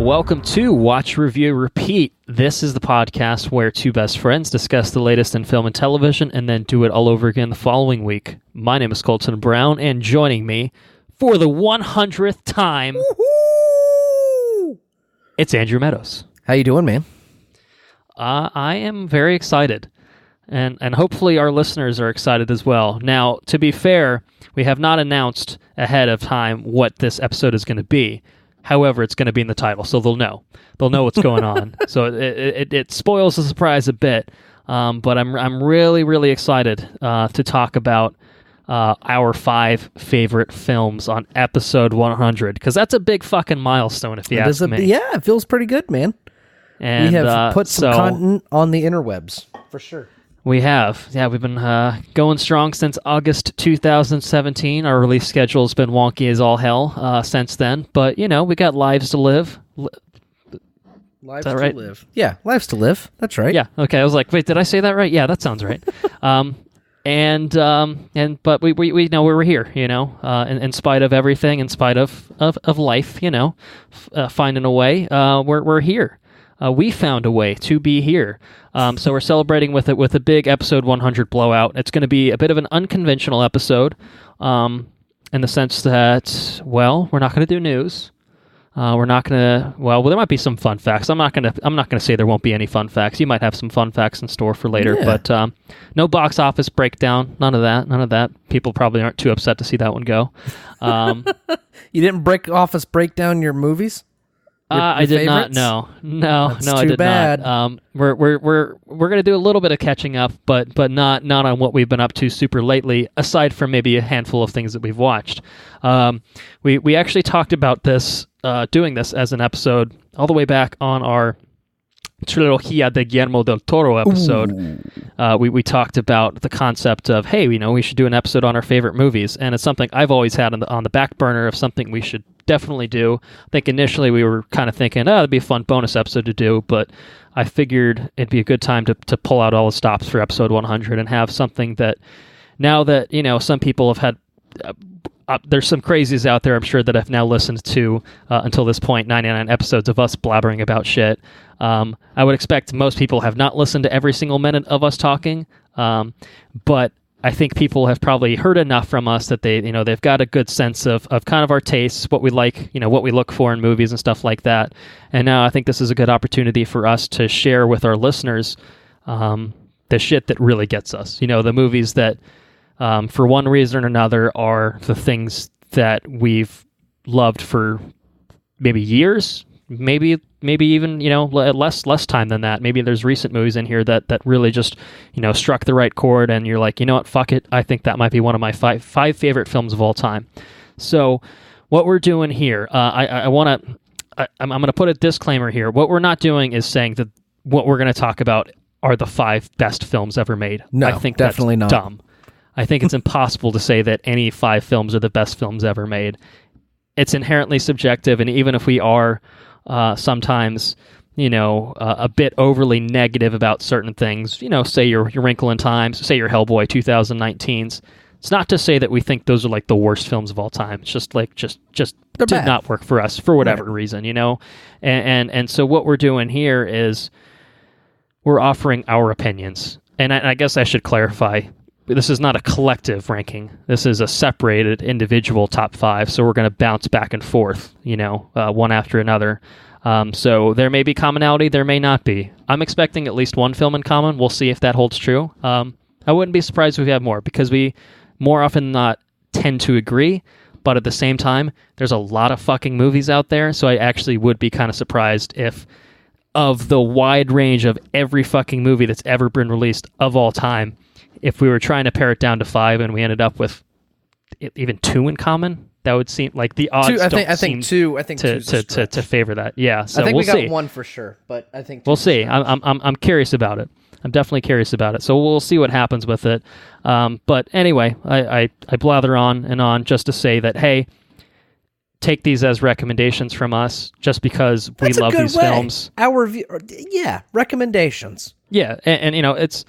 Welcome to Watch, Review, Repeat. This is the podcast where two best friends discuss the latest in film and television and then do it all over again the following week. My name is Colton Brown, and joining me for the 100th time, it's Andrew Meadows. How you doing, man? I am very excited, and hopefully our listeners are excited as well. Now, to be fair, we have not announced ahead of time what this episode is going to be. However, it's going to be in the title, so they'll know. They'll know what's going on. So it spoils the surprise a bit, but I'm really, really excited to talk about our 5 favorite films on episode 100, because that's a big fucking milestone, if you ask me. Yeah, it feels pretty good, man. And, we have put some content on the interwebs, for sure. We have. Yeah, we've been going strong since August 2017. Our release schedule's been wonky as all hell since then. But, you know, we got lives to live. Lives to live. Yeah, lives to live. That's right. Yeah, okay. I was like, wait, did I say that right? Yeah, that sounds right. But we know we're here, you know, in spite of everything, in spite of life, you know, finding a way. We're here. We found a way to be here. So we're celebrating with a big episode 100 blowout. It's going to be a bit of an unconventional episode in the sense that, well, we're not going to do news. We're not going to, well, there might be some fun facts. I'm not going to say there won't be any fun facts. You might have some fun facts in store for later, but no box office breakdown. None of that. People probably aren't too upset to see that one go. You didn't break down your movies? I did favorites? not. No, That's I too did bad. not. We're gonna do a little bit of catching up, but not on what we've been up to super lately. Aside from maybe a handful of things that we've watched, we actually talked about this, doing this as an episode all the way back on our Trilogía de Guillermo del Toro episode. We talked about the concept of, hey, you know, we should do an episode on our favorite movies, and it's something I've always had on the back burner of something we should definitely do. I think initially we were kind of thinking, that'd be a fun bonus episode to do, but I figured it'd be a good time to pull out all the stops for episode 100 and have something that, now that, you know, some people have had, there's some crazies out there, I'm sure, that I've now listened to until this point, 99 episodes of us blabbering about shit. I would expect most people have not listened to every single minute of us talking, but I think people have probably heard enough from us that they've got a good sense of kind of our tastes, what we like, you know, what we look for in movies and stuff like that. And now I think this is a good opportunity for us to share with our listeners the shit that really gets us. You know, the movies that, for one reason or another, are the things that we've loved for maybe years, maybe even, you know, less time than that. Maybe there's recent movies in here that really just, you know, struck the right chord, and you're like, you know what, fuck it, I think that might be one of my five favorite films of all time. So what we're doing here, I'm going to put a disclaimer here. What we're not doing is saying that what we're going to talk about are the 5 best films ever made. No, I think definitely that's not. dumb. I think it's impossible to say that any 5 films are the best films ever made. It's inherently subjective, and even if we are sometimes, you know, a bit overly negative about certain things, you know, say your Wrinkle in Time, say your Hellboy 2019s, it's not to say that we think those are like the worst films of all time. It's just like just did not work for us for whatever reason, you know. And so what we're doing here is we're offering our opinions, and I guess I should clarify, this is not a collective ranking. This is a separated individual top 5. So we're going to bounce back and forth, you know, one after another. So there may be commonality, there may not be. I'm expecting at least one film in common. We'll see if that holds true. I wouldn't be surprised if we have more, because we more often than not tend to agree. But at the same time, there's a lot of fucking movies out there. So I actually would be kind of surprised if, of the wide range of every fucking movie that's ever been released of all time, if we were trying to pare it down to 5 and we ended up with even 2 in common, that would seem like the odds seem to favor that. Yeah, so I think we'll we got see. 1 for sure, but I think we'll see. I'm curious about it. I'm definitely curious about it. So we'll see what happens with it. But anyway, I blather on and on just to say that, hey, take these as recommendations from us, just because we love these films. Our recommendations. Yeah, and you know, it's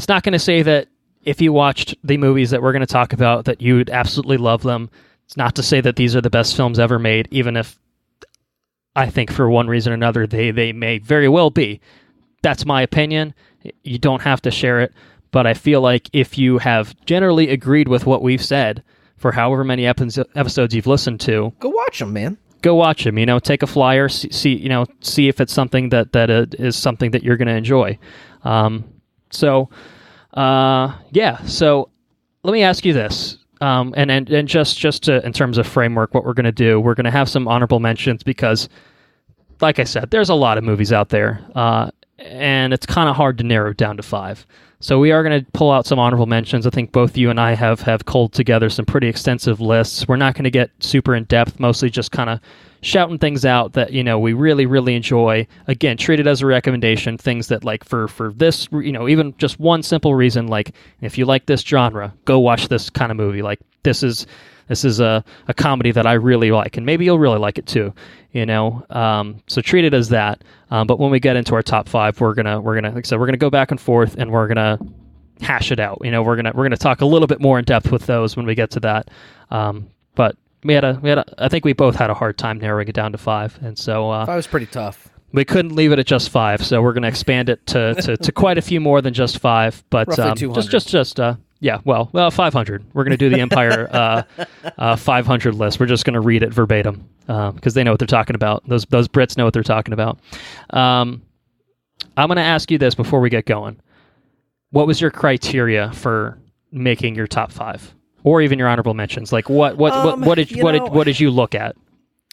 not going to say that if you watched the movies that we're going to talk about that you'd absolutely love them. It's not to say that these are the best films ever made, even if I think for one reason or another, they may very well be. That's my opinion. You don't have to share it, but I feel like if you have generally agreed with what we've said for however many episodes you've listened to, go watch them, man. Go watch them. Take a flyer, see if it's something that is something that you're going to enjoy. So let me ask you this. And just to, in terms of framework, what we're going to do, we're going to have some honorable mentions because, like I said, there's a lot of movies out there, and it's kind of hard to narrow down to 5. So we are going to pull out some honorable mentions. I think both you and I have culled together some pretty extensive lists. We're not going to get super in depth, mostly just kind of shouting things out that we really, really enjoy. Again, treat it as a recommendation. Things that, like, for this, even just one simple reason, like if you like this genre, go watch this kind of movie. Like this is a comedy that I really like, and maybe you'll really like it too. So treat it as that. But when we get into our top 5, we're gonna like I said, we're gonna go back and forth, and we're gonna hash it out. We're gonna talk a little bit more in depth with those when we get to that. But we had I think we both had a hard time narrowing it down to 5, and so 5 was pretty tough. We couldn't leave it at just 5, so we're gonna expand it to quite a few more than just 5. But roughly 200. just 500. We're going to do the Empire 500 list. We're just going to read it verbatim because they know what they're talking about. Those Brits know what they're talking about. I'm going to ask you this before we get going. What was your criteria for making your top 5, or even your honorable mentions? Like what did you look at?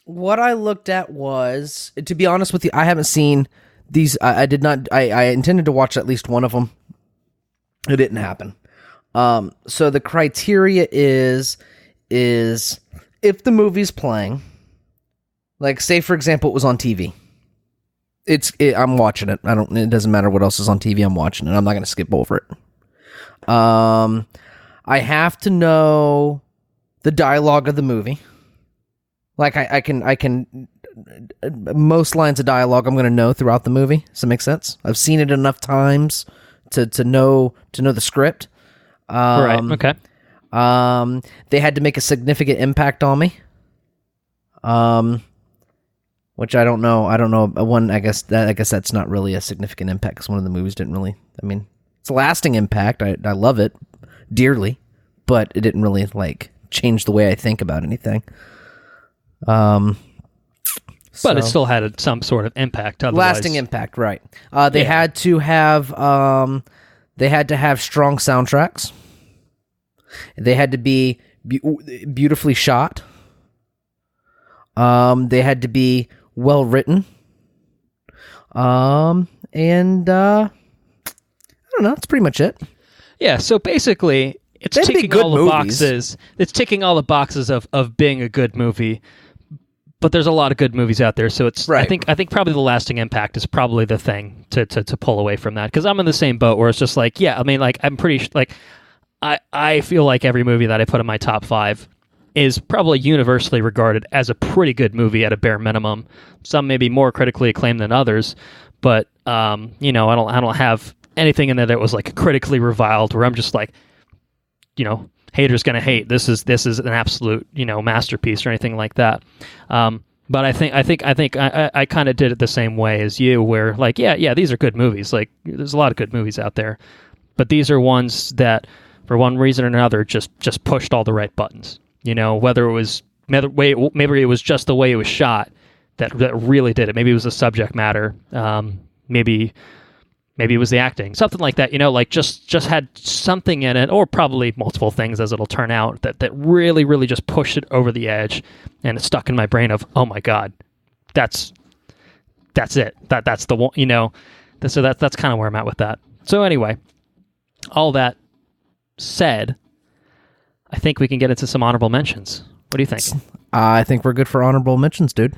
What I looked at was, to be honest with you, I haven't seen these. I did not. I intended to watch at least one of them. It didn't happen. So the criteria is if the movie's playing, like say for example it was on TV, I'm watching it. It doesn't matter what else is on TV. I'm watching it. I'm not going to skip over it. I have to know the dialogue of the movie. Like I can most lines of dialogue I'm going to know throughout the movie. Does that make sense? I've seen it enough times to know the script. Right. Okay. They had to make a significant impact on me. Which I don't know. One, I guess that's not really a significant impact because one of the movies didn't really. I mean, it's a lasting impact. I love it dearly, but it didn't really like change the way I think about anything. But it still had some sort of impact. Otherwise. Lasting impact, right? They had to have strong soundtracks. They had to be beautifully shot. They had to be well written. And I don't know. That's pretty much it. Yeah. So basically, it's ticking all the boxes. It's ticking all the boxes of being a good movie. But there's a lot of good movies out there, so it's. Right. I think probably the lasting impact is probably the thing to pull away from that, because I'm in the same boat where it's just like, yeah, I mean, like I'm pretty like, I feel like every movie that I put in my top 5 is probably universally regarded as a pretty good movie at a bare minimum. Some may be more critically acclaimed than others, but I don't have anything in there that was like critically reviled where I'm just like, haters gonna hate. This is an absolute masterpiece or anything like that. But I think I kind of did it the same way as you, where like yeah these are good movies. Like there's a lot of good movies out there, but these are ones that for one reason or another just pushed all the right buttons. Whether it was maybe it was just the way it was shot that really did it. Maybe it was the subject matter. Maybe it was the acting, something like that, like just had something in it, or probably multiple things as it'll turn out, that really, really just pushed it over the edge, and it stuck in my brain of, oh my God, that's it. That's the one, so that's kind of where I'm at with that. So anyway, all that said, I think we can get into some honorable mentions. What do you think? I think we're good for honorable mentions, dude.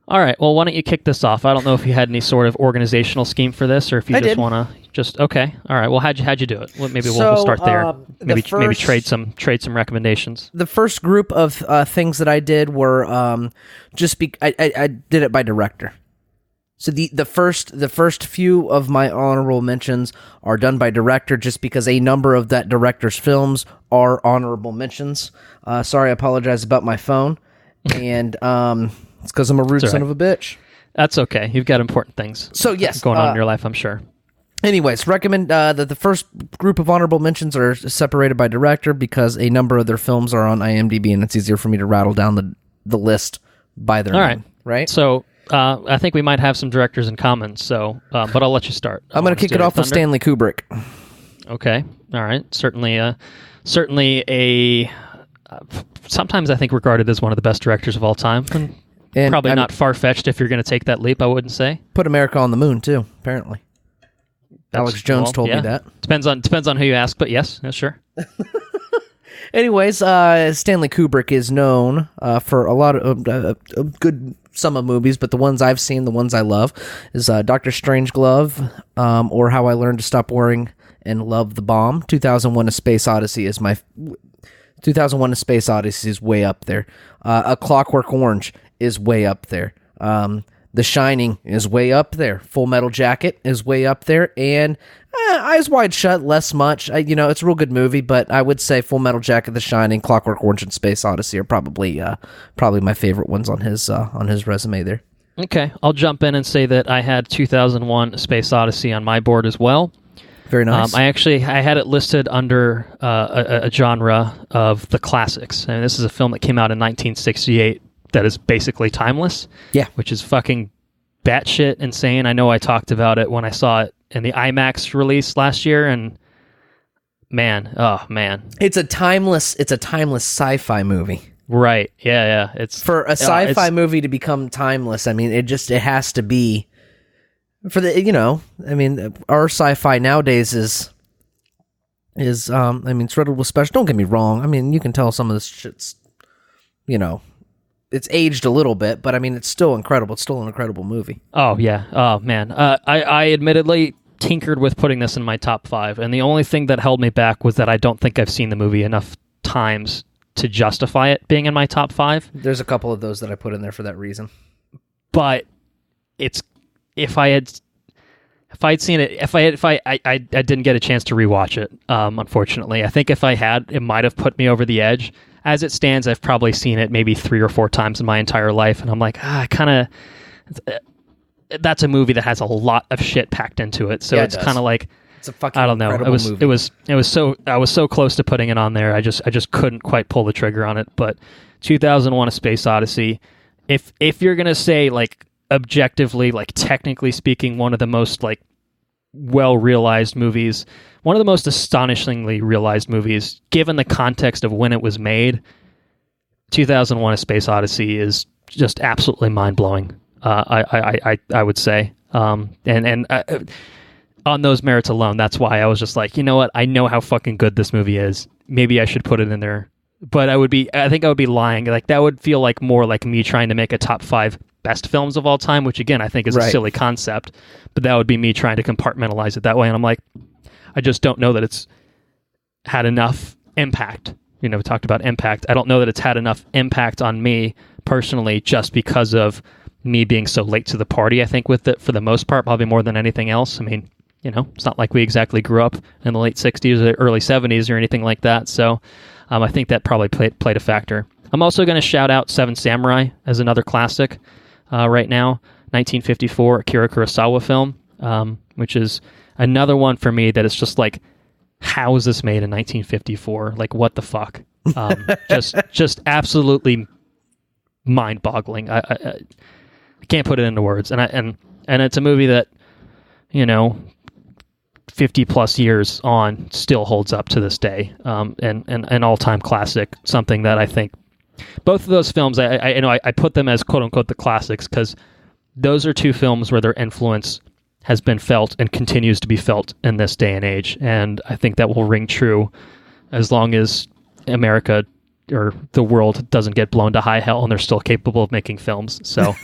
All right. Well, why don't you kick this off? I don't know if you had any sort of organizational scheme for this, or if you just want to okay. All right. Well, how'd you do it? Well, maybe we'll start there. Maybe trade some recommendations. The first group of things that I did were I did it by director. So the first few of my honorable mentions are done by director, just because a number of that director's films are honorable mentions. Sorry, I apologize about my phone, and it's because I'm a rude son of a bitch. That's okay. You've got important things So yes, going on in your life, I'm sure. Anyways, recommend that the first group of honorable mentions are separated by director because a number of their films are on IMDb, and it's easier for me to rattle down the list by their name. Right? So I think we might have some directors in common. So, but I'll let you start. I'm going to kick it off with Stanley Kubrick. Okay. All right. Certainly a sometimes I think regarded as one of the best directors of all time. And probably not far-fetched if you're going to take that leap, I wouldn't say. Put America on the moon too, apparently. Alex Jones told me that. Depends on who you ask, but yes, sure. Anyways, Stanley Kubrick is known for a lot of a good sum of movies, but the ones I've seen, the ones I love, is Dr. Strangelove, or How I Learned to Stop Worrying and Love the Bomb. 2001: A Space Odyssey is my 2001: A Space Odyssey is way up there. A Clockwork Orange is way up there. The Shining is way up there. Full Metal Jacket is way up there. And Eyes Wide Shut, less much. It's a real good movie, but I would say Full Metal Jacket, The Shining, Clockwork Orange, and Space Odyssey are probably my favorite ones on his resume there. Okay, I'll jump in and say that I had 2001: A Space Odyssey on my board as well. Very nice. I had it listed under a genre of the classics. And this is a film that came out in 1968 that is basically timeless. Yeah. Which is fucking batshit insane. I know I talked about it when I saw it in the IMAX release last year, and man. It's a timeless sci-fi movie. Right. Yeah. It's for a sci-fi movie to become timeless. I mean, it has to be for the, our sci-fi nowadays is it's riddled with special. Don't get me wrong. I mean, you can tell some of this shit's, it's aged a little bit, but I mean, it's still incredible. It's still an incredible movie. Oh, yeah. Oh, man. I admittedly tinkered with putting this in my top 5, and the only thing that held me back was that I don't think I've seen the movie enough times to justify it being in my top 5. There's a couple of those that I put in there for that reason. But if I'd seen it, I didn't get a chance to rewatch it, unfortunately. I think if I had, it might have put me over the edge. As it stands, I've probably seen it maybe 3 or 4 times in my entire life, and I'm like, that's a movie that has a lot of shit packed into it. So it's kind of like, it's a fucking I don't know. movie. I was so close to putting it on there. I just couldn't quite pull the trigger on it. But 2001: A Space Odyssey, if you're gonna say like objectively, like technically speaking, one of the most like well-realized movies, one of the most astonishingly realized movies, given the context of when it was made, 2001: A Space Odyssey is just absolutely mind-blowing. I would say, and on those merits alone, that's why I was just like, you know what? I know how fucking good this movie is. Maybe I should put it in there. But I think I would be lying. Like that would feel like more like me trying to make a top 5 best films of all time, which again I think is a silly concept. But that would be me trying to compartmentalize it that way. And I'm like, I just don't know that it's had enough impact. We talked about impact. I don't know that it's had enough impact on me personally, just because of me being so late to the party. I think with it for the most part, probably more than anything else. I mean, it's not like we exactly grew up in the late 60s or early 70s or anything like that. So I think that probably played a factor. I'm also going to shout out Seven Samurai as another classic right now. 1954 Akira Kurosawa film, which is another one for me that is just like, how is this made in 1954? Like, what the fuck? Just absolutely mind-boggling. I can't put it into words. And it's a movie that, 50 plus years on still holds up to this day. And an all-time classic, something that I think both of those films, I put them as quote unquote the classics because those are 2 films where their influence has been felt and continues to be felt in this day and age. And I think that will ring true as long as America or the world doesn't get blown to high hell and they're still capable of making films. So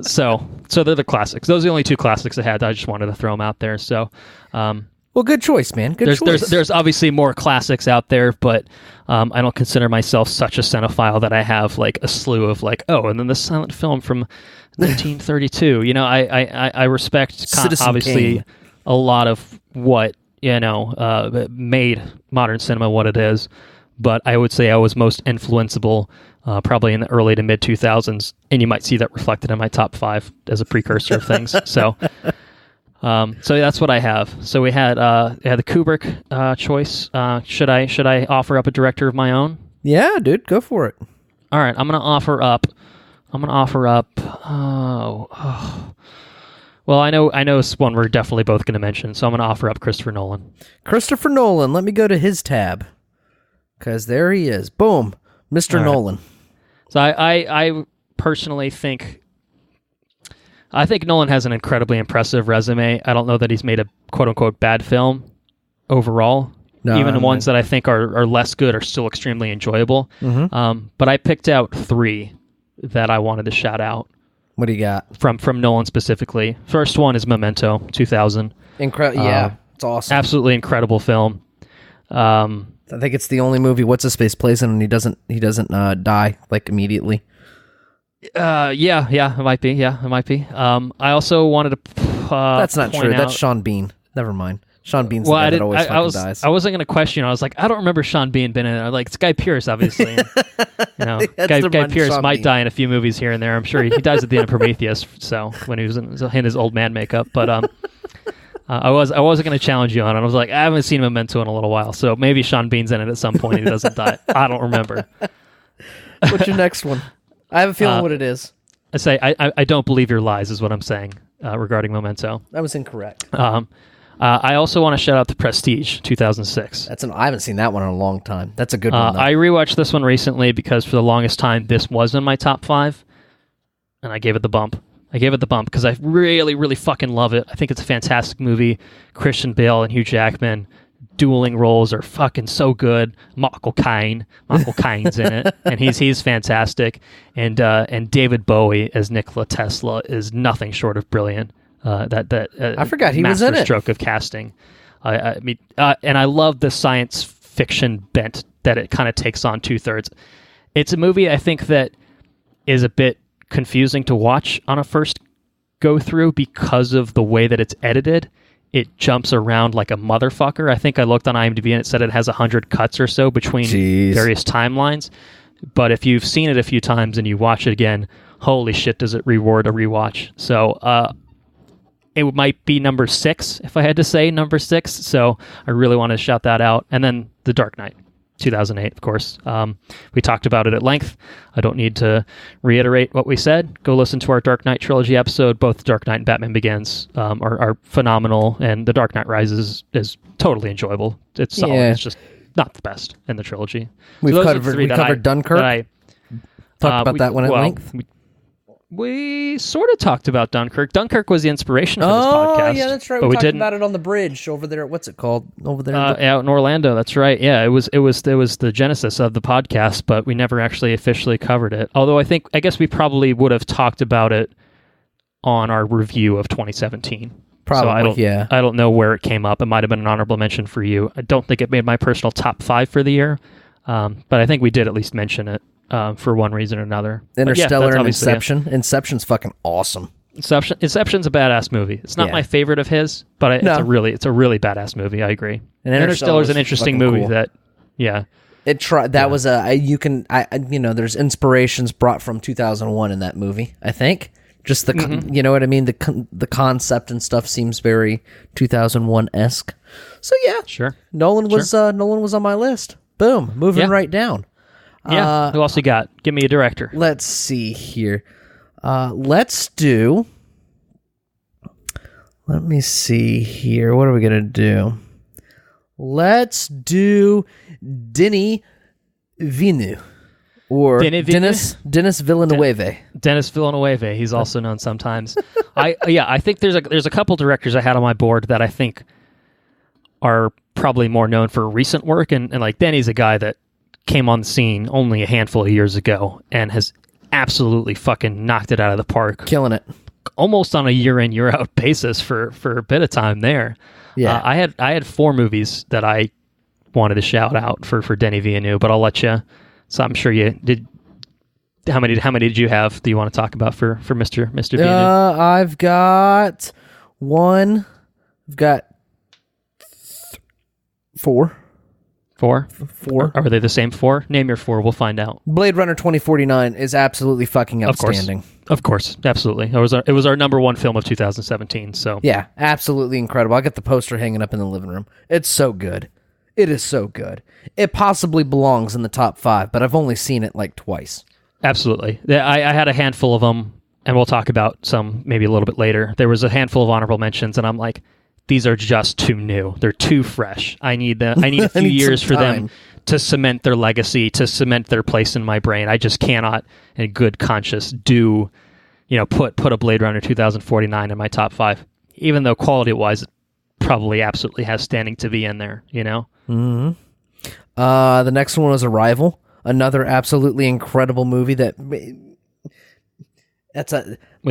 So they're the classics. Those are the only 2 classics I had. I just wanted to throw them out there. So, well, good choice, man. Good choice. There's obviously more classics out there, but I don't consider myself such a cinephile that I have like a slew of like, and then the silent film from 1932. I respect obviously Kane. A lot of what made modern cinema what it is, but I would say I was most influenceable probably in the early to mid 2000s, and you might see that reflected in my top 5 as a precursor of things. So that's what I have. So we had the Kubrick choice. Should I offer up a director of my own? Yeah, dude, go for it. All right, I'm gonna offer up. Well, I know it's one we're definitely both going to mention, so I'm going to offer up Christopher Nolan. Christopher Nolan. Let me go to his tab, because there he is. Boom, Mr. All right. Nolan. So I personally think Nolan has an incredibly impressive resume. I don't know that he's made a quote-unquote bad film overall. No, even the ones that I think are less good are still extremely enjoyable. Mm-hmm. But I picked out 3 that I wanted to shout out. What do you got? From Nolan specifically. First one is Memento, 2000. Incredible. Yeah, it's awesome. Absolutely incredible film. I think it's the only movie What's His Face plays in, and he doesn't die like immediately. Yeah, it might be. I also wanted to. That's not true. Out, That's Sean Bean. Never mind. Sean Bean's the guy that always fucking dies. I wasn't going to question. I was like, I don't remember Sean Bean being in it. I'm like, it's Guy Pearce, obviously. Guy Pearce might die in a few movies here and there. I'm sure he dies at the end of Prometheus. So when he was in his old man makeup, but I wasn't going to challenge you on it. I was like, I haven't seen Memento in a little while, so maybe Sean Bean's in it at some point. And he doesn't die. I don't remember. What's your next one? I have a feeling what it is. I say I don't believe your lies is what I'm saying regarding Memento. That was incorrect. I also want to shout out The Prestige, 2006. I haven't seen that one in a long time. That's a good one, though. I rewatched this one recently because for the longest time, this was in my top 5, and I gave it the bump. Because I really, really fucking love it. I think it's a fantastic movie. Christian Bale and Hugh Jackman dueling roles are fucking so good. Michael Caine's in it, and he's fantastic. And David Bowie as Nikola Tesla is nothing short of brilliant. I forgot he was in it. Masterstroke of casting. I mean, and I love the science fiction bent that it kind of takes on 2/3. It's a movie I think that is a bit confusing to watch on a first go through because of the way that it's edited. It jumps around like a motherfucker. I think I looked on IMDb and it said it has 100 cuts or so between various timelines. But if you've seen it a few times and you watch it again, holy shit, does it reward a rewatch. So, it might be number 6 if I had to say number 6. So I really want to shout that out. And then The Dark Knight, 2008, of course. We talked about it at length. I don't need to reiterate what we said. Go listen to our Dark Knight trilogy episode. Both The Dark Knight and Batman Begins are phenomenal, and The Dark Knight Rises is totally enjoyable. It's solid. Yeah. It's just not the best in the trilogy. We covered Dunkirk. Talked about that one at length. We sort of talked about Dunkirk. Dunkirk was the inspiration for this podcast. Oh, yeah, that's right. But we talked about it on the bridge over there. What's it called? Over there? Out in Orlando. That's right. Yeah, it was the genesis of the podcast, but we never actually officially covered it. Although I guess we probably would have talked about it on our review of 2017. Probably, so I don't know where it came up. It might have been an honorable mention for you. I don't think it made my personal top 5 for the year, but I think we did at least mention it. For one reason or another. Interstellar and Inception. Inception's fucking awesome. Inception's a badass movie. It's not my favorite of his, but it's a really badass movie. I agree. And Interstellar's an interesting movie. Cool. There's inspirations brought from 2001 in that movie. I think just you know what I mean. The concept and stuff seems very 2001-esque. So yeah, sure. Nolan was on my list. Boom, moving right down. Yeah. Who else you got? Give me a director. Let's see here. Let me see here. What are we going to do? Let's do Denis Villeneuve. Or Denis Villeneuve. Denis Villeneuve. He's also known sometimes. I think there's a couple directors I had on my board that I think are probably more known for recent work. And like Denis a guy that came on the scene only a handful of years ago and has absolutely fucking knocked it out of the park. Killing it. Almost on a year in, year out basis for a bit of time there. Yeah. I had 4 movies that I wanted to shout out for Denis Villeneuve, but I'll let you. So I'm sure you did. How many did you have that you want to talk about for Mr. Villeneuve? I've got 1. I've got 4. 4? 4. Are they the same 4? Name your 4. We'll find out. Blade Runner 2049 is absolutely fucking outstanding. Of course. Absolutely. It was our number 1 film of 2017. So yeah, absolutely incredible. I got the poster hanging up in the living room. It's so good. It is so good. It possibly belongs in the top 5, but I've only seen it like twice. Absolutely. I had a handful of them, and we'll talk about some maybe a little bit later. There was a handful of honorable mentions, and I'm like, these are just too new. They're too fresh. I need a few years for them to cement their legacy, to cement their place in my brain. I just cannot, in good conscience, put a Blade Runner 2049 in my top 5, even though quality-wise, it probably absolutely has standing to be in there. Mm-hmm. The next one was Arrival, another absolutely incredible movie with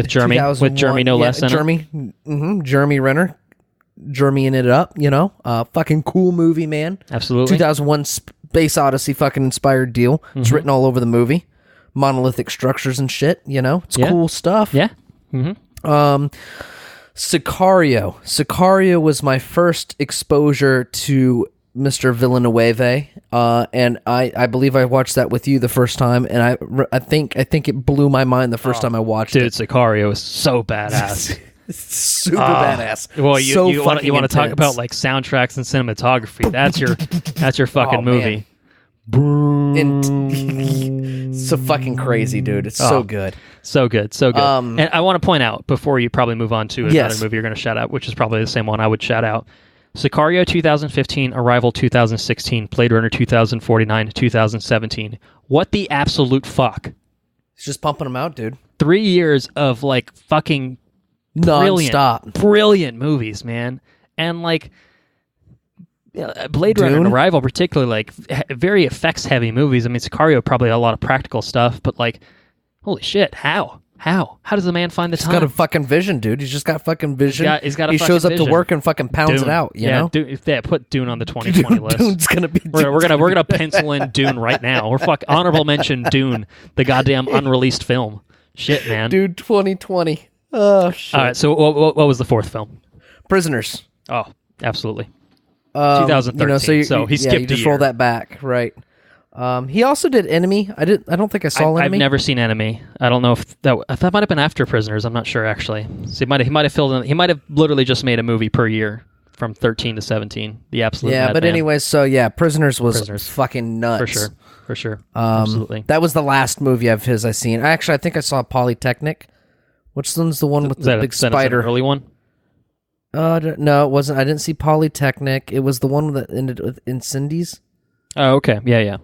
Jeremy no less. Jeremy Renner. Jeremying it up, fucking cool movie, man. Absolutely. 2001 Space Odyssey fucking inspired deal. Mm-hmm. It's written all over the movie. Monolithic structures and shit, It's cool stuff. Yeah. Mm-hmm. Sicario. Sicario was my first exposure to Mr. Villeneuve, and I believe I watched that with you the first time, and I think it blew my mind the first time I watched it. Dude, Sicario is so badass. Super badass. Well, you want to talk about like soundtracks and cinematography? That's your fucking movie. It's so fucking crazy, dude. It's so good. So good. And I want to point out, before you probably move on to another movie you're going to shout out, which is probably the same one I would shout out, Sicario 2015, Arrival 2016, Blade Runner 2049, 2017. What the absolute fuck? It's just pumping them out, dude. 3 years of like fucking brilliant movies, man. And like Blade Runner and Arrival particularly, like very effects heavy movies. I mean, Sicario probably a lot of practical stuff, but like, holy shit, how does the man find the time? He's got a fucking vision, dude. He's just got fucking vision. He shows up vision. to work and fucking pounds it out. You know? Put Dune on the 2020 list. Dune's gonna be. We're gonna pencil in Dune right now. We're honorable mention Dune, the goddamn unreleased film. Shit, man. Dude, 2020. Oh shit. All right. So what was the 4th film? Prisoners. Oh, absolutely. 2013. So he skipped you just a year. roll that back, right? He also did Enemy. I don't think I saw Enemy. I've never seen Enemy. I don't know if that might have been after Prisoners. I'm not sure actually. So he might have filled in. He might have literally just made a movie per year from 13 to 17. The absolute but anyways, so yeah, Prisoners was fucking nuts for sure. Absolutely. That was the last movie of his I seen. I think I saw Polytechnic. Which one's the one with the big spider? An early one? No, it wasn't. I didn't see Polytechnic. It was the one that ended with Incendies. Oh, okay. Yeah.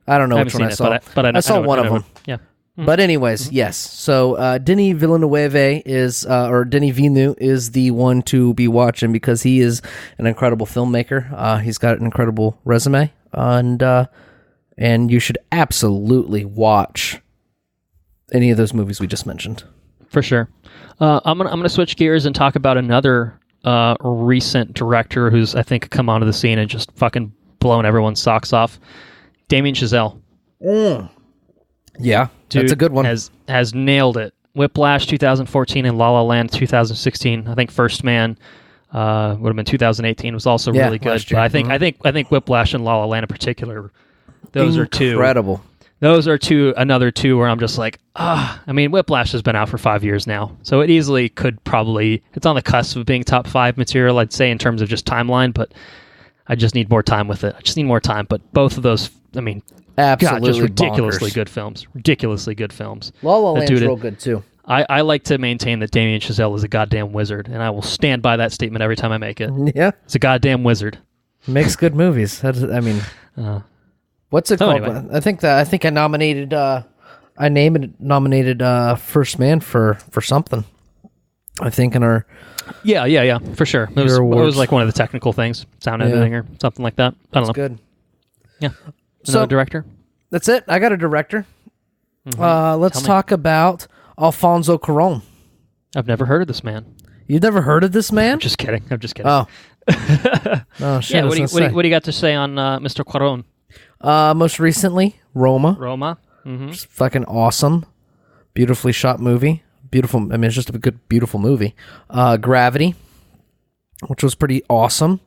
I don't know which one I saw, but I saw one of them. Yeah. Mm-hmm. But anyways, yes. So Denis Villeneuve is the one to be watching because he is an incredible filmmaker. He's got an incredible resume, and you should absolutely watch any of those movies we just mentioned. For sure. I'm gonna switch gears and talk about another recent director who's I think come onto the scene and just fucking blown everyone's socks off. Damien Chazelle. Yeah, dude, that's a good one. Has nailed it. Whiplash 2014 and La La Land 2016. I think First Man would have been 2018. Was also really good. But I think Whiplash and La La Land in particular, those are two incredible. Those are another two where I'm just like, I mean, Whiplash has been out for 5 years now, so it easily could probably, it's on the cusp of being top 5 material, I'd say, in terms of just timeline, but I just need more time with it. I just need more time, but both of those, I mean, absolutely just ridiculously bonkers. Good films. Ridiculously good films. La La Land's real good, too. I like to maintain that Damien Chazelle is a goddamn wizard, and I will stand by that statement every time I make it. Yeah. It's a goddamn wizard. Makes good movies. What's it called? Anyway. I think I nominated First Man for something. I think in our yeah for sure. It was like one of the technical things, sound editing or something like that. I don't know. Good. Yeah. Another director. That's it. I got a director. Mm-hmm. Let's talk about Alfonso Cuarón. I've never heard of this man. You've never heard of this man? I'm just kidding. Oh. Oh shit. Yeah. What do you got to say on Mr. Cuarón? Most recently, Roma. Mm-hmm. Just fucking awesome. Beautifully shot movie. Beautiful. I mean, it's just a good, beautiful movie. Gravity, which was pretty awesome.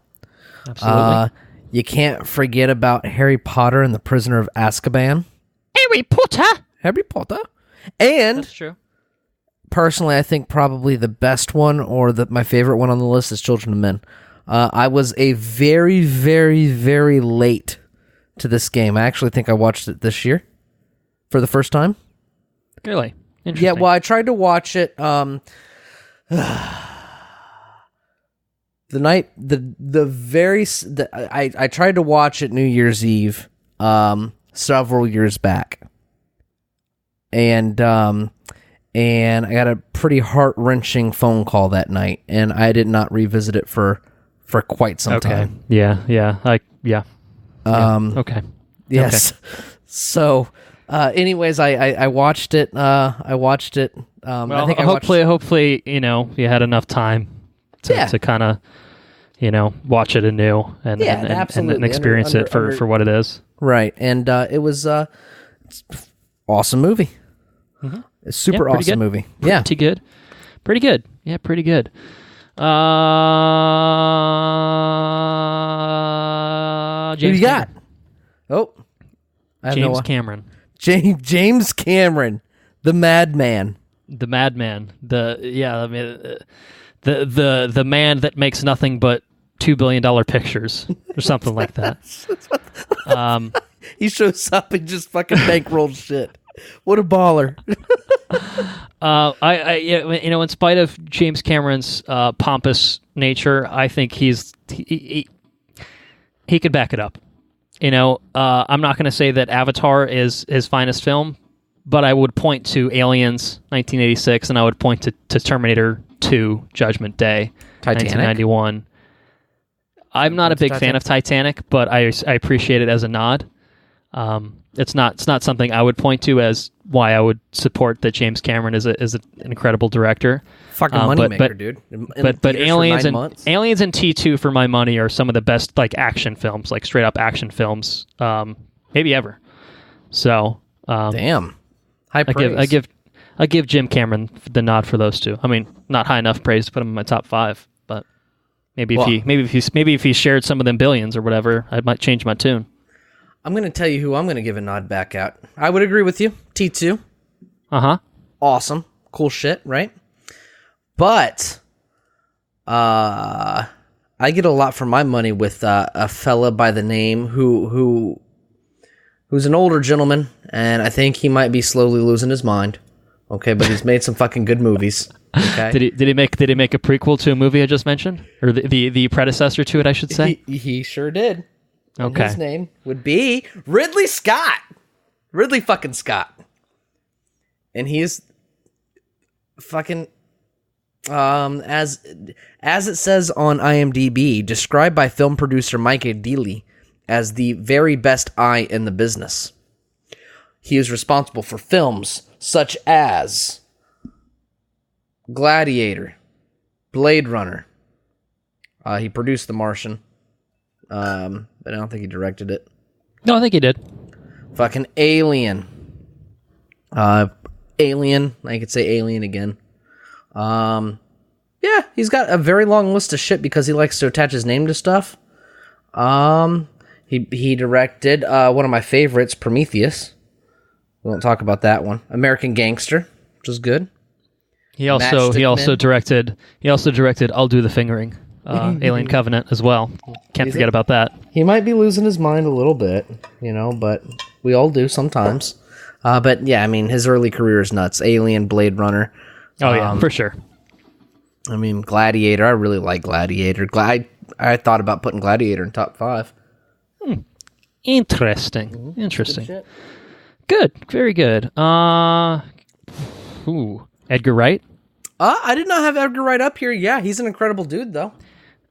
Absolutely. You can't forget about Harry Potter and the Prisoner of Azkaban. Harry Potter. Harry Potter. And That's true. personally, I think probably the best one or my favorite one on the list is Children of Men. I was a very, very, very late to this game. I actually think I watched it this year for the first time. Really? Interesting. Yeah, well, I tried to watch it the night I tried to watch it New Year's Eve several years back. And I got a pretty heart-wrenching phone call that night, and I did not revisit it for quite some time. Yeah. Okay. Yes. Okay. So, anyways, I watched it. I think hopefully, you had enough time to kind of, watch it anew and experience it for what it is. Right, and it was awesome movie. Mm-hmm. It's super awesome movie. Yeah, pretty good. Yeah, pretty good. Who you got? Oh, James Cameron. James Cameron, the madman. The madman. The man that makes nothing but $2 billion pictures or something like that. He shows up and just fucking bankrolls shit. What a baller. In spite of James Cameron's pompous nature, I think he could back it up. I'm not going to say that Avatar is his finest film, but I would point to Aliens, 1986, and I would point to Terminator 2, Judgment Day, Titanic? 1991. I'm not a big fan of Titanic, but I appreciate it as a nod. It's not something I would point to as why I would support that James Cameron is an incredible director. Fucking moneymaker, dude. But Aliens and T2 for my money are some of the best action films, straight up action films, maybe ever. So damn, high praise. I give Jim Cameron the nod for those two. I mean, not high enough praise to put him in my top 5, but maybe if he shared some of them billions or whatever, I might change my tune. I'm going to tell you who I'm going to give a nod back out. I would agree with you. T2. Uh-huh. Awesome. Cool shit, right? But I get a lot for my money with a fella by the name who's an older gentleman, and I think he might be slowly losing his mind. Okay, but he's made some fucking good movies. Okay. Did he make a prequel to a movie I just mentioned? Or the predecessor to it, I should say? He sure did. And okay. His name would be Ridley Scott. Ridley fucking Scott. And he's fucking as it says on IMDb, described by film producer Mike Adili as the very best eye in the business. He is responsible for films such as Gladiator, Blade Runner. He produced The Martian. But I don't think he directed it. No, I think he did. Fucking Alien. Alien. I could say Alien again. Yeah, he's got a very long list of shit because he likes to attach his name to stuff. He directed one of my favorites, Prometheus. We won't talk about that one. American Gangster, which was good. He also directed I'll Do the Fingering. Alien Covenant as well. Can't forget about that. He might be losing his mind a little bit, but we all do sometimes. But yeah, I mean, his early career is nuts. Alien, Blade Runner. Oh yeah, for sure. I mean, Gladiator. I really like Gladiator. I thought about putting Gladiator in top 5. Interesting. Mm-hmm. Interesting. Good. Very good. Edgar Wright. I did not have Edgar Wright up here. Yeah, he's an incredible dude, though.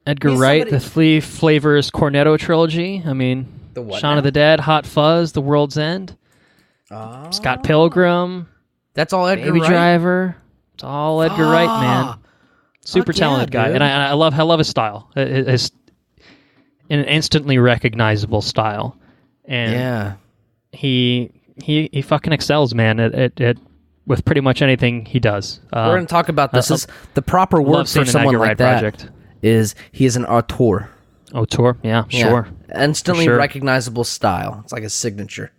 Edgar Wright, the Three Flavors Cornetto trilogy. I mean, Shaun of the Dead, Hot Fuzz, The World's End, Scott Pilgrim. That's all Edgar Baby Wright? Driver. It's all Edgar Wright, man. Super talented guy, and I love his style. His an instantly recognizable style, and he fucking excels, man. At with pretty much anything he does. We're going to talk about this. The proper word for someone like that is he is an auteur. Auteur, yeah, sure. Instantly For sure. recognizable style. It's like a signature.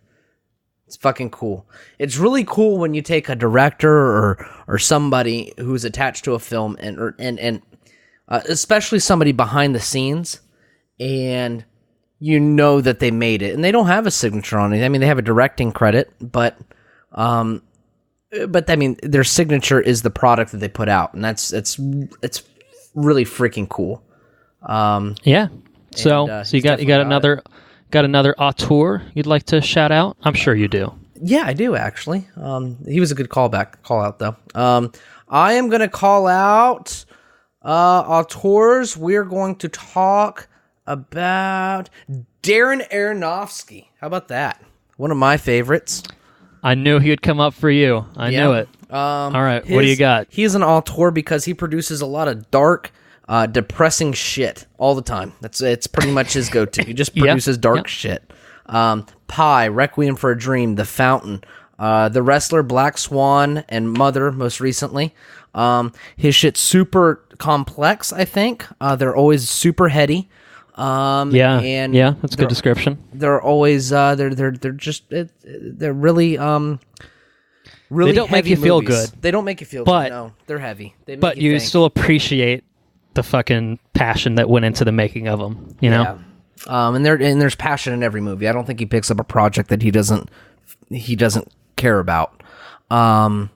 It's fucking cool. It's really cool when you take a director or somebody who's attached to a film and especially somebody behind the scenes, and you know that they made it, and they don't have a signature on it. I mean, they have a directing credit, but I mean, their signature is the product that they put out, and it's really freaking cool. Yeah. So you got another auteur you'd like to shout out? I'm sure you do. Yeah, I do actually. He was a good call out though. I am gonna call out auteurs. We're going to talk about Darren Aronofsky. How about that? One of my favorites. I knew he would come up for you. I knew it. All right, what do you got? He's an auteur because he produces a lot of dark, depressing shit all the time. It's pretty much his go-to. He just produces dark shit. Pi, Requiem for a Dream, The Fountain, The Wrestler, Black Swan, and Mother most recently. His shit's super complex, I think. They're always super heady. That's a good description. They're always they're really really they don't make heavy you feel movies. good. They don't make you feel good. No, they're heavy. They make but you think. still appreciate the fucking passion that went into the making of them, you know? Yeah. And there's passion in every movie. I don't think he picks up a project that he doesn't care about. But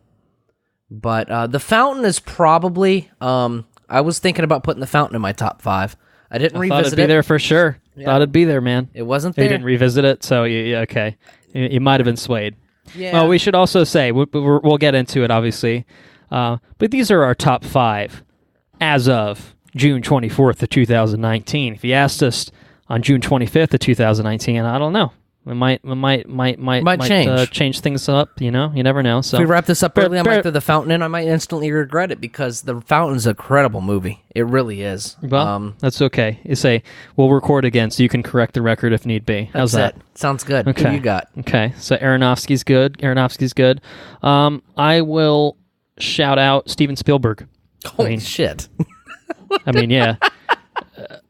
The Fountain is probably I was thinking about putting The Fountain in my top 5. I didn't revisit it. Thought it'd be there for sure. Yeah. Thought it'd be there, man. It wasn't there. You didn't revisit it, so yeah, okay. You might have been swayed. Yeah. Well, we should also say, we'll get into it, obviously, but these are our top 5 as of June 24th of 2019. If you asked us on June 25th of 2019, I don't know. We might change things up, you know? You never know. So if we wrap this up early, I might throw The Fountain in. I might instantly regret it because The Fountain's a credible movie. It really is. Well, that's okay. You say, we'll record again so you can correct the record if need be. How's that? Sounds good. Okay. Who you got? Okay, so Aronofsky's good. I will shout out Steven Spielberg. Holy shit. I mean, yeah.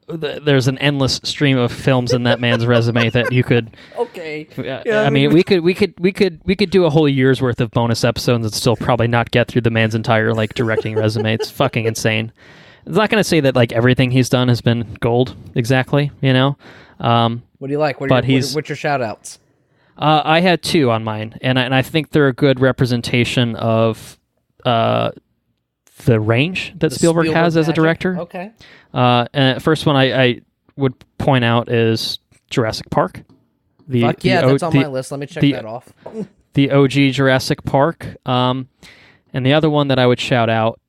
There's an endless stream of films in that man's resume that you could. Okay. I mean, we could do a whole year's worth of bonus episodes and still probably not get through the man's entire like directing resume. It's fucking insane. I'm not going to say that like everything he's done has been gold exactly, you know. What do you like? What's your shout outs? I had 2 on mine, and I think they're a good representation of the range that Spielberg has as a director. Okay. And first one I would point out is Jurassic Park. That's on my list. Let me check that off. The OG Jurassic Park. And the other one that I would shout out,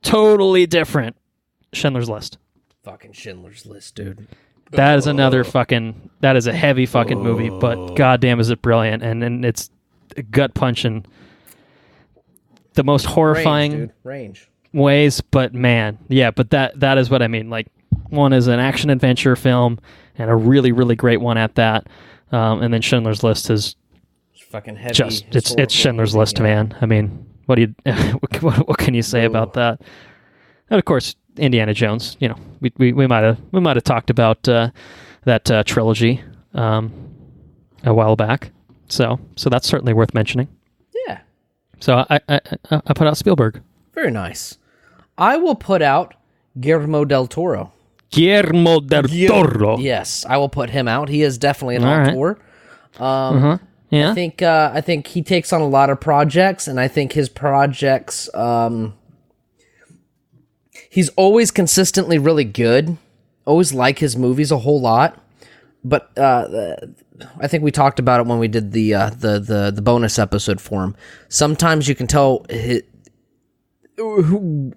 totally different, Schindler's List. Fucking Schindler's List, dude. That is that is a heavy fucking movie, but goddamn is it brilliant, and it's gut punching. The most horrifying range ways, but man, yeah, but that is what I mean. Like, one is an action adventure film, and a really, really great one at that. And then Schindler's List is fucking heavy. Just it's Schindler's List, man. I mean, what do you what can you say about that? And of course, Indiana Jones. You know, we might have talked about that trilogy a while back. So that's certainly worth mentioning. Yeah. So I put out Spielberg. Very nice. I will put out Guillermo del Toro. Yes, I will put him out. He is definitely an auteur. Yeah. I think he takes on a lot of projects, and I think his projects, he's always consistently really good. Always like his movies a whole lot. But I think we talked about it when we did the bonus episode for him. Sometimes you can tell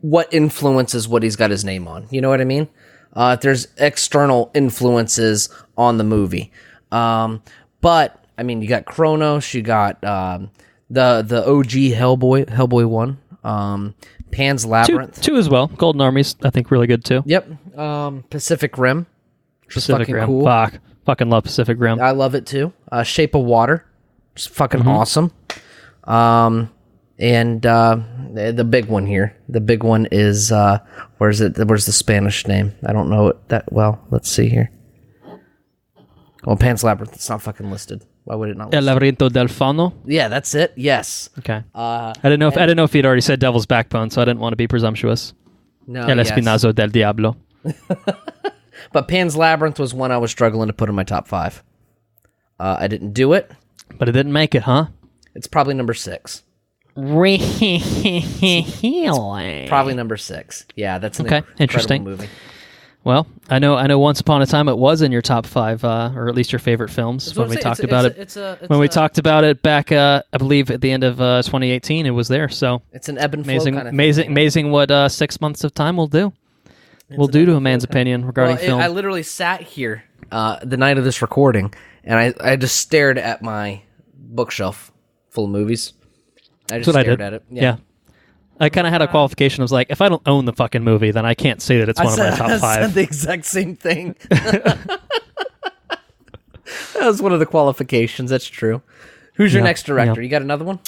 what influences what he's got his name on. You know what I mean? If there's external influences on the movie. But I mean, you got Kronos, you got the OG Hellboy 1, Pan's Labyrinth. Two as well. Golden Army's, I think, really good too. Yep. Pacific Rim. Pacific Rim. Cool. Fucking love Pacific Rim. I love it too. Shape of Water. It's fucking awesome. And the big one here. The big one is where's the Spanish name? I don't know it that well. Let's see here. Well, Pan's Labyrinth. It's not fucking listed. Why would it not? El laberinto del fauno. Yeah, that's it. Yes. Okay. I didn't know if he'd already said Devil's Backbone, so I didn't want to be presumptuous. No. El Espinazo del Diablo. But Pan's Labyrinth was one I was struggling to put in my top 5. I didn't do it. But it didn't make it, huh? It's probably number 6. Really? Probably number 6. Yeah, that's an interesting movie. Well, I know. Once upon a time, it was in your top 5, or at least your favorite films. When we talked about it, when we talked about it back, I believe at the end of 2018, it was there. So it's an ebb and flow kind of amazing what 6 months of time will do. Will do to a man's opinion regarding film. I literally sat here the night of this recording, and I just stared at my bookshelf full of movies. I just stared at it. Yeah. I kind of had a qualification. I was like, if I don't own the fucking movie, then I can't say that it's one of my top 5. I said the exact same thing. That was one of the qualifications. That's true. Who's your next director? You got another one?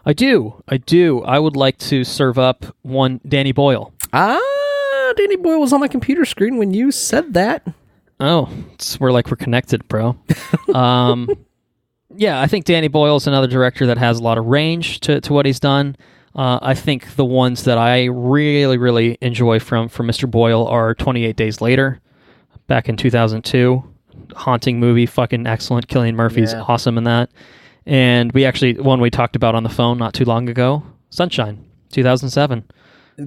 I do. I would like to serve up one Danny Boyle. Danny Boyle was on my computer screen when you said that. Oh, we're connected, bro. Yeah, I think Danny Boyle's another director that has a lot of range to what he's done. I think the ones that I really, really enjoy from Mr. Boyle are 28 Days Later, back in 2002. Haunting movie, fucking excellent. Cillian Murphy's awesome in that. And one we talked about on the phone not too long ago, Sunshine, 2007.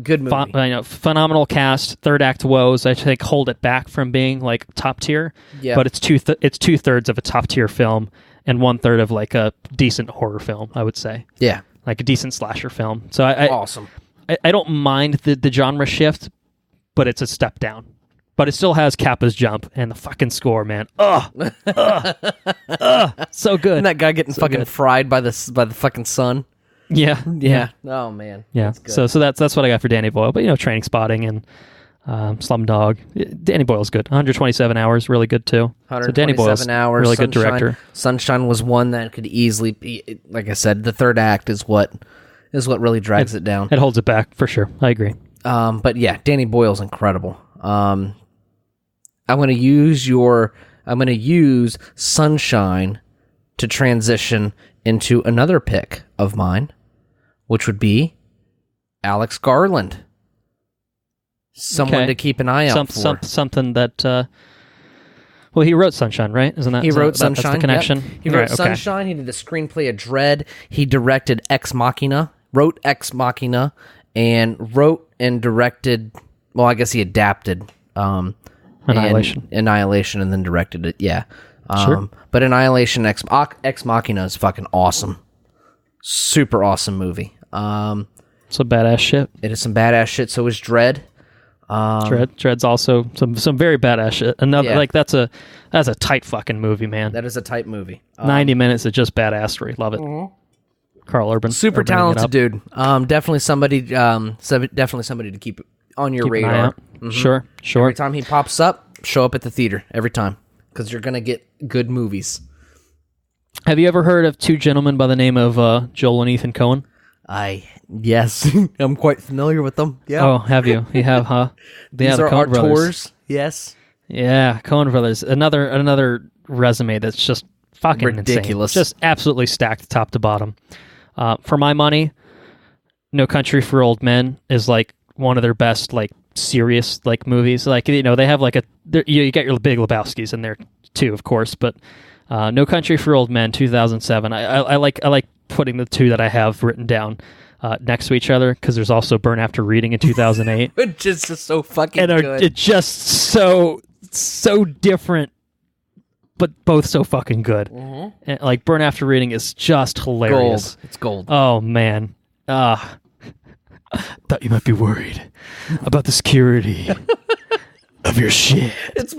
Good movie. Phenomenal cast. Third act woes, I think, hold it back from being like top tier. Yeah. But it's 2/3 of a top tier film and 1/3 of like a decent horror film, I would say. Yeah. Like a decent slasher film. So awesome. I don't mind the genre shift, but it's a step down. But it still has Kappa's jump and the fucking score, man. So good. And that guy getting fucking fried by the fucking sun. Yeah. Oh man. Yeah. So that's what I got for Danny Boyle. But Training Spotting and Slumdog. Danny Boyle's good. 127 hours, really good too. 127 so Danny Boyle's hours. Really good director. Sunshine was one that could easily be, like I said, the third act is what really drags it down. It holds it back for sure. I agree. But yeah, Danny Boyle's incredible. I'm going to use Sunshine to transition into another pick of mine, which would be Alex Garland. Someone to keep an eye out for. Something that... well, he wrote Sunshine, right? Isn't that... He wrote Sunshine. That's the connection? Yep. He wrote Sunshine. He did the screenplay of Dread. He directed Ex Machina. Wrote Ex Machina. And wrote and directed... Well, I guess he adapted... Annihilation. Annihilation and then directed it, yeah. Sure. But Annihilation Ex Machina is fucking awesome. Super awesome movie. It's a badass shit. It is some badass shit. So is Dread. Dread's also some very badass shit. Another that's a tight fucking movie, man. That is a tight movie. 90 minutes of just badassery. Love it. Mm-hmm. Carl Urban. Super talented dude. Definitely somebody to keep on your radar. Mm-hmm. Sure. Every time he pops up, show up at the theater every time because you're gonna get good movies. Have you ever heard of two gentlemen by the name of Joel and Ethan Coen? Yes, I'm quite familiar with them. Yeah. Oh, have you? You have, huh? These are our tours. Yes. Yeah, Coen Brothers. Another resume that's just fucking ridiculous. Insane. Just absolutely stacked top to bottom. For my money, No Country for Old Men is like one of their best like serious like movies. Like they have like you get your Big Lebowski's in there too, of course, but No Country for Old Men 2007. I like putting the two that I have written down next to each other because there's also Burn After Reading in 2008, which is just so fucking good. It's just so different, but both so fucking good. Mm-hmm. And, like Burn After Reading is just hilarious. Gold. It's gold. Oh man. Thought you might be worried about the security of your shit. It's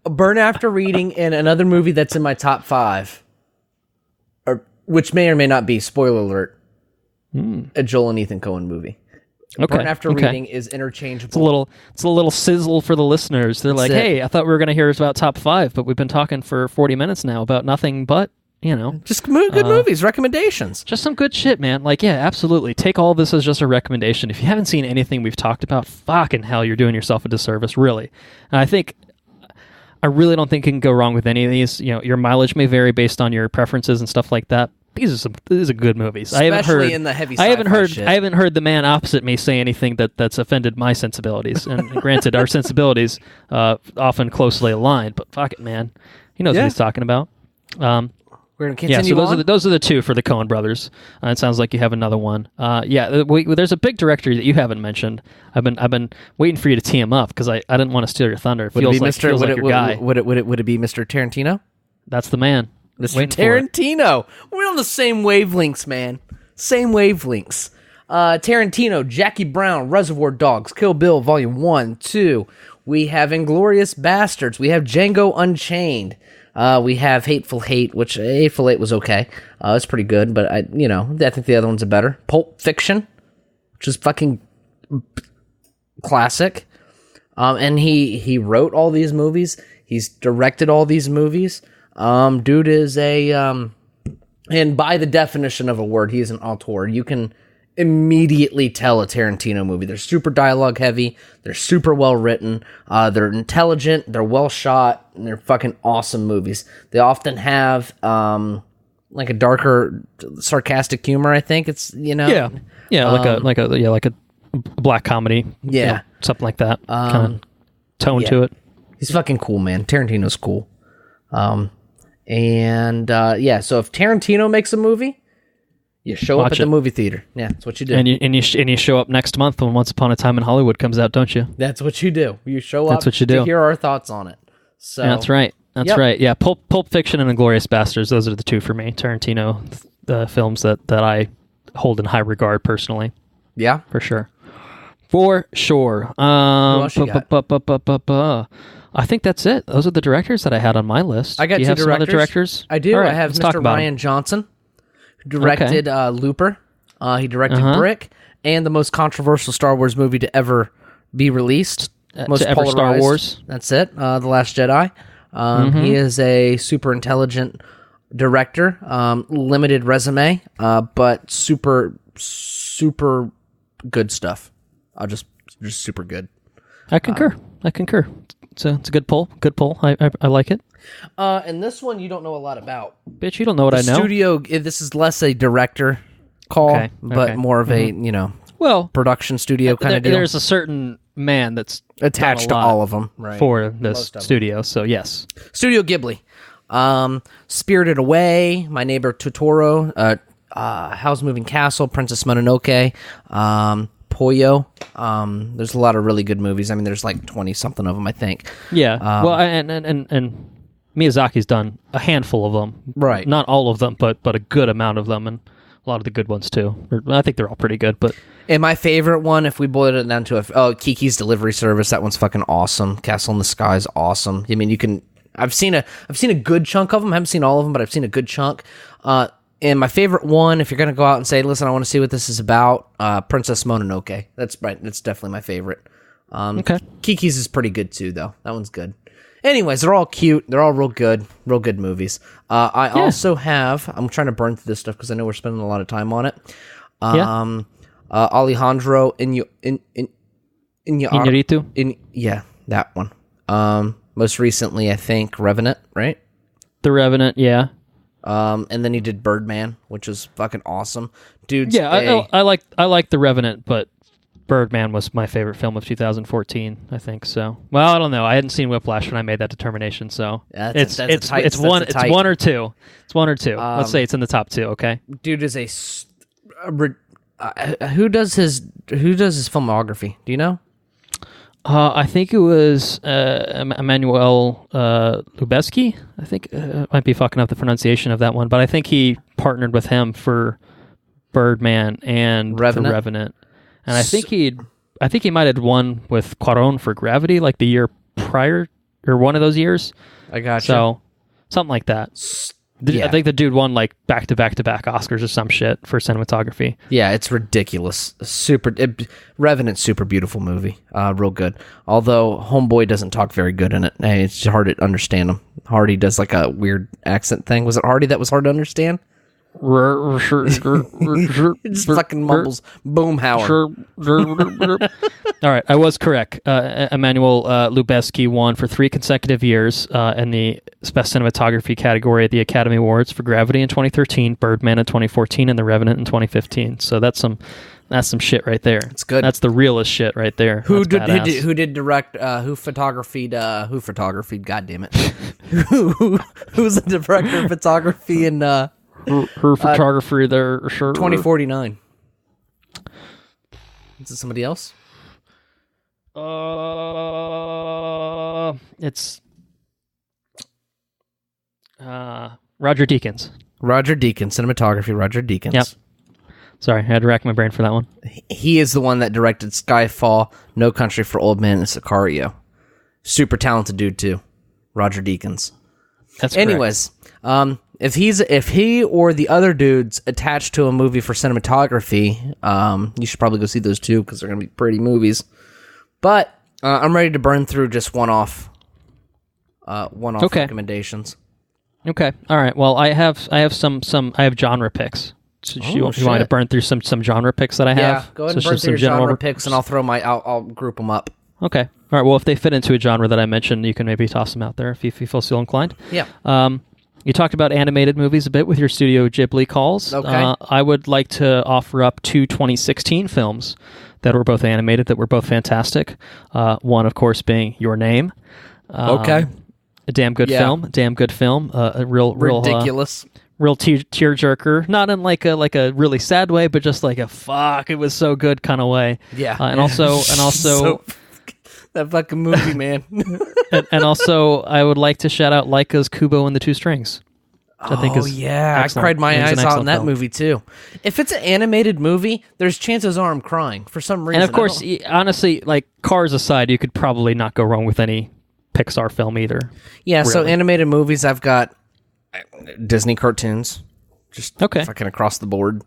Burn After Reading and another movie that's in my top 5, which may or may not be, spoiler alert, a Joel and Ethan Coen movie. Okay. Burn After Reading is interchangeable. It's a little sizzle for the listeners. They're hey, I thought we were going to hear about top 5, but we've been talking for 40 minutes now about nothing but, Just good movies, recommendations. Just some good shit, man. Like, yeah, absolutely. Take all this as just a recommendation. If you haven't seen anything we've talked about, fucking hell, you're doing yourself a disservice, really. And I really don't think you can go wrong with any of these. Your mileage may vary based on your preferences and stuff like that. These are good movies. Especially in the heavy sci-fi shit. I haven't heard the man opposite me say anything that's offended my sensibilities. And granted, our sensibilities often closely aligned, but fuck it, man. He knows what he's talking about. We're going to continue so those are the two for the Coen brothers. It sounds like you have another one. There's a big director that you haven't mentioned. I've been waiting for you to tee him up because I didn't want to steal your thunder. It feels like your guy. Would it be Mr. Tarantino? That's the man. Mr. Tarantino. We're on the same wavelengths, man. Same wavelengths. Tarantino, Jackie Brown, Reservoir Dogs, Kill Bill, Volume 1, 2. We have Inglourious Bastards. We have Django Unchained. We have Hateful Eight, which Hateful Eight was okay. It's pretty good, but I think the other ones are better. Pulp Fiction, which is fucking classic. And he wrote all these movies. He's directed all these movies. Dude is and by the definition of a word, he is an auteur. You can immediately tell a Tarantino movie. They're super dialogue heavy. They're super well written. They're intelligent. They're well shot. And they're fucking awesome movies. They often have like a darker, sarcastic humor. I think it's like a black comedy. Yeah, something like that. Kind of tone to it. He's fucking cool, man. Tarantino's cool. So if Tarantino makes a movie, you show up at the movie theater. Yeah, that's what you do. And you show up next month when Once Upon a Time in Hollywood comes out, don't you? That's what you do. You show up to hear our thoughts on it. So that's right. That's right. Yeah, Pulp Fiction and Inglourious Bastards, those are the two for me. Tarantino, the films that I hold in high regard personally. Yeah. For sure. For sure. Who else you got? I think that's it. Those are the directors that I had on my list. I got two some other directors? I do. Right, I have Mr. Ryan Johnson, who directed Looper. He directed Brick, and the most controversial Star Wars movie to ever be released. Most to ever polarized. Star Wars. That's it. The Last Jedi. He is a super intelligent director. Limited resume, but super good stuff. Just super good. I concur. It's a good pull. Good pull. I like it. And this one you don't know a lot about. Bitch, you don't know what I know. Studio. This is less a director call, but more of a production studio kind of deal. There's a certain man that's attached to all of them for this studio. So yes, Studio Ghibli, Spirited Away, My Neighbor Totoro, Howl's Moving Castle, Princess Mononoke, Poyo. There's a lot of really good movies. I mean, there's like 20 something of them, I think. Yeah. And Miyazaki's done a handful of them. Right. Not all of them, but a good amount of them, and a lot of the good ones too. I think they're all pretty good. But and my favorite one, if we boiled it down to Kiki's Delivery Service, that one's fucking awesome. Castle in the Sky is awesome. I mean, you can. I've seen a good chunk of them. I haven't seen all of them, but I've seen a good chunk. And my favorite one, if you're going to go out and say, listen, I want to see what this is about, Princess Mononoke. That's right. That's definitely my favorite. Okay. Kiki's is pretty good too, though. That one's good. Anyways, they're all cute. They're all real good movies. I also have, I'm trying to burn through this stuff because I know we're spending a lot of time on it. Alejandro Iñárritu? Yeah, that one. Most recently, I think, Revenant, right? The Revenant, yeah. And then he did Birdman, which is fucking awesome. Dude's I like The Revenant, but Birdman was my favorite film of 2014, I think. So, well, I don't know. I hadn't seen Whiplash when I made that detemination, so it's one or two. It's one or two. Let's say it's in the top two. Okay. Dude is who does his filmography? Do you know? I think it was Emmanuel Lubezki. I think might be fucking up the pronunciation of that one, but I think he partnered with him for Birdman and The Revenant. And I think he might have won with Cuarón for Gravity like the year prior or one of those years. I got you. So something like that. Yeah. I think the dude won like back-to-back-to-back Oscars or some shit for cinematography. Yeah, it's ridiculous. Revenant's super beautiful movie. Real good. Although Homeboy doesn't talk very good in it. It's hard to understand him. Hardy does like a weird accent thing. Was it Hardy that was hard to understand? Just fucking mumbles. Boomhauer. All right, I was correct. Emmanuel Lubezki won for 3 consecutive years in the Best Cinematography category at the Academy Awards for Gravity in 2013, Birdman in 2014, and The Revenant in 2015. So that's some shit right there. It's good. That's the realest shit right there. Who did direct? Who photographied? God damn it! Who's the director of photography in? Her photography there, sure. 2049. Is it somebody else? It's Roger Deakins. Roger Deakins, cinematography. Roger Deakins. Yep. Sorry, I had to rack my brain for that one. He is the one that directed Skyfall, No Country for Old Men, and Sicario. Super talented dude too. Roger Deakins. That's correct. Anyways, if he or the other dudes attached to a movie for cinematography, you should probably go see those two because they're gonna be pretty movies. But I'm ready to burn through just one-off recommendations. Okay. All right. Well, I have some genre picks. So you want to burn through some genre picks that I have? Yeah, go ahead and burn through your genre picks, and I'll group them up. Okay. All right. Well, if they fit into a genre that I mentioned, you can maybe toss them out there if you feel so inclined. Yeah. You talked about animated movies a bit with your Studio Ghibli calls. Okay. I would like to offer up 2 2016 films that were both animated that were both fantastic. One, of course, being Your Name. Okay. A damn good film. A real ridiculous. Real tearjerker, not in like a really sad way, but just like a fuck, it was so good kind of way. Yeah, and also that fucking movie, man. and also, I would like to shout out Laika's Kubo and the Two Strings. I think is I cried my eyes out in that movie too. If it's an animated movie, there's chances are I'm crying for some reason. And of course, honestly, like Cars aside, you could probably not go wrong with any Pixar film either. Yeah, really. So animated movies, I've got Disney cartoons, just fucking across the board.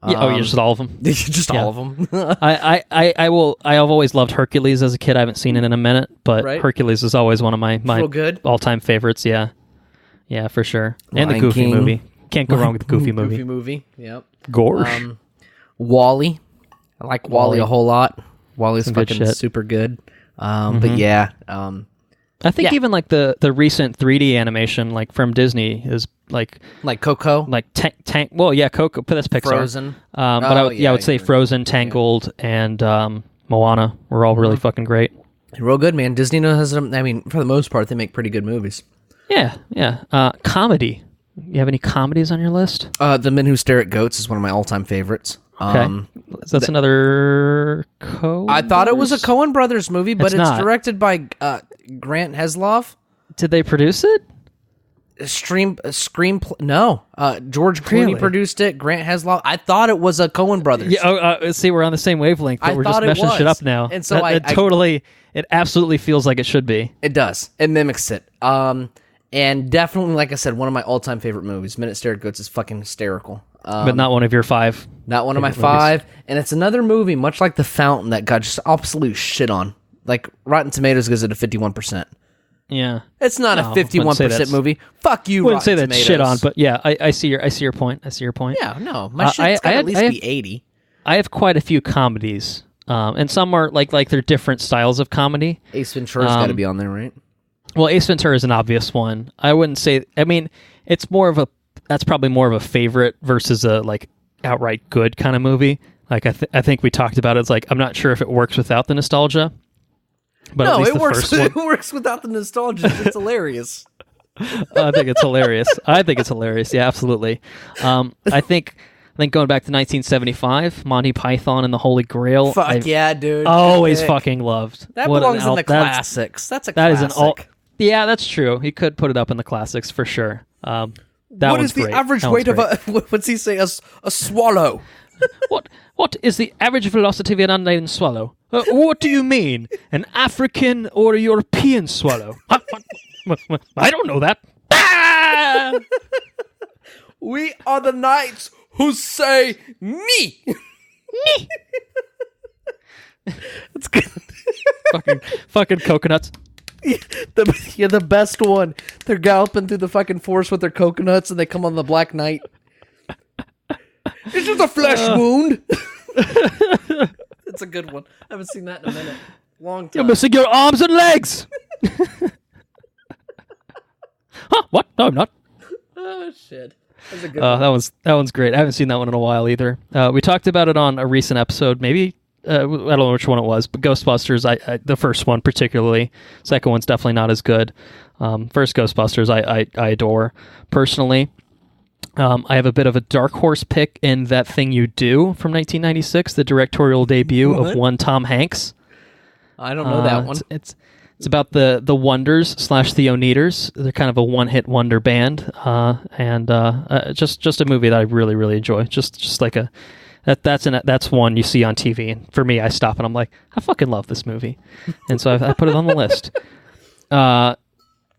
Yeah, just all of them. Just all of them. I have always loved Hercules as a kid. I haven't seen it in a minute, but Hercules is always one of my all-time favorites. Yeah, for sure. And the Goofy movie. Can't go wrong with the Goofy movie. Goofy movie. Yep. Gorge. Wall-E. I like Wall-E a whole lot. Wall-E's fucking super good. But yeah. I think even like the recent 3D animation like from Disney is like Coco, like Tank. Well, yeah, Coco. But that's Pixar. Frozen. But I would say Frozen, Tangled, and Moana were all really fucking great. Real good, man. Disney knows. I mean, for the most part, they make pretty good movies. Yeah. Comedy. You have any comedies on your list? The Men Who Stare at Goats is one of my all-time favorites. Okay. That's another Coen. I thought it was a Coen Brothers movie, but it's directed by Grant Heslov. Did they produce it? Screenplay? No. George Clooney produced it. Grant Heslov. I thought it was a Coen Brothers. Yeah. See, we're on the same wavelength, but we're just meshing shit up now. And so it absolutely feels like it should be. It does. It mimics it. And definitely, like I said, one of my all-time favorite movies. Men Who Stare at Goats is fucking hysterical. But not one of your 5. Not one of my 5. Movies. And it's another movie, much like The Fountain, that got just absolute shit on. Like, Rotten Tomatoes gives it a 51%. Yeah. It's not a 51% movie. Fuck you, wouldn't Rotten say Tomatoes. that's shit on, but yeah, I see your point. Yeah, no. My shit's got at least be 80. I have quite a few comedies. And some are like they're different styles of comedy. Ace Ventura's got to be on there, right? Well, Ace Ventura is an obvious one. I wouldn't say... I mean, it's more of a... That's probably more of a favorite versus a, like, outright good kind of movie. Like, I think we talked about it. It's like, I'm not sure if it works without the nostalgia. But no, at least it works. It works without the nostalgia. It's hilarious. I think it's hilarious. Yeah, absolutely. I think going back to 1975, Monty Python and the Holy Grail. Yeah, dude. Always fucking loved. That belongs in the classics. That's a classic. Yeah, that's true. He could put it up in the classics for sure. What is the average weight of a... What's he say? A swallow. What is the average velocity of an unnamed swallow? What do you mean? An African or a European swallow? I don't know that. We are the knights who say me. That's good. fucking coconuts. The best one. They're galloping through the fucking forest with their coconuts, and they come on the Black Knight. This is a flesh wound. It's a good one. I haven't seen that in a minute. Long time. You're missing your arms and legs. Huh? What? No, I'm not. Oh shit. That's a good one. That one's great. I haven't seen that one in a while either. We talked about it on a recent episode. Maybe I don't know which one it was, but Ghostbusters. I the first one particularly. Second one's definitely not as good. First Ghostbusters I adore personally. I have a bit of a dark horse pick in That Thing You Do from 1996, the directorial debut of one Tom Hanks. I don't know that one. It's about the Wonders / the Oneaters. They're kind of a one-hit wonder band, and just a movie that I really, really enjoy. Just like that's one you see on TV, and for me, I stop and I'm like, I fucking love this movie, and so I put it on the list.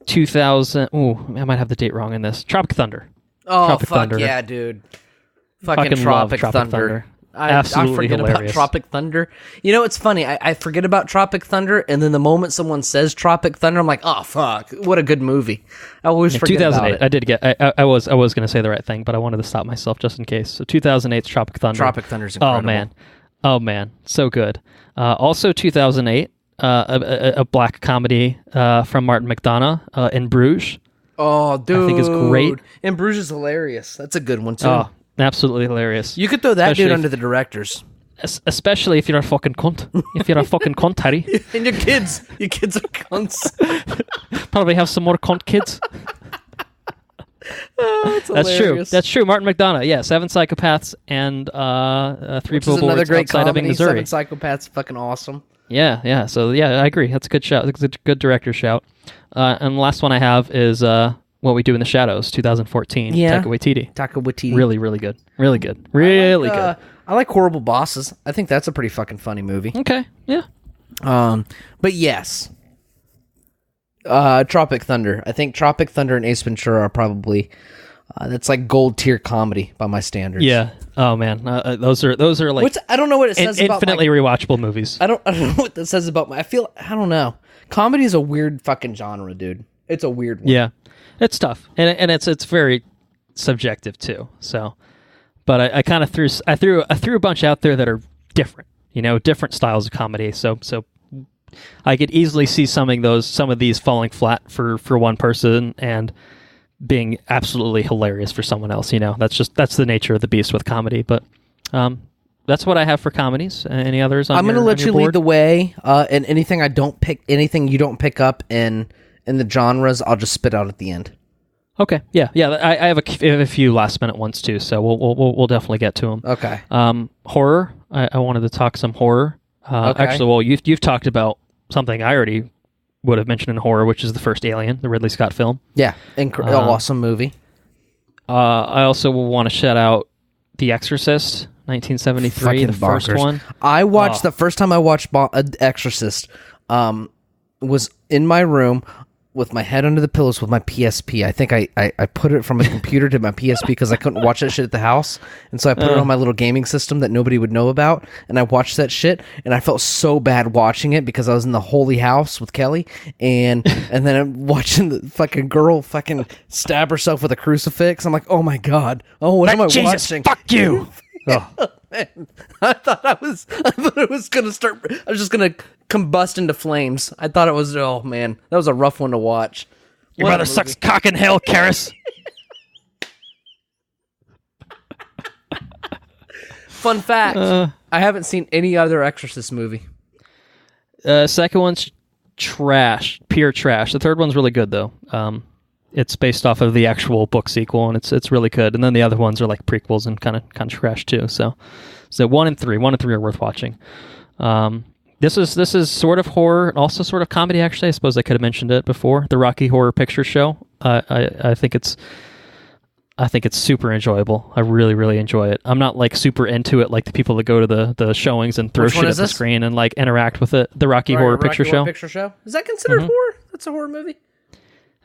2000. Ooh, I might have the date wrong in this. Tropic Thunder. Oh, Tropic fuck Thunder. yeah, dude. Fucking Tropic love Tropic Thunder. I forget hilarious. about Tropic Thunder. You know, it's funny. I forget about Tropic Thunder, and then the moment someone says Tropic Thunder, I'm like, oh, fuck. What a good movie. I always forget 2008. about it. I did get. I was going to say the right thing, but I wanted to stop myself just in case. So 2008's Tropic Thunder. Tropic Thunder's incredible. Oh man, so good. Also 2008, a black comedy from Martin McDonagh in Bruges. Oh, dude. I think is great. And Bruges is hilarious. That's a good one, too. Oh, absolutely hilarious. You could throw that dude under the directors. Especially if you're a fucking cunt. If you're a fucking cunt, Harry. And your kids are cunts. Probably have some more cunt kids. Oh, That's true. Martin McDonagh, yeah. 7 Psychopaths and Three Billboards Outside Ebbing, Missouri. 7 Psychopaths, fucking awesome. Yeah. So yeah, I agree. That's a good shout. It's a good director shout. And the last one I have is What We Do in the Shadows, 2014. Yeah. Taika Waititi. Really, really good. Really good. Really good. I like Horrible Bosses. I think that's a pretty fucking funny movie. Okay. Yeah. But yes. Tropic Thunder. I think Tropic Thunder and Ace Ventura are probably that's like gold tier comedy by my standards. Yeah. Oh man, those are like I don't know what it says about infinitely rewatchable movies. I don't know what that says about my. I don't know. Comedy is a weird fucking genre, dude. It's a weird one. Yeah, it's tough, and it's very subjective too. So, but I kind of threw a bunch out there that are different. Different styles of comedy. So I could easily see some of these falling flat for one person and being absolutely hilarious for someone else. That's the nature of the beast with comedy. But that's what I have for comedies. Any others? I'm going to let you lead the way. And anything anything you don't pick up in the genres, I'll just spit out at the end. Okay. Yeah. I have a few last minute ones too, so we'll definitely get to them. Okay. Horror. I wanted to talk some horror. Okay. Actually, well, you've talked about something I already would have mentioned in horror, which is the first Alien, the Ridley Scott film. Yeah, awesome movie. I also want to shout out The Exorcist, 1973, Fucking the first bonkers. one. I watched the first time I watched Exorcist. Was in my room with my head under the pillows with my PSP. I think I put it from a computer to my PSP because I couldn't watch that shit at the house. And so I put it on my little gaming system that nobody would know about. And I watched that shit. And I felt so bad watching it because I was in the holy house with Kelly. And then I'm watching the fucking girl fucking stab herself with a crucifix. I'm like, oh my God. Oh, what am I watching? Fuck you! I thought it was going to start. I was just going to combust into flames. I thought it was. Oh man, that was a rough one to watch. Your mother sucks cock in hell, Karis. Fun fact: I haven't seen any other Exorcist movie. Second one's trash, pure trash. The third one's really good though. It's based off of the actual book sequel, and it's really good. And then the other ones are like prequels and kind of trash too. So 1 and 3 are worth watching. This is sort of horror, also sort of comedy. Actually, I suppose I could have mentioned it before. The Rocky Horror Picture Show. I think it's super enjoyable. I really, really enjoy it. I'm not like super into it like the people that go to the showings and throw shit at the screen and like interact with it. The Rocky Horror Picture Show. Is that considered horror? That's a horror movie.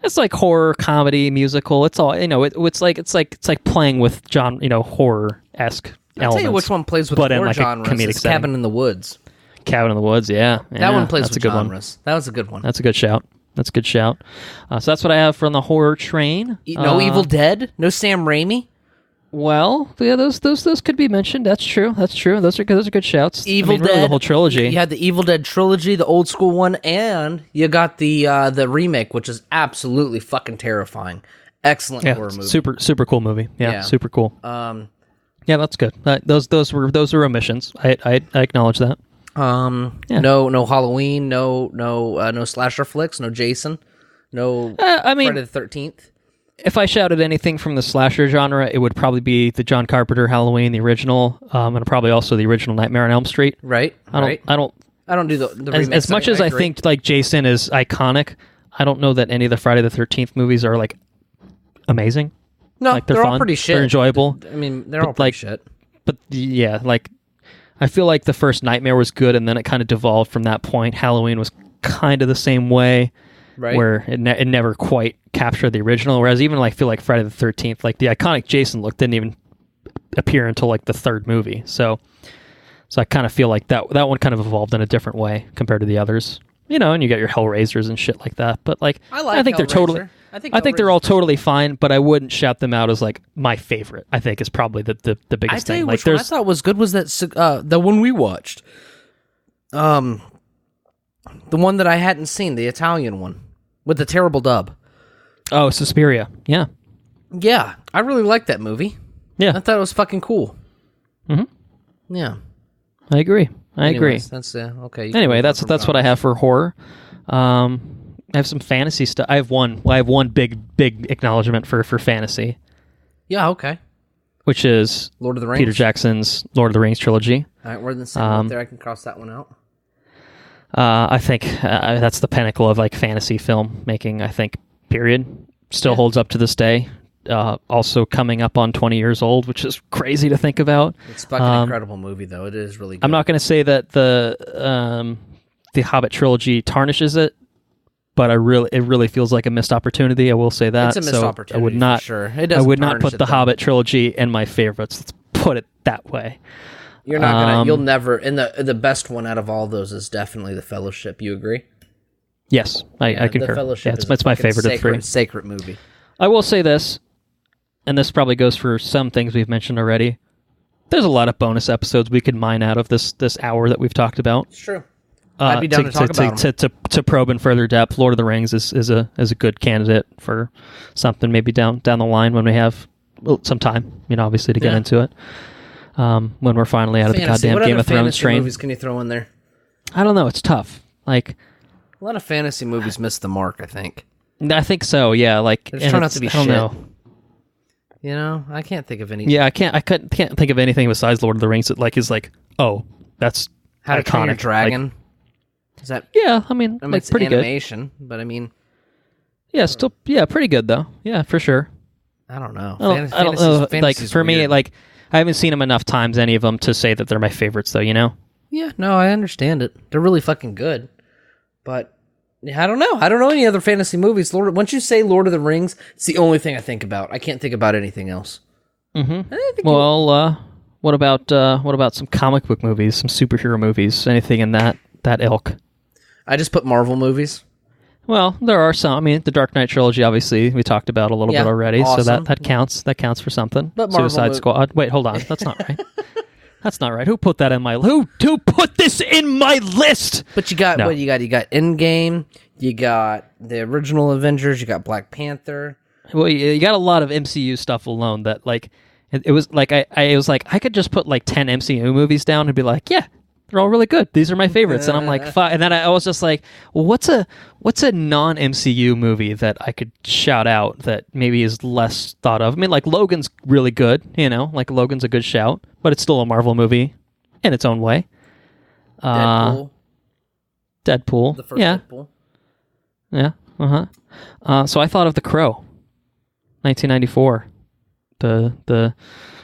It's like horror, comedy, musical. It's all, it's like playing with horror-esque elements. I'll tell you which one plays with but in horror like genres. a comedic It's setting. Cabin in the Woods. Cabin in the Woods, yeah. That one plays that's with a good genres. That was a good one. That's a good shout. So that's what I have from the horror train. No Evil Dead? No Sam Raimi? Well, yeah, those could be mentioned. That's true. Those are good shouts. Evil really, Dead, the whole trilogy. You had the Evil Dead trilogy, the old school one, and you got the remake, which is absolutely fucking terrifying. Excellent horror movie. Super cool movie. Yeah, super cool. Yeah, that's good. Those were omissions. I acknowledge that. No Halloween, no slasher flicks, no Jason, no Friday the 13th. If I shouted anything from the slasher genre, it would probably be the John Carpenter Halloween, the original, and probably also the original Nightmare on Elm Street. Right. I don't do the remakes. As much as I think like Jason is iconic, I don't know that any of the Friday the 13th movies are like amazing. No, like they're all fun, pretty shit. They're enjoyable. I mean, they're all pretty shit. But yeah, like I feel like the first Nightmare was good, and then it kind of devolved from that point. Halloween was kind of the same way. Right. Where it never quite captured the original, whereas even like feel like Friday the 13th, like the iconic Jason look didn't even appear until like the third movie. So I kind of feel like that one kind of evolved in a different way compared to the others. And you get your Hellraisers and shit like that. But like I think they're totally I think they're all totally fine, but I wouldn't shout them out as like my favorite. I think is probably the biggest thing. Which one I thought was good was that the one we watched. The one that I hadn't seen, the Italian one, with the terrible dub. Oh, Suspiria. Yeah. Yeah, I really liked that movie. Yeah. I thought it was fucking cool. Mm-hmm. Yeah. I agree. That's okay. Anyway, that's what I have for horror. I have some fantasy stuff. I have one big acknowledgement for fantasy. Yeah, okay. Which is Lord of the Rings. Peter Jackson's Lord of the Rings trilogy. All right, we're in the same up there. I can cross that one out. I think that's the pinnacle of like fantasy film making. I think period still holds up to this day. Also coming up on 20 years old, which is crazy to think about. It's a fucking incredible movie, though. It is really good. I'm not going to say that the Hobbit trilogy tarnishes it, but it really feels like a missed opportunity. I will say that. It's a missed opportunity. I would not, for sure. I would not put the Hobbit trilogy in my favorites. Let's put it that way. You're not gonna. You'll never. And the best one out of all those is definitely the Fellowship. You agree? Yes, I concur. The Fellowship is it's my favorite of three. Sacred movie. I will say this, and this probably goes for some things we've mentioned already. There's a lot of bonus episodes we could mine out of this hour that we've talked about. It's true. I'd be down to talk about them. To probe in further depth. Lord of the Rings is a good candidate for something maybe down the line when we have some time, obviously to get into it. When we're finally out of the goddamn Game of Thrones train. What movies can you throw in there? I don't know. It's tough. Like a lot of fantasy movies miss the mark, I think. I think so. Yeah. Like they just turn out to be shit. I don't know. I can't think of any. Yeah, I can't think of anything besides Lord of the Rings that like is like, oh, that's How to Train Your Dragon. Like, is that? Yeah, I mean like it's pretty animation, but I mean. Yeah, still pretty good though. Yeah, for sure. I don't know. I don't know. Like for me, like I haven't seen them enough times, any of them, to say that they're my favorites though. Yeah, no, I understand it. They're really fucking good, but I don't know. I don't know any other fantasy movies. Once you say Lord of the Rings, it's the only thing I think about. I can't think about anything else. Mm-hmm. Well, what about some comic book movies, some superhero movies, anything in that ilk? I just put Marvel movies. Well, there are some. I mean, the Dark Knight trilogy, obviously, we talked about a little bit already, awesome. So that counts. That counts for something. But Suicide Squad. Wait, hold on. That's not right. That's not right. Who put that in my who put this in my list? But you got what you got? You got Endgame. You got the original Avengers. You got Black Panther. Well, you got a lot of MCU stuff alone. That like it was like I was like I could just put like 10 MCU movies down and be like, yeah, they're all really good. These are my favorites. And I'm like, fuck. And then I was just like, well, what's a non-MCU movie that I could shout out that maybe is less thought of? I mean, like Logan's really good. Like Logan's a good shout, but it's still a Marvel movie in its own way. Deadpool. The first Deadpool. Yeah. So I thought of The Crow, 1994. The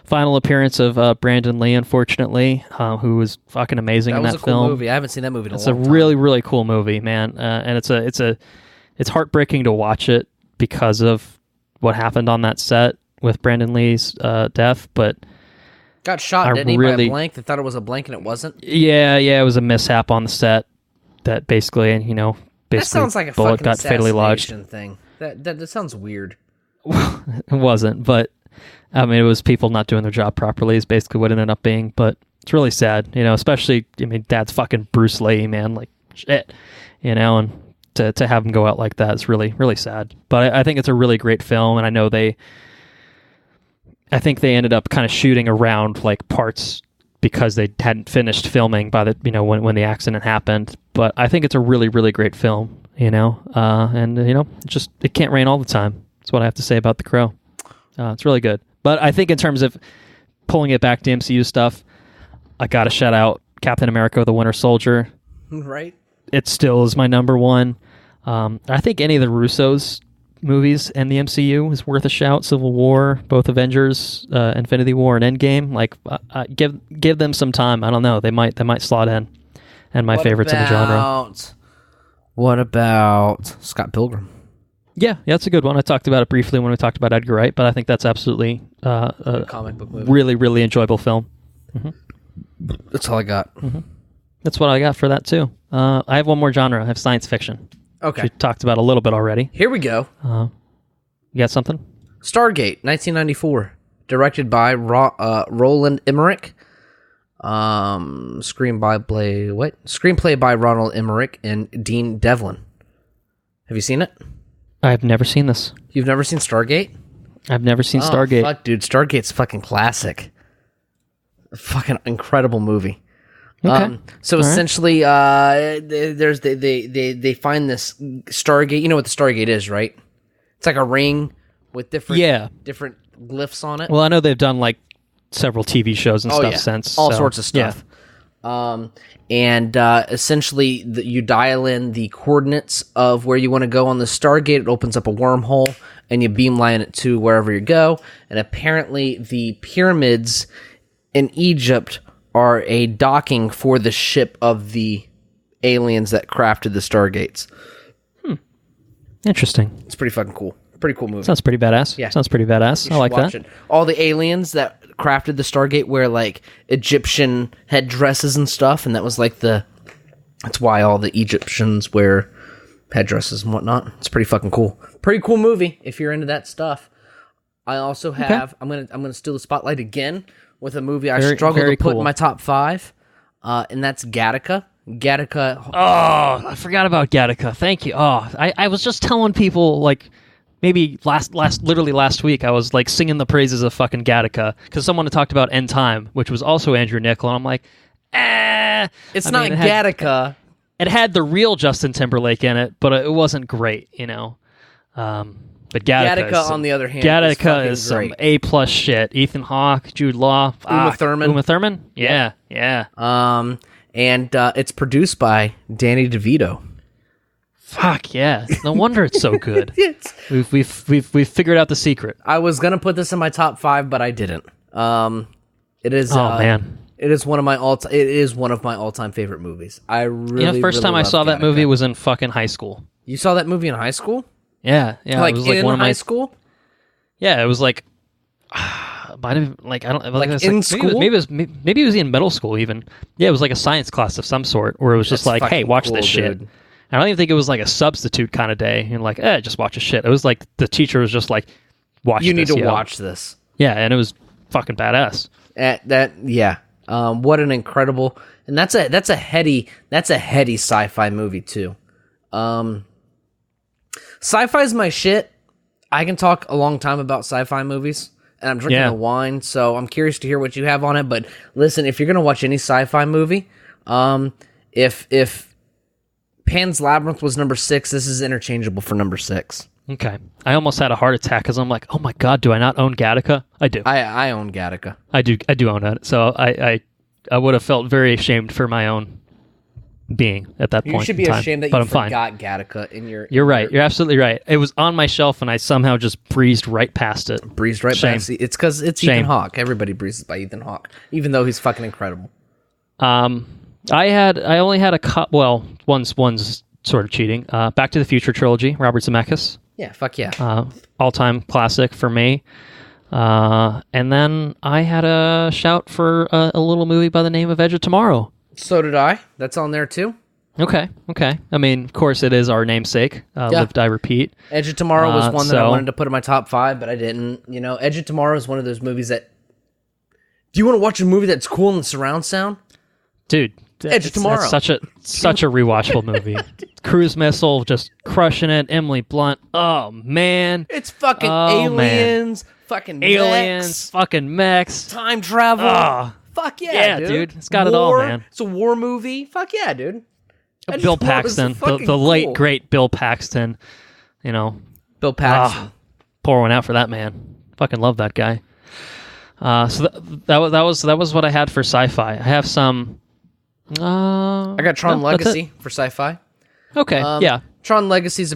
final appearance of Brandon Lee, unfortunately, who was fucking amazing in that film. That was a cool movie. I haven't seen that movie in a long time. It's a really, really cool movie, man. And it's heartbreaking to watch it because of what happened on that set with Brandon Lee's death, but got shot, didn't he, by a blank? They thought it was a blank and it wasn't? Yeah, it was a mishap on the set that basically, that sounds like a bullet fucking got fatally lodged. thing. That sounds weird. It wasn't, but I mean, it was people not doing their job properly is basically what it ended up being, but it's really sad, especially, Dad's fucking Bruce Lee, man, like, shit, and to have him go out like that is really, really sad. But I think it's a really great film, and I think they ended up kind of shooting around, like, parts because they hadn't finished filming by the, when the accident happened, but I think it's a really, really great film, and, it can't rain all the time. That's what I have to say about The Crow. It's really good. But I think in terms of pulling it back to MCU stuff, I got to shout out Captain America: The Winter Soldier. Right. It still is my number one. I think any of the Russo's movies in the MCU is worth a shout. Civil War, both Avengers, Infinity War, and Endgame. Like, give them some time. I don't know. They might slot in. And my favorites in the genre. What about Scott Pilgrim? Yeah, that's a good one. I talked about it briefly when we talked about Edgar Wright, but I think that's absolutely a comic book movie. Really, really enjoyable film. Mm-hmm. That's all I got. Mm-hmm. That's what I got for that, too. I have one more genre. I have science fiction. Okay. Which we talked about a little bit already. Here we go. You got something? Stargate, 1994. Directed by Roland Emmerich. Screenplay by Ronald Emmerich and Dean Devlin. Have you seen it? I've never seen this. You've never seen Stargate? I've never seen Stargate. Fuck, dude. Stargate's fucking classic. Fucking incredible movie. Okay. So all essentially, there's they find this Stargate. You know what the Stargate is, right? It's like a ring with different glyphs on it. Well, I know they've done like several TV shows and stuff since. All sorts of stuff. Yeah. Essentially, you dial in the coordinates of where you want to go on the Stargate. It opens up a wormhole, and you beamline it to wherever you go. And apparently, the pyramids in Egypt are a docking for the ship of the aliens that crafted the Stargates. Interesting. It's pretty fucking cool. Pretty cool movie. Sounds pretty badass. Yeah. Sounds pretty badass. I like that. It. All the aliens that crafted the Stargate wear like Egyptian headdresses and stuff, and that was like that's why all the Egyptians wear headdresses and whatnot. It's pretty fucking cool. Pretty cool movie if you're into that stuff. I also have I'm gonna steal the spotlight again with a movie I struggle to put in my top 5, and that's Gattaca. Gattaca. Oh, I forgot about Gattaca. Thank you. Oh, I was just telling people like maybe literally last week I was like singing the praises of fucking Gattaca because someone had talked about End Time, which was also Andrew Niccol, and I'm like, it's not Gattaca. It had the real Justin Timberlake in it, but it wasn't great, But Gattaca, on the other hand, Gattaca is some A+ shit. Ethan Hawke, Jude Law, Uma Thurman. Uma Thurman? Yeah. And it's produced by Danny DeVito. Fuck yeah! No wonder it's so good. We've figured out the secret. I was gonna put this in my top 5, but I didn't. It is. Man, it is one of my all-time favorite movies. I really. First time I saw that movie was in fucking high school. You saw that movie in high school? Yeah. Like it was in high school? Yeah, it was like. Might have like I don't like in school. Maybe it was in middle school even. Yeah, it was like a science class of some sort where it was just like, hey, watch this shit. Dude. I don't even think it was like a substitute kind of day and like, just watch a shit. It was like the teacher was just like, watch. You need to watch this. Yeah, and it was fucking badass. What an incredible, and that's a heady sci-fi movie too. Sci-fi's my shit. I can talk a long time about sci-fi movies, and I'm drinking a wine, so I'm curious to hear what you have on it. But listen, if you're gonna watch any sci-fi movie, if Pan's Labyrinth was number 6, this is interchangeable for number 6. Okay. I almost had a heart attack because I'm like, oh my god, do I not own Gattaca? I do. I own Gattaca. I do own it. So I would have felt very ashamed for my own being at that point. You should be ashamed that you forgot Gattaca in your. You're right. You're absolutely right. It was on my shelf and I somehow just breezed right past it. Past it. It's because it's Ethan Hawke. Everybody breezes by Ethan Hawke, even though he's fucking incredible. I only had a cut. Well, one's sort of cheating. Back to the Future trilogy, Robert Zemeckis. Yeah, fuck yeah. All-time classic for me. And then I had a shout for a little movie by the name of Edge of Tomorrow. So did I. That's on there too. Okay. I mean, of course, it is our namesake. Live, Die, Repeat. Edge of Tomorrow was one that I wanted to put in my top 5, but I didn't. You know, Edge of Tomorrow is one of those movies that... Do you want to watch a movie that's cool in the surround sound? Dude, Edge of Tomorrow. That's such a rewatchable movie. Cruise Missile just crushing it. Emily Blunt. Oh, man. It's fucking aliens. Man. Fucking aliens. mechs, fucking mechs. time travel. Fuck yeah, dude. It's got it all, man. It's a war movie. Fuck yeah, dude. Bill Paxton. The late, great Bill Paxton. You know. Bill Paxton. Pour one out for that man. Fucking love that guy. So that was what I had for sci-fi. I have some. I got Tron Legacy for sci-fi. Okay, yeah. Tron Legacy's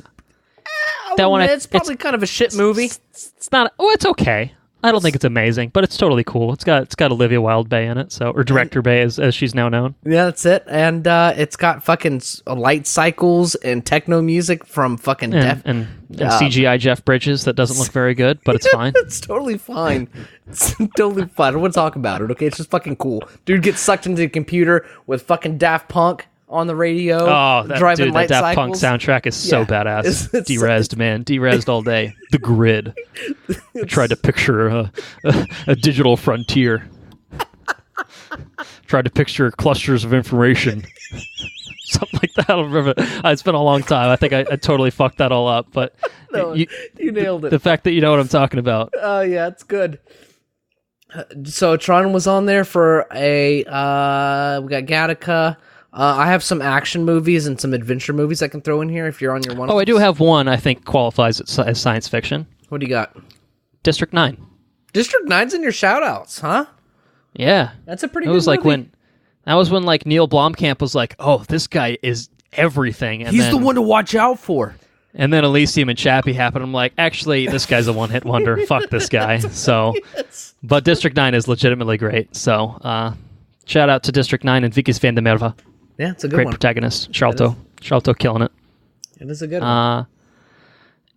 that one. It's probably kind of a shit movie. It's not. Oh, it's okay. I don't think it's amazing, but it's totally cool. It's got Olivia Wilde Bay in it, or Director Bay as she's now known. Yeah, that's it. And it's got fucking light cycles and techno music from fucking and CGI Jeff Bridges that doesn't look very good, but it's fine. It's totally fine. It's totally fine. I don't want to talk about it. Okay, it's just fucking cool. Dude gets sucked into the computer with fucking Daft Punk on the radio. Oh, driving light that Daft cycles. Punk soundtrack is so badass. It's Derezed, man. Derezed all day. The Grid. I tried to picture a digital frontier. Tried to picture clusters of information. Something like that. I don't remember. It's been a long time. I think I totally fucked that all up. But no, you nailed it. The fact that you know what I'm talking about. Oh, yeah, it's good. So Tron was on there for we got Gattaca. I have some action movies and some adventure movies I can throw in here if you're on your one. Oh, I do have one I think qualifies as science fiction. What do you got? District 9. District 9's in your shout-outs, huh? Yeah. That's a pretty good movie. That was when like Neil Blomkamp was like, oh, this guy is everything. And he's the one to watch out for. And then Elysium and Chappie happened. I'm like, actually, this guy's a one-hit wonder. Fuck this guy. So, yes. But District 9 is legitimately great. So, shout out to District 9 and Vickis van der Merwe. Yeah, it's a good great one. Protagonist. Charlton killing it. It is a good one.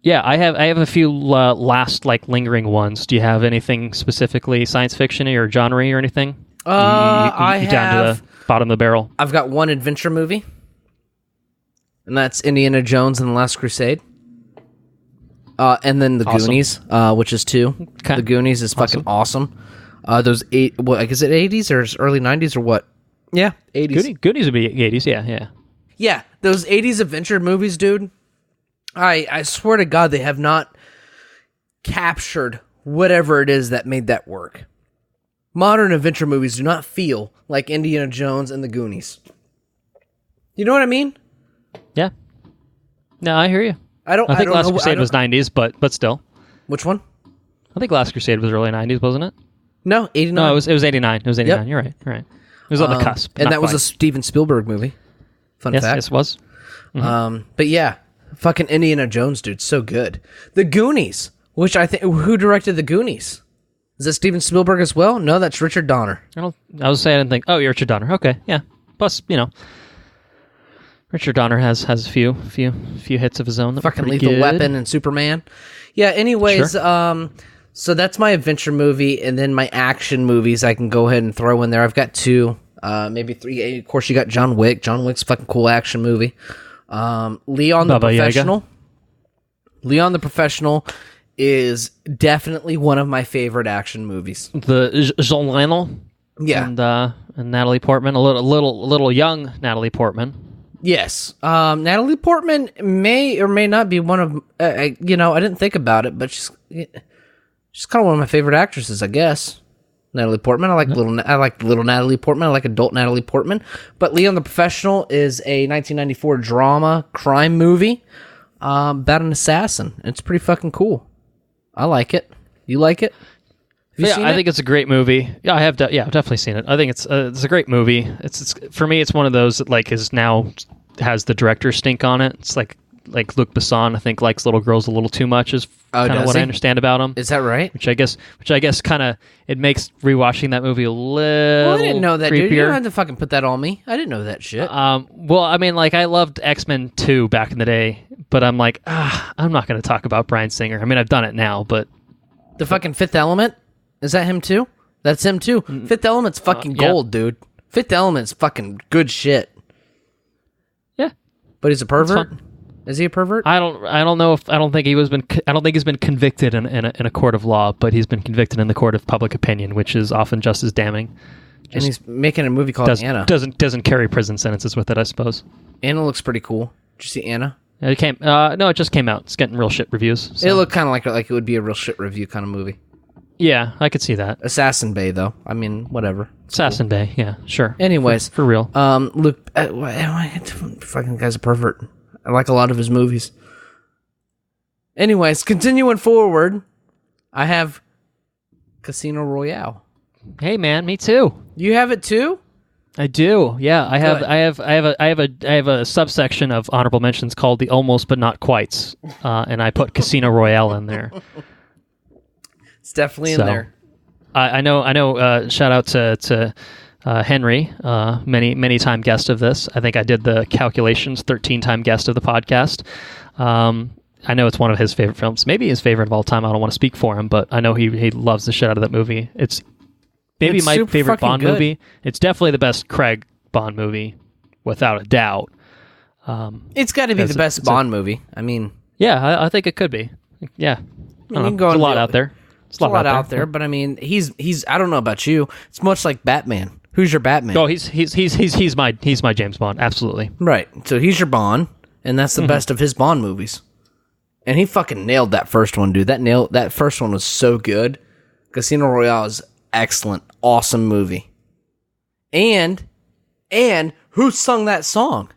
Yeah, I have a few last like lingering ones. Do you have anything specifically science fiction or genre or anything? I down to the bottom of the barrel. I've got one adventure movie, and that's Indiana Jones and the Last Crusade. And then The Goonies, which is 2. Okay. The Goonies is fucking awesome. Those is it 80s or early 90s or what? Yeah, 80s. Goonies would be 80s, yeah. Yeah, those 80s adventure movies, dude. I swear to God, they have not captured whatever it is that made that work. Modern adventure movies do not feel like Indiana Jones and the Goonies. You know what I mean? Yeah. No, I hear you. I think Last Crusade was 90s, but still. Which one? I think Last Crusade was early 90s, wasn't it? No, 89. No, it was 89. It was 89. Yep. You're right. It was on the cusp. And that was a Steven Spielberg movie. Fun fact. Yes, it was. Mm-hmm. But yeah, fucking Indiana Jones, dude, so good. The Goonies, which I think, who directed The Goonies? Is that Steven Spielberg as well? No, that's Richard Donner. I was saying, I didn't think. Oh, you're Richard Donner. Okay, yeah. Plus, Richard Donner has a few hits of his own. That fucking Lethal good. Weapon and Superman. Yeah. Anyways, sure. So that's my adventure movie, and then my action movies I can go ahead and throw in there. I've got 2, maybe 3. Of course, you got John Wick. John Wick's a fucking cool action movie. Leon the Professional. Yaga. Leon the Professional is definitely one of my favorite action movies. The Jean Lionel. Yeah. And Natalie Portman, a little young Natalie Portman. Yes. Natalie Portman may or may not be one of, I didn't think about it, but she's kind of one of my favorite actresses, I guess. Natalie Portman. I like little Natalie Portman. I like adult Natalie Portman. But Leon the Professional is a 1994 drama crime movie about an assassin. It's pretty fucking cool. I like it. You like it? I think it's a great movie. Yeah, I've definitely seen it. I think it's a great movie. It's for me, it's one of those that like is now has the director stink on it. It's like like Luc Besson, I think, likes little girls a little too much. Is kind of what I understand about him. Is that right? Which I guess kind of it makes rewatching that movie a little. Well, I didn't know that, creepier. dude. You don't have to fucking put that on me. I didn't know that shit. Well, I mean, like, I loved X-Men 2 back in the day, but I'm like, I'm not going to talk about Bryan Singer. I mean, I've done it now, but the fucking Fifth Element, is that him too? That's him too. Fifth Element's fucking gold, dude. Fifth Element's fucking good shit. Yeah, but he's a pervert. Is he a pervert? I don't know if I don't think he's been convicted in a court of law, but he's been convicted in the court of public opinion, which is often just as damning. And he's making a movie called Anna. Doesn't carry prison sentences with it, I suppose. Anna looks pretty cool. Did you see Anna? It came. No, it just came out. It's getting real shit reviews. So. It looked kind of like it would be a real shit review kind of movie. Yeah, I could see that. Assassin Bay, though. I mean, whatever. Assassin Bay. Yeah, sure. Anyways, for real. Luke, fucking guy's a pervert. I like a lot of his movies. Anyways, continuing forward, I have Casino Royale. Hey, man, me too. You have it too? I do. Yeah, I have a subsection of honorable mentions called the almost but not quites, and I put Casino Royale in there. It's definitely in there. I know. Shout out to Henry, many time guest of this. I think I did the calculations. 13-time guest of the podcast. I know it's one of his favorite films, maybe his favorite of all time. I don't want to speak for him, but I know he loves the shit out of that movie. It's maybe my favorite Bond movie. It's definitely the best Craig Bond movie, without a doubt. It's got to be the best Bond movie. I mean, yeah, I think it could be. Yeah, there's a lot out there. It's a lot out there, but I mean, he's. I don't know about you. It's much like Batman. Who's your Batman? Oh, he's my James Bond. Absolutely. Right. So he's your Bond, and that's the best of his Bond movies. And he fucking nailed that first one, dude. That first one was so good. Casino Royale is excellent, awesome movie. And who sung that song?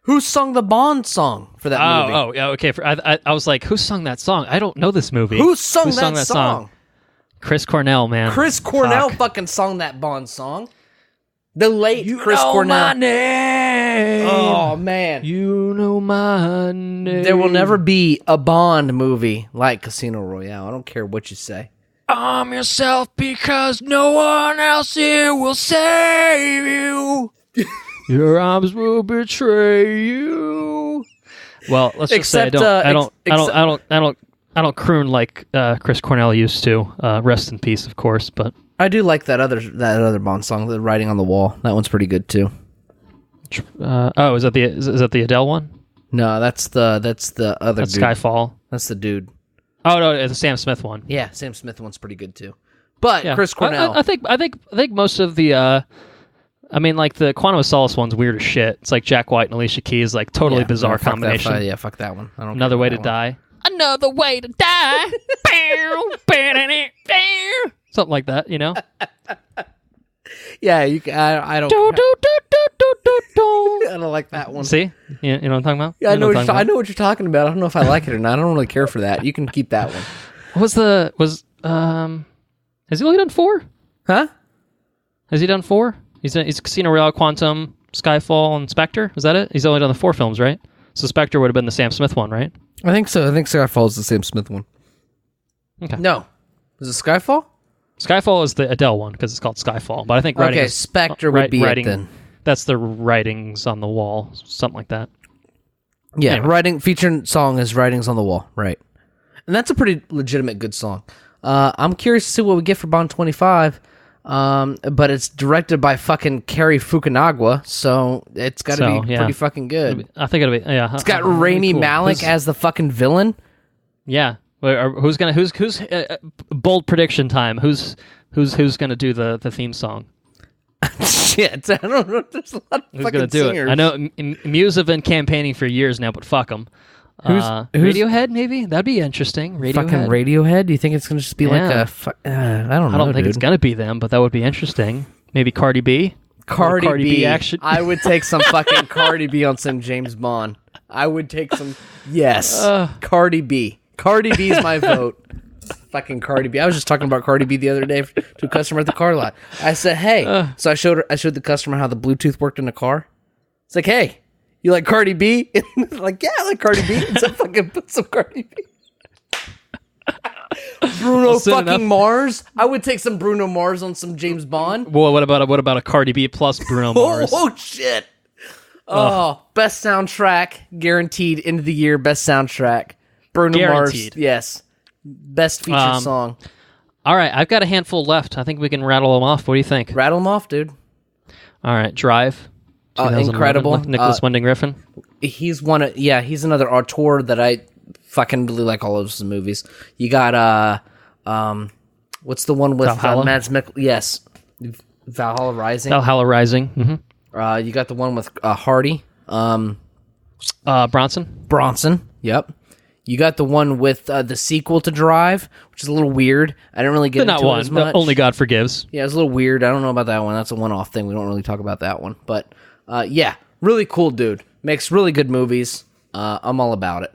Who sung the Bond song for that movie? Oh, yeah, okay. I was like, who sung that song? I don't know this movie. Who sung that song? Chris Cornell, man. Chris Cornell fucking sung that Bond song. The late Chris Cornell. My name. Oh, man. You know my name. There will never be a Bond movie like Casino Royale. I don't care what you say. Arm yourself because no one else here will save you. Your arms will betray you. Well, let's just say I don't croon like Chris Cornell used to. Rest in peace, of course. But I do like that other Bond song, "The Writing on the Wall." That one's pretty good too. Is that the Adele one? No, that's the other. That's dude. Skyfall. That's the dude. Oh no, it's the Sam Smith one. Yeah, Sam Smith one's pretty good too. But yeah. Chris Cornell, I think most of the. I mean, like, the Quantum of Solace one's weird as shit. It's like Jack White and Alicia Keys, like, totally bizarre combination. Fuck that one. I don't Another Way to Die. Another Way to Die. Something like that, you know? Yeah, you. I don't. I don't like that one. See, you know what I'm talking about? Yeah, I know what you're talking about. I don't know if I like it or not. I don't really care for that. You can keep that one. Has he only done 4? Huh? Has he done 4? He's Casino Royale, Quantum, Skyfall, and Spectre. Is that it? He's only done the 4 films, right? So Spectre would have been the Sam Smith one, right? I think so. I think Skyfall is the Sam Smith one. Okay. No, is it Skyfall? Skyfall is the Adele one because it's called Skyfall. But I think Spectre would be it then. That's the Writings on the Wall, something like that. Yeah, anyway. Featured song is Writings on the Wall, right? And that's a pretty legitimate good song. I'm curious to see what we get for Bond 25. But it's directed by fucking Cary Fukunaga, so it's got to be pretty fucking good. I think it'll be. Yeah, it's got Rami Malek as the fucking villain. Yeah, who's bold prediction time? Who's gonna do the theme song? Shit, I don't know. There's a lot of fucking singers. I know Muse have been campaigning for years now, but fuck them. Who's Radiohead? Maybe that'd be interesting. Radiohead. Fucking Radiohead? Do you think it's gonna just be like a? I don't know. I don't think it's gonna be them, but that would be interesting. Maybe Cardi B. Cardi B action. I would take some fucking Cardi B on some James Bond. I would take some. Yes, Cardi B. Cardi B is my vote. Fucking Cardi B. I was just talking about Cardi B the other day to a customer at the car lot. I said, "Hey," so I showed the customer how the Bluetooth worked in the car. It's like, "Hey, You like Cardi B? Like, yeah, I like Cardi B. So fucking put some Cardi B. Bruno fucking Mars. I would take some Bruno Mars on some James Bond. Well, what about a Cardi B plus Bruno Mars? Oh shit! Oh, best soundtrack guaranteed. End of the year best soundtrack. Bruno Guaranteed. Mars. Yes, best feature song. All right, I've got a handful left. I think we can rattle them off. What do you think? Rattle them off, dude. All right, Drive. Incredible. Nicholas Winding Refn. He's he's another auteur that I fucking really like all of his movies. You got what's the one with Mads Mikkelsen? Yes, Valhalla Rising. Valhalla Rising. Mm-hmm. You got the one with Hardy. Bronson. Yep. You got the one with the sequel to Drive, which is a little weird. I didn't really get into it as much. Only God Forgives. Yeah, it's a little weird. I don't know about that one. That's a one-off thing. We don't really talk about that one. But yeah, really cool dude. Makes really good movies. I'm all about it.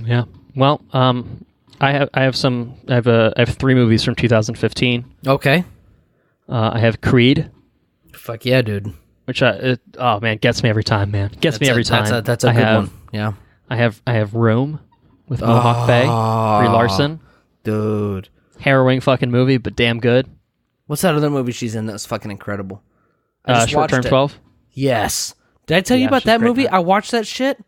Yeah. Well, I have 3 movies from 2015. Okay. I have Creed. Fuck yeah, dude. Which gets me every time, man. Gets me every time. That's a good one. Yeah. I have Room with Mohawk Bay, Brie Larson. Dude. Harrowing fucking movie, but damn good. What's that other movie she's in that's fucking incredible? Short Term 12. Yes. Did I tell you about that movie? I watched that shit.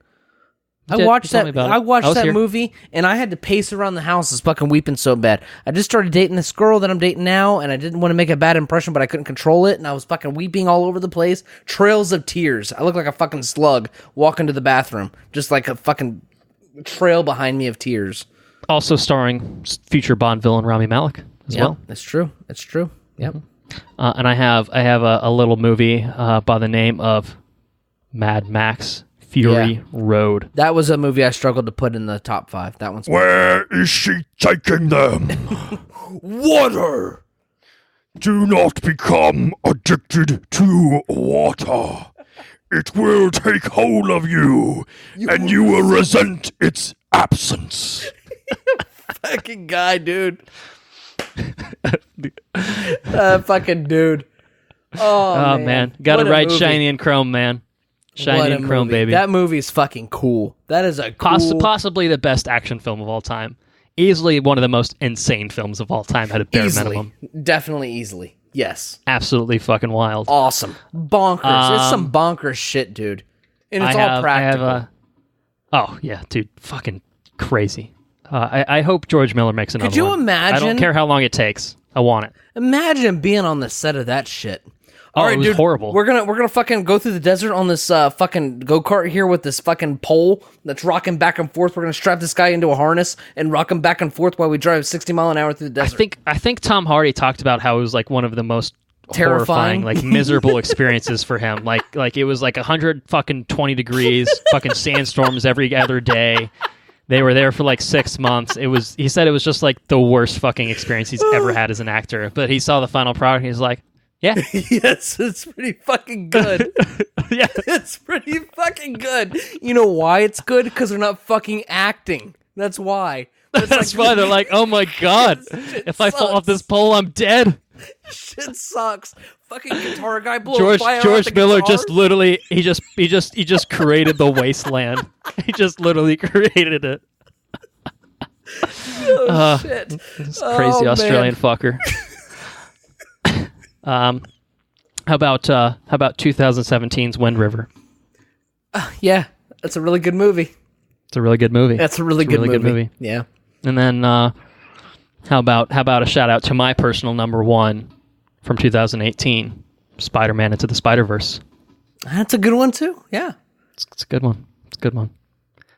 I watched that movie, and I had to pace around the house. I was fucking weeping so bad. I just started dating this girl that I'm dating now, and I didn't want to make a bad impression, but I couldn't control it, and I was fucking weeping all over the place. Trails of tears. I look like a fucking slug walking to the bathroom, just like a fucking trail behind me of tears. Also starring future Bond villain Rami Malek as well. That's true. That's true. Yep. And I have a little movie by the name of Mad Max Fury Road. That was a movie I struggled to put in the top 5. That one's Where is she taking them? Water! Do not become addicted to water. It will take hold of you, and you will resent its absence. Fucking guy, dude. Fucking dude. Oh man. Gotta ride Shiny and Chrome, man. Shiny and Chrome, baby. That movie's fucking cool. That is a cool... Possibly the best action film of all time. Easily one of the most insane films of all time at a bare minimum. Definitely easily. Yes. Absolutely fucking wild. Awesome. Bonkers. It's some bonkers shit, dude. And it's all practical. Oh, yeah, dude. Fucking crazy. I hope George Miller makes another one. Could you imagine? I don't care how long it takes. I want it. Imagine being on the set of that shit. All right, it was dude, horrible. We're gonna fucking go through the desert on this fucking go-kart here with this fucking pole that's rocking back and forth. We're gonna strap this guy into a harness and rock him back and forth while we drive 60 mile an hour through the desert. I think Tom Hardy talked about how it was like one of the most terrifying, horrifying, like miserable experiences for him. Like it was like 120 degrees, fucking sandstorms every other day. They were there for like 6 months. He said it was just like the worst fucking experience he's ever had as an actor. But he saw the final product and he's like, yeah. Yes, it's pretty fucking good. Yeah. It's pretty fucking good. You know why it's good? Because they're not fucking acting. That's why. That's why they're like, oh my god, if I fall off this pole, I'm dead. Shit sucks. Fucking guitar guy blew George Miller just literally he just created the wasteland. He just literally created it. Shit. This crazy Australian fucker. How about 2017's Wind River? Yeah, that's a really good movie. It's a really good movie. That's a really good movie. Yeah. And then how about a shout out to my personal number 1 from 2018, Spider-Man Into the Spider-Verse. That's a good one too. Yeah. It's a good one. It's a good one.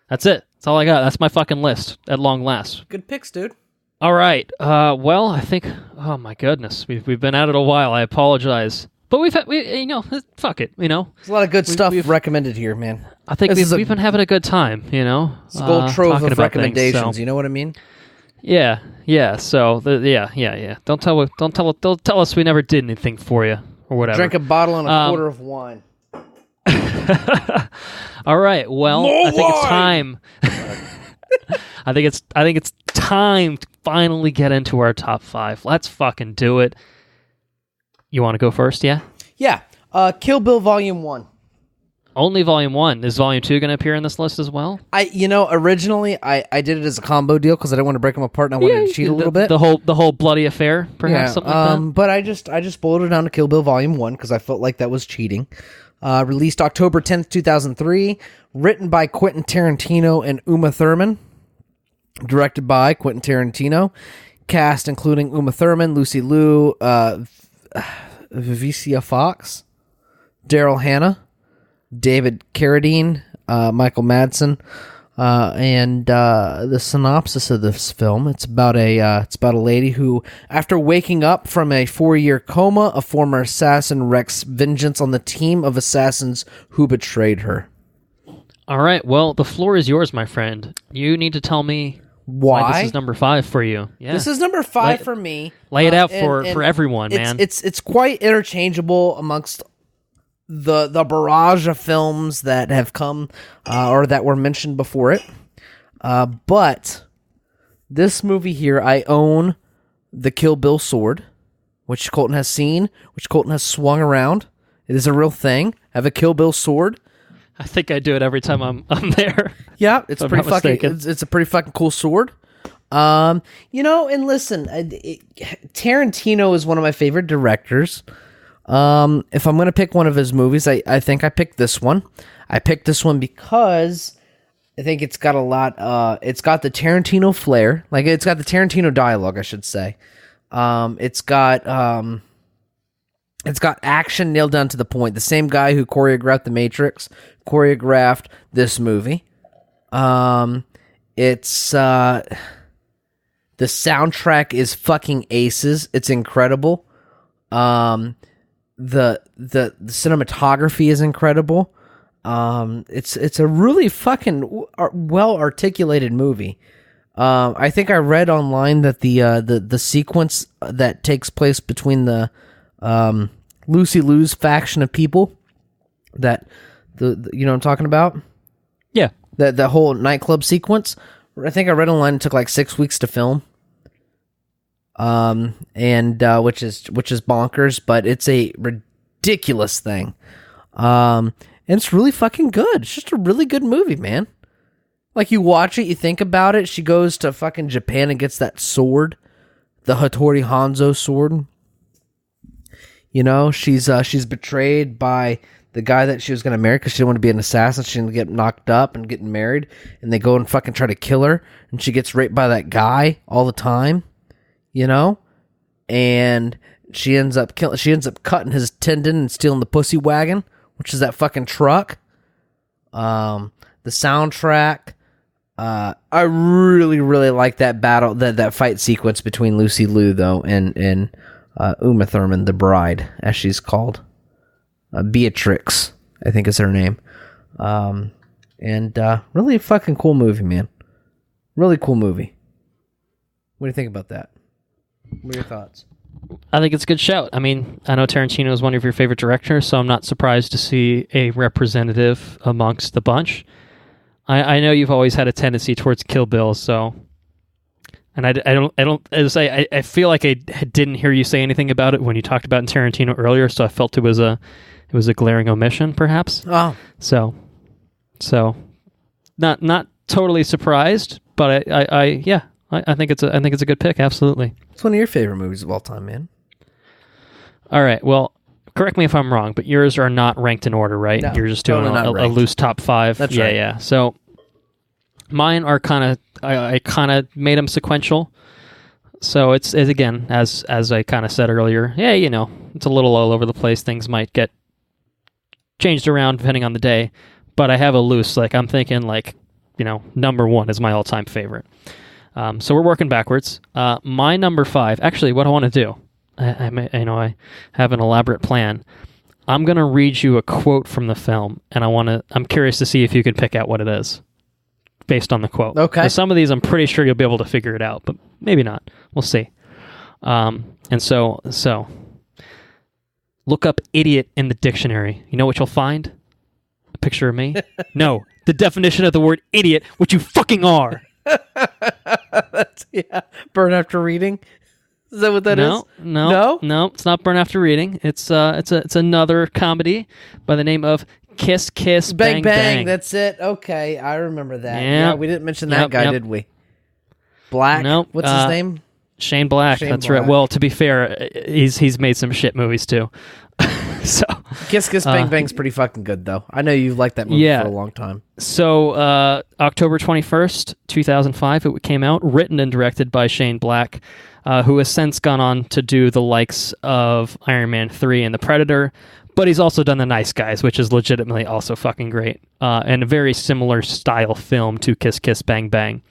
That's it. That's all I got. That's my fucking list at long last. Good picks, dude. All right. Well, I think. Oh my goodness, we've been at it a while. I apologize, but fuck it. There's a lot of good stuff recommended here, man. I think we've been having a good time. It's a gold trove of recommendations. Things, so. You know what I mean? Yeah. So yeah. Don't tell us we never did anything for you or whatever. Drink a bottle and a quarter of wine. All right. Well, I think it's time. I think it's time to finally get into our top 5. Let's fucking do it. You want to go first? Yeah. Yeah. Kill Bill Volume 1. Only Volume 1. Is Volume 2 going to appear in this list as well? Originally I did it as a combo deal because I didn't want to break them apart and I wanted to cheat a little bit. The whole bloody affair, perhaps, something like that? But I just boiled it down to Kill Bill Volume 1 because I felt like that was cheating. Released October 10th, 2003. Written by Quentin Tarantino and Uma Thurman. Directed by Quentin Tarantino. Cast including Uma Thurman, Lucy Liu, Vivica Fox, Daryl Hannah, David Carradine, Michael Madsen, and the synopsis of this film. It's about a lady who, after waking up from a 4-year coma, a former assassin wreaks vengeance on the team of assassins who betrayed her. All right. Well, the floor is yours, my friend. You need to tell me why this is number 5 for you. Yeah. This is number 5 for me. Lay it out for everyone, man. It's quite interchangeable amongst the barrage of films that have come or that were mentioned before it. But this movie here, I own the Kill Bill sword, which Colton has seen, which Colton has swung around. It is a real thing. I have a Kill Bill sword. I think I do it every time I'm there. Yeah, it's pretty fucking. It's a pretty fucking cool sword. And listen, Tarantino is one of my favorite directors. If I'm gonna pick one of his movies, I think I picked this one. I picked this one because I think it's got a lot. It's got the Tarantino flair, like it's got the Tarantino dialogue, I should say. It's got action nailed down to the point. The same guy who choreographed The Matrix choreographed this movie. It's the soundtrack is fucking aces. It's incredible. The cinematography is incredible. It's a really fucking well articulated movie. I think I read online that the sequence that takes place between the Lucy Liu's faction of people, that the you know what I'm talking about? Yeah. The whole nightclub sequence. I think I read online it took like 6 weeks to film. And which is bonkers, but it's a ridiculous thing. And it's really fucking good. It's just a really good movie, man. Like, you watch it, you think about it. She goes to fucking Japan and gets that sword, the Hattori Hanzo sword. You know, she's betrayed by the guy that she was going to marry because she didn't want to be an assassin. She didn't get knocked up and getting married. And they go and fucking try to kill her. And she gets raped by that guy all the time. You know? And she ends up cutting his tendon and stealing the pussy wagon, which is that fucking truck. The soundtrack. I really, really like that battle, that fight sequence between Lucy Liu, though, and Uma Thurman, the bride, as she's called. Beatrix, I think is her name. And really a fucking cool movie, man. Really cool movie. What do you think about that? What are your thoughts? I think it's a good shout. I mean, I know Tarantino is one of your favorite directors, so I'm not surprised to see a representative amongst the bunch. I know you've always had a tendency towards Kill Bill, so, and I don't, as I feel like I didn't hear you say anything about it when you talked about Tarantino earlier, so I felt it was a glaring omission, perhaps. Oh, so, not totally surprised, but I think it's a good pick. Absolutely. It's one of your favorite movies of all time, man. All right. Well, correct me if I'm wrong, but yours are not ranked in order, right? No, you're just doing totally a loose top 5. That's right. Yeah. So mine are kind of, I kind of made them sequential. So it's again, as I kind of said earlier, yeah, you know, it's a little all over the place. Things might get changed around depending on the day, but I have a loose, like I'm thinking like, you know, number 1 is my all-time favorite. So we're working backwards. My number 5, actually what I want to do, I have an elaborate plan. I'm going to read you a quote from the film, and I'm curious to see if you can pick out what it is based on the quote. Okay. Now, some of these I'm pretty sure you'll be able to figure it out, but maybe not. We'll see. And so look up idiot in the dictionary. You know what you'll find? A picture of me? No, the definition of the word idiot, which you fucking are. Yeah, burn after reading. Is that what that is? No, it's not Burn After Reading. It's another comedy by the name of Kiss Kiss Bang Bang Bang. Bang. That's it. Okay, I remember that. Yep. Yeah, we didn't mention that guy, did we? Black. Nope. What's his name? Shane Black. Shane That's Black. right. Well, to be fair, he's made some shit movies too. So Kiss Kiss Bang Bang's pretty fucking good, though. I know you've liked that movie for a long time. So October 21st, 2005, it came out, written and directed by Shane Black, who has since gone on to do the likes of Iron Man 3 and The Predator, but he's also done The Nice Guys, which is legitimately also fucking great, and a very similar style film to Kiss Kiss Bang Bang.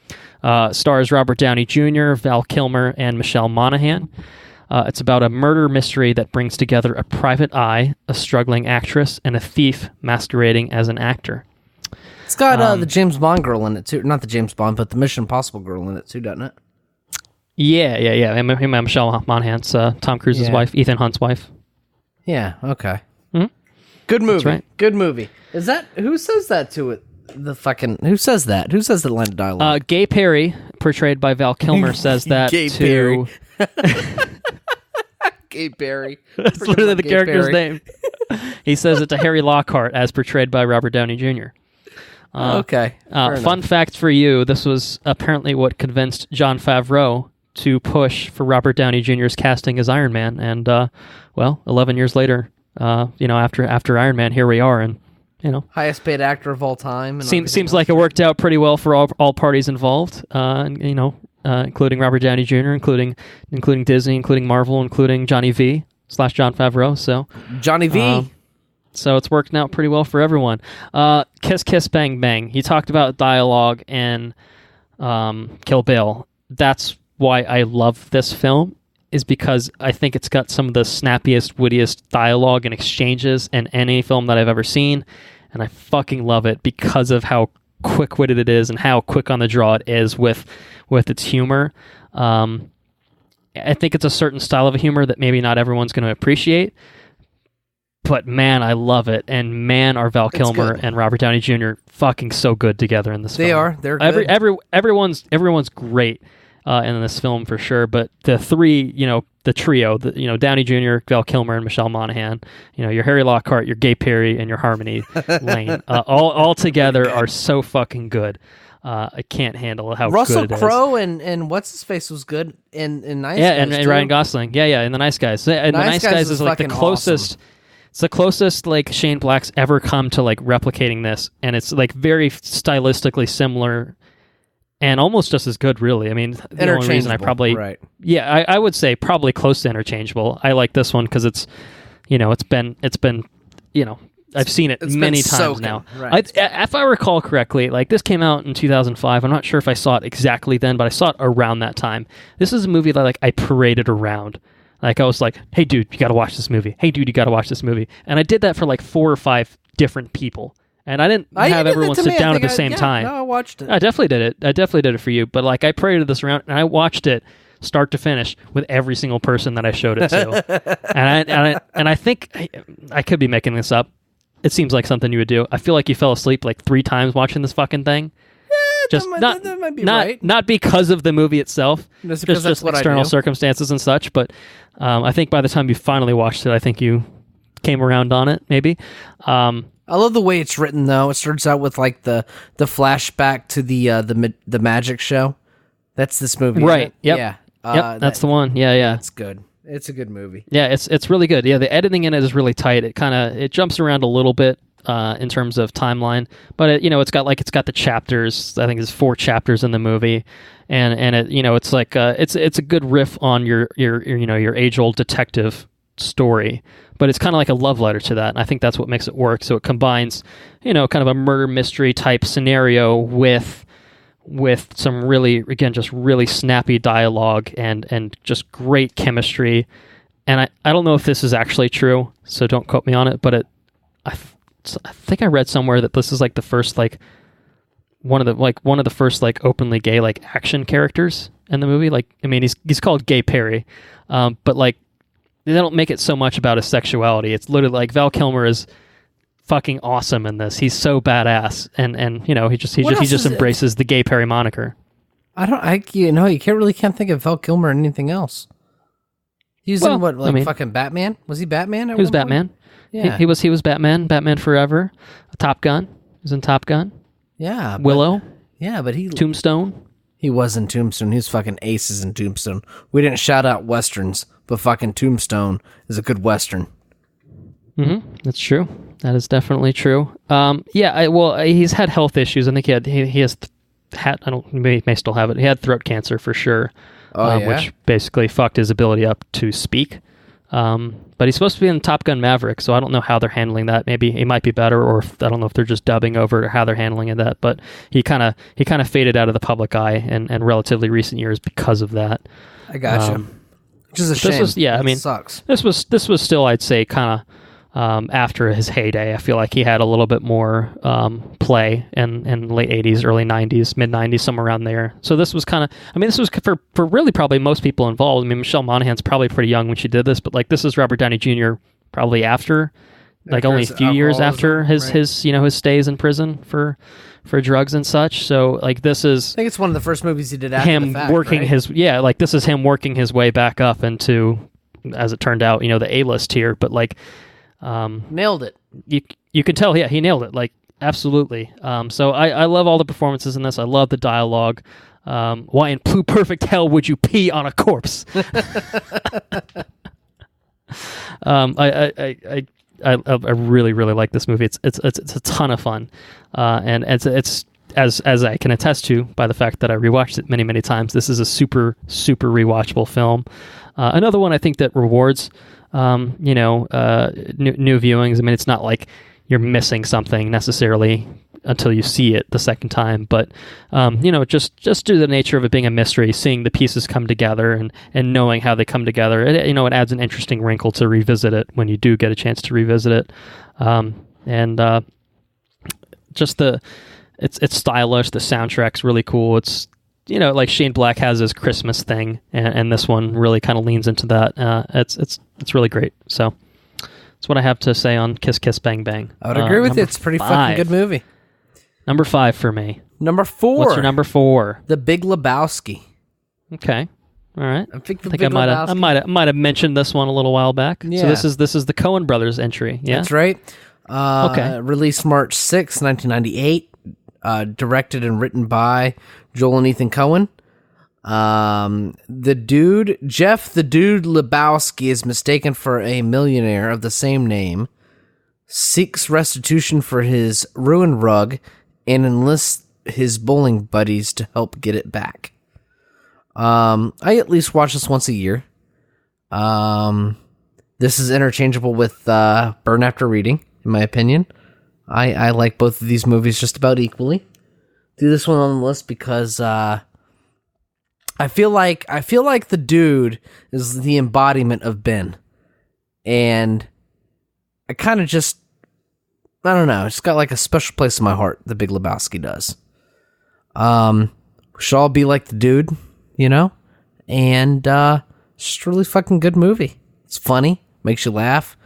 Stars Robert Downey Jr., Val Kilmer, and Michelle Monaghan. It's about a murder mystery that brings together a private eye, a struggling actress, and a thief masquerading as an actor. It's got the James Bond girl in it, too. Not the James Bond, but the Mission Impossible girl in it, too, doesn't it? Yeah. And Michelle Monaghan's Tom Cruise's wife, Ethan Hunt's wife. Yeah, okay. Mhm. Good movie. That's right. Good movie. Is that... Who says that to it? Who says that? Who says the line of dialogue? Gay Perry, portrayed by Val Kilmer, says that Gay to... Perry. Gay Perry. That's literally the character's name. He says it to Harry Lockhart, as portrayed by Robert Downey Jr. Okay. Fun fact for you, this was apparently what convinced Jon Favreau to push for Robert Downey Jr.'s casting as Iron Man. And, 11 years later, after Iron Man, here we are. And, highest paid actor of all time. And seems like it worked out pretty well for all parties involved. Including Robert Downey Jr., including Disney, including Marvel, including Johnny V / Jon Favreau. So Johnny V. So it's working out pretty well for everyone. Kiss Kiss Bang Bang. He talked about dialogue in Kill Bill. That's why I love this film, is because I think it's got some of the snappiest, wittiest dialogue and exchanges in any film that I've ever seen, and I fucking love it because of how quick-witted it is and how quick on the draw it is with its humor. I think it's a certain style of humor that maybe not everyone's going to appreciate, but man, I love it. And man, are Val Kilmer and Robert Downey Jr. fucking so good together in this film. They are. They're good. Everyone's great in this film for sure. But the three, the trio, Downey Jr., Val Kilmer, and Michelle Monaghan, your Harry Lockhart, your Gay Perry, and your Harmony Lane, all together are so fucking good. I can't handle how Russell good it is. Russell Crowe and what's his face was good in Nice Guys. Yeah, and Ryan Gosling. Yeah, in The Nice Guys. And The Nice Guys is like the closest. Awesome. It's the closest like Shane Black's ever come to like replicating this, and it's like very stylistically similar, and almost just as good. Really, I mean, the only reason I probably I would say probably close to interchangeable. I like this one because it's been I've seen it many times now. Right. If I recall correctly, like this came out in 2005. I'm not sure if I saw it exactly then, but I saw it around that time. This is a movie that like I paraded around. Like I was like, "Hey, dude, you got to watch this movie. Hey, dude, you got to watch this movie." And I did that for like 4 or 5 different people, and I didn't have everyone sit down at the same time. No, I watched it. I definitely did it. I definitely did it for you. But like I paraded this around, and I watched it start to finish with every single person that I showed it to. and I think I could be making this up. It seems like something you would do. I feel like you fell asleep like 3 times watching this fucking thing. Just that might be right. Not because of the movie itself, just external circumstances and such. But I think by the time you finally watched it, I think you came around on it. Maybe. I love the way it's written, though. It starts out with like the flashback to the magic show. That's this movie, right? Yep. Yeah. That's the one. Yeah. It's good. It's a good movie. Yeah, it's really good. Yeah, the editing in it is really tight. It jumps around a little bit in terms of timeline, but it's got the chapters. I think there's 4 chapters in the movie, and it it's like it's a good riff on your age old detective story, but it's kind of like a love letter to that. And I think that's what makes it work. So it combines kind of a murder mystery type scenario with some really snappy dialogue and just great chemistry. And I don't know if this is actually true, so don't quote me on it, but I think I read somewhere that this is like the first one of the first openly gay action characters in the movie. Like, I mean, he's called Gay Perry, but like they don't make it so much about his sexuality. It's literally like Val Kilmer is fucking awesome in this. He's so badass, and he just embraces the Gay Perry moniker. You can't think of Val Kilmer in anything else. He's in fucking Batman? Was he Batman? He was Batman. Yeah. He was Batman Forever, Top Gun. He was in Top Gun. Yeah. Willow. But he Tombstone. He was in Tombstone. He was fucking aces in Tombstone. We didn't shout out westerns, but fucking Tombstone is a good western. That's true. That is definitely true. He's had health issues. I think he has had. I don't. He may still have it. He had throat cancer for sure. Which basically fucked his ability up to speak. But he's supposed to be in Top Gun Maverick, so I don't know how they're handling that. Maybe he might be better, or I don't know if they're just dubbing over how they're handling that. But he kind of faded out of the public eye in relatively recent years because of that. I gotcha. Which is a shame. Sucks. This was still, I'd say, kind of after his heyday. I feel like he had a little bit more play in late 80s, early 90s, mid 90s, somewhere around there. So this was kind of, this was for really probably most people involved. Michelle Monaghan's probably pretty young when she did this, but like this is Robert Downey Jr. probably after only a few years after his stays in prison for drugs and such. So like this is, I think it's one of the first movies he did after him the fact, working right? this is him working his way back up into, as it turned out, the A-list here, but like nailed it. You can tell, he nailed it, like absolutely. So I love all the performances in this. I love the dialogue. Why in blue perfect hell would you pee on a corpse? I really really like this movie. It's a ton of fun, and it's as I can attest to by the fact that I rewatched it many times. This is a super rewatchable film. Another one I think that rewards new viewings. It's not like you're missing something necessarily until you see it the second time, but just due to the nature of it being a mystery, seeing the pieces come together and knowing how they come together, it adds an interesting wrinkle to revisit it when you do get a chance to revisit it. It's stylish. The soundtrack's really cool. It's like Shane Black has his Christmas thing, and this one really kind of leans into that. It's really great. So that's what I have to say on Kiss Kiss Bang Bang. I would agree with you. It's a pretty fucking good movie. Number 5 for me. Number 4. What's your number 4? The Big Lebowski. Okay. All right. I think I might have mentioned this one a little while back. Yeah. So this is the Coen brothers entry. Yeah. That's right. Okay. Released March 6, 1998. Directed and written by Joel and Ethan Coen. Jeff the Dude Lebowski is mistaken for a millionaire of the same name, seeks restitution for his ruined rug, and enlists his bowling buddies to help get it back. I at least watch this once a year. This is interchangeable with Burn After Reading, in my opinion. I like both of these movies just about equally. Do this one on the list because I feel like the dude is the embodiment of Ben, and I kind of just, I don't know, it's got like a special place in my heart. The Big Lebowski does. We should all be like the dude, and it's just a really fucking good movie. It's funny, makes you laugh.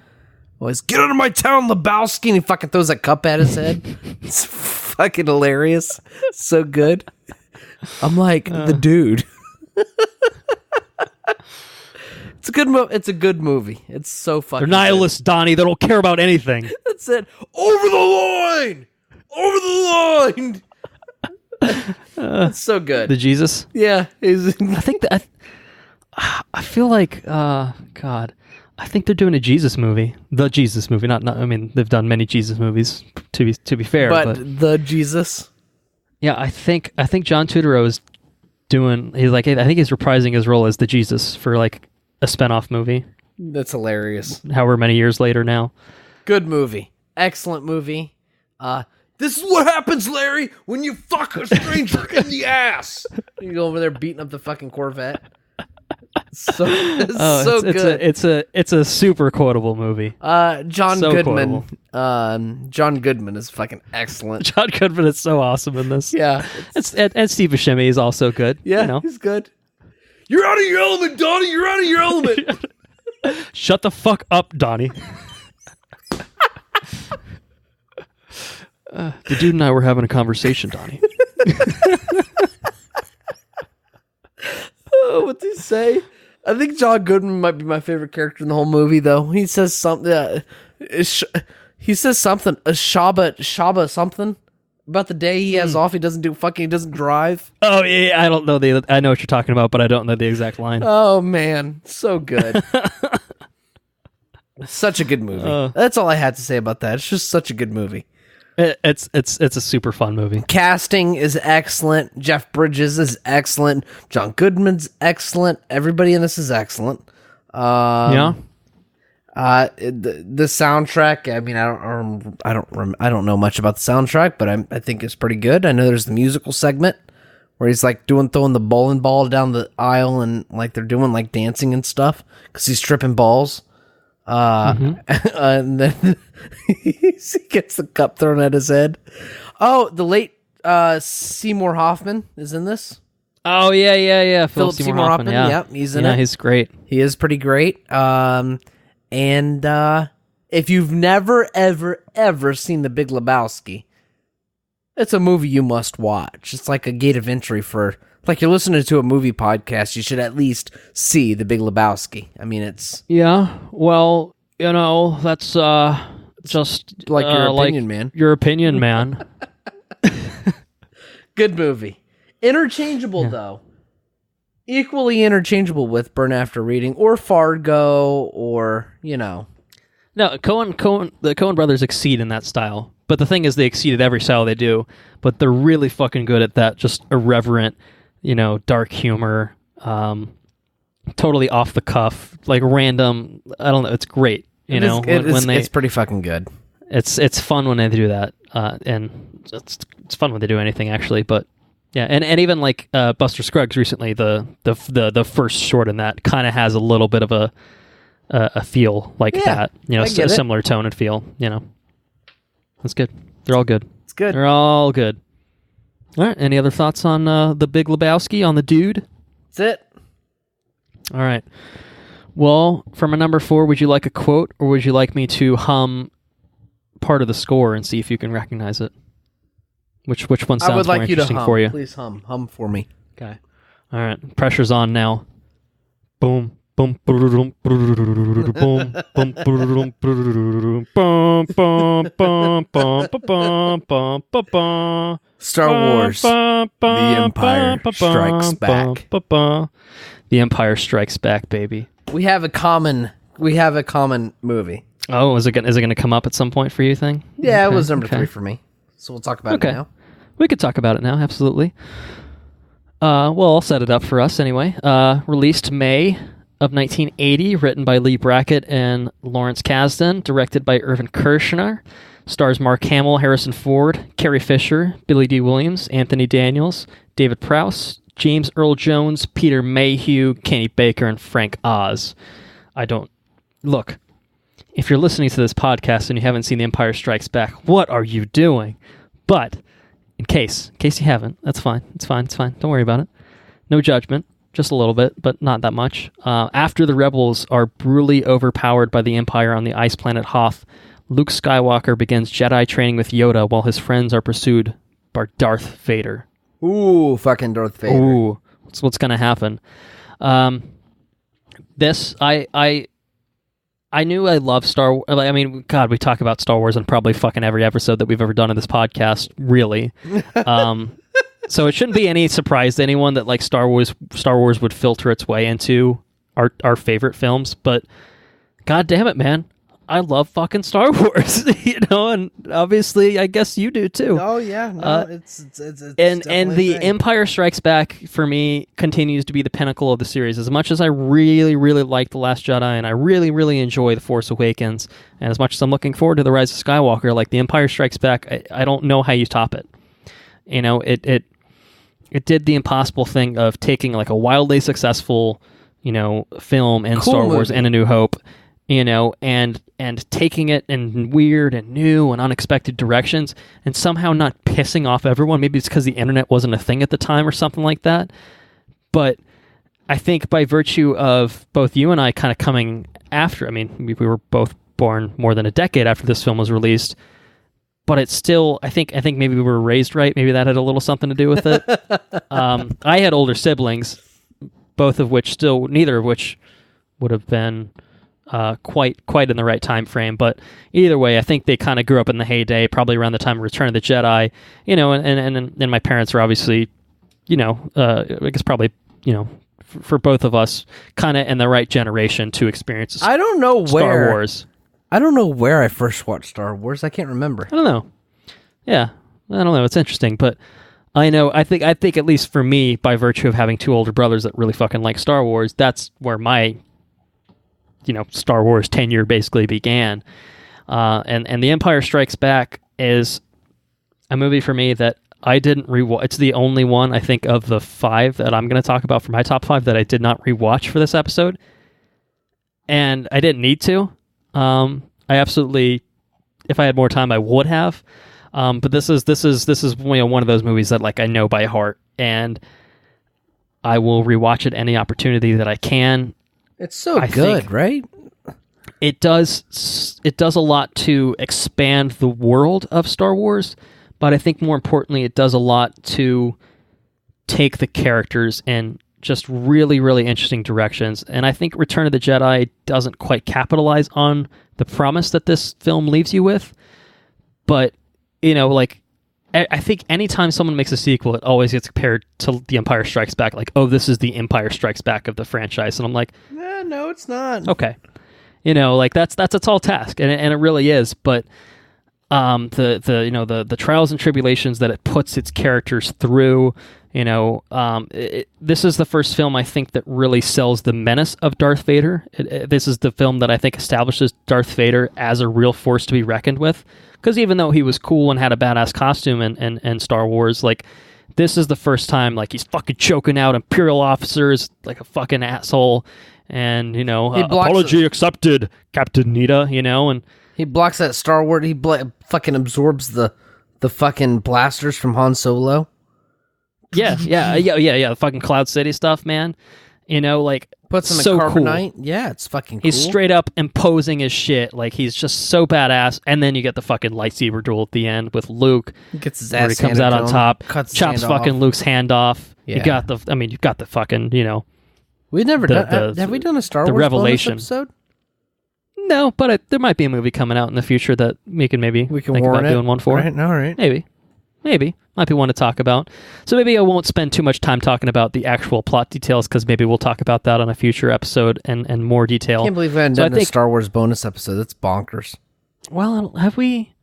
Always get out of my town, Lebowski, and he fucking throws that cup at his head. It's fucking hilarious. So good. I'm like the dude. It's a good It's a good movie. It's so fucking. They're nihilists, Donnie. They don't care about anything. That's it. Over the line. It's so good. The Jesus. Yeah, I think that. I feel like. God. I think they're doing a Jesus movie. The Jesus movie. Not. They've done many Jesus movies. To be fair, but the Jesus. Yeah, I think John Turturro is doing. I think he's reprising his role as the Jesus for like a spinoff movie. That's hilarious. However many years later now. Good movie. Excellent movie. This is what happens, Larry, when you fuck a stranger in the ass. You go over there beating up the fucking Corvette. So good. It's a super quotable movie. John so Goodman. John Goodman is fucking excellent. John Goodman is so awesome in this. Yeah. And Steve Buscemi is also good. Yeah, he's good. You're out of your element, Donnie. You're out of your element. Shut the fuck up, Donnie. The dude and I were having a conversation, Donnie. What's he say? I think John Goodman might be my favorite character in the whole movie, though. He says something. He says something. Shaba something about the day he has off. He doesn't drive. Oh yeah, I don't know I know what you're talking about, but I don't know the exact line. Oh man, so good. Such a good movie. That's all I had to say about that. It's just such a good movie. It's a super fun movie. Casting is excellent. Jeff Bridges is excellent. John Goodman's excellent. Everybody in this is excellent. Yeah. The soundtrack. I mean, I don't know much about the soundtrack, but I think it's pretty good. I know there's the musical segment where he's like throwing the bowling ball down the aisle and like they're doing like dancing and stuff because he's tripping balls. And then he gets the cup thrown at his head. Oh, the late Seymour Hoffman is in this. Oh yeah. Philip Seymour Hoffman. Yeah. Yep, he's in it. Yeah, he's great. He is pretty great. And if you've never ever seen The Big Lebowski, it's a movie you must watch. It's like a gate of entry for, like, you're listening to a movie podcast, you should at least see The Big Lebowski. I mean, it's... Yeah, well, that's just... Like your opinion, man. Your opinion, man. Good movie. Interchangeable, though. Equally interchangeable with Burn After Reading, or Fargo, or, No, the Coen brothers exceed in that style. But the thing is, they exceed at every style they do. But they're really fucking good at that, just irreverent... dark humor, totally off the cuff, like random. I don't know. It's great. It's pretty fucking good. It's fun when they do that, and it's fun when they do anything actually. But yeah, and even like Buster Scruggs recently, the first short in that kind of has a little bit of a feel like that. A similar tone and feel. That's good. They're all good. It's good. They're all good. All right. Any other thoughts on the Big Lebowski, on the dude? That's it. All right. Well, for my number 4, would you like a quote, or would you like me to hum part of the score and see if you can recognize it? Which one sounds I would more like you to interesting hum. for you? Please hum for me. Okay. All right. Pressure's on now. Boom. Boom. Boom. Boom. Boom. Boom. Boom. Boom. Star Wars: The Empire Strikes Back. The Empire Strikes Back, baby. We have a common movie. Oh, is it going to come up at some point for you? Think? Yeah, it was number 3 for me. So we'll talk about it now. We could talk about it now. Absolutely. Well, I'll set it up for us anyway. Released May of 1980, written by Lee Brackett and Lawrence Kasdan, directed by Irvin Kershner, stars Mark Hamill, Harrison Ford, Carrie Fisher, Billy D. Williams, Anthony Daniels, David Prowse, James Earl Jones, Peter Mayhew, Kenny Baker, and Frank Oz. Look, if you're listening to this podcast and you haven't seen The Empire Strikes Back, what are you doing? But in case you haven't, that's fine. It's fine. Don't worry about it. No judgment. Just a little bit, but not that much. After the rebels are brutally overpowered by the Empire on the ice planet Hoth, Luke Skywalker begins Jedi training with Yoda while his friends are pursued by Darth Vader. Ooh, fucking Darth Vader. Ooh, what's going to happen? This, I knew I loved Star Wars. I mean, God, we talk about Star Wars in probably fucking every episode that we've ever done in this podcast, really. So it shouldn't be any surprise to anyone that like Star Wars would filter its way into our favorite films. But God damn it, man, I love fucking Star Wars, and obviously I guess you do too. Oh yeah, no, it's and the Empire Strikes Back for me continues to be the pinnacle of the series. As much as I really, really like The Last Jedi, and I really, really enjoy The Force Awakens, and as much as I'm looking forward to The Rise of Skywalker, like The Empire Strikes Back, I don't know how you top it. It did the impossible thing of taking like a wildly successful, film and cool Star Wars movie. and A New Hope, and taking it in weird and new and unexpected directions, and somehow not pissing off everyone. Maybe it's because the internet wasn't a thing at the time or something like that. But I think by virtue of both you and I kind of coming after, I mean, we were both born more than a decade after this film was released. But it's still, I think maybe we were raised right. Maybe that had a little something to do with it. I had older siblings, neither of which would have been quite in the right time frame. But either way, I think they kind of grew up in the heyday, probably around the time of Return of the Jedi, and my parents were obviously, I guess probably, for both of us, kind of in the right generation to experience I don't know Star Wars. I don't know where I first watched Star Wars. I can't remember. I don't know. Yeah, I don't know. It's interesting, but I know. I think at least for me, by virtue of having two older brothers that really fucking like Star Wars, that's where my Star Wars tenure basically began. And The Empire Strikes Back is a movie for me that I didn't rewatch. It's the only one, I think, of the 5 that I'm going to talk about for my top 5 that I did not rewatch for this episode. And I didn't need to. I absolutely, if I had more time, I would have. But this is one of those movies that like I know by heart, and I will rewatch it any opportunity that I can. It's so good, right? It does a lot to expand the world of Star Wars, but I think more importantly, it does a lot to take the characters in just really, really interesting directions. And I think Return of the Jedi doesn't quite capitalize on the promise that this film leaves you with. But, I think anytime someone makes a sequel, it always gets compared to The Empire Strikes Back. Like, oh, this is the Empire Strikes Back of the franchise. And I'm like, no, it's not. Okay. That's a tall task, and it really is. But the trials and tribulations that it puts its characters through, this is the first film I think that really sells the menace of Darth Vader. This is the film that I think establishes Darth Vader as a real force to be reckoned with. Because even though he was cool and had a badass costume in Star Wars, like, this is the first time like he's fucking choking out Imperial officers like a fucking asshole. And, apology accepted, Captain Nita, and... He blocks that Star Wars, he fucking absorbs the fucking blasters from Han Solo. Yeah, the fucking Cloud City stuff, man. Puts him so in carbonite. Cool. Yeah, it's fucking cool. He's straight up imposing his shit. Like, he's just so badass. And then you get the fucking lightsaber duel at the end with Luke. He gets his ass where he comes out on top, chops fucking off. Luke's hand off. Yeah. You've got the fucking, We've never done. Have we done a Star Wars revelation bonus episode? No, but there might be a movie coming out in the future that we can think about doing one for. All right. Maybe. Might be one to talk about. So maybe I won't spend too much time talking about the actual plot details, because maybe we'll talk about that on a future episode and more detail. I can't believe we haven't done a Star Wars bonus episode. That's bonkers. Well, have we?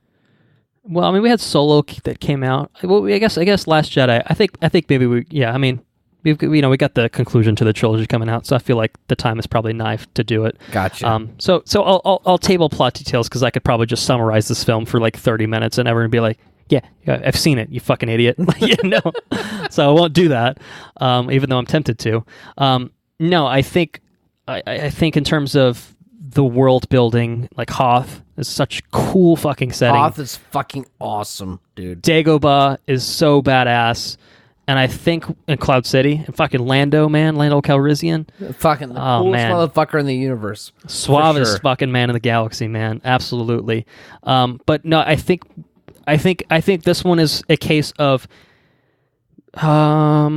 Well, I mean, we had Solo that came out. Well, I guess Last Jedi. I think maybe we. Yeah, I mean, we got the conclusion to the trilogy coming out, so I feel like the time is probably nigh to do it. Gotcha. So I'll table plot details, because I could probably just summarize this film for like 30 minutes and everyone would be like, yeah, I've seen it, you fucking idiot. So I won't do that, even though I'm tempted to. No, I think in terms of the world building, like Hoth is such a cool fucking setting. Hoth is fucking awesome, dude. Dagobah is so badass. And I think in Cloud City, and fucking Lando Calrissian. Fucking the coolest motherfucker in the universe. Suavest fucking man in the galaxy, man. Absolutely. But no, I think this one is a case of, let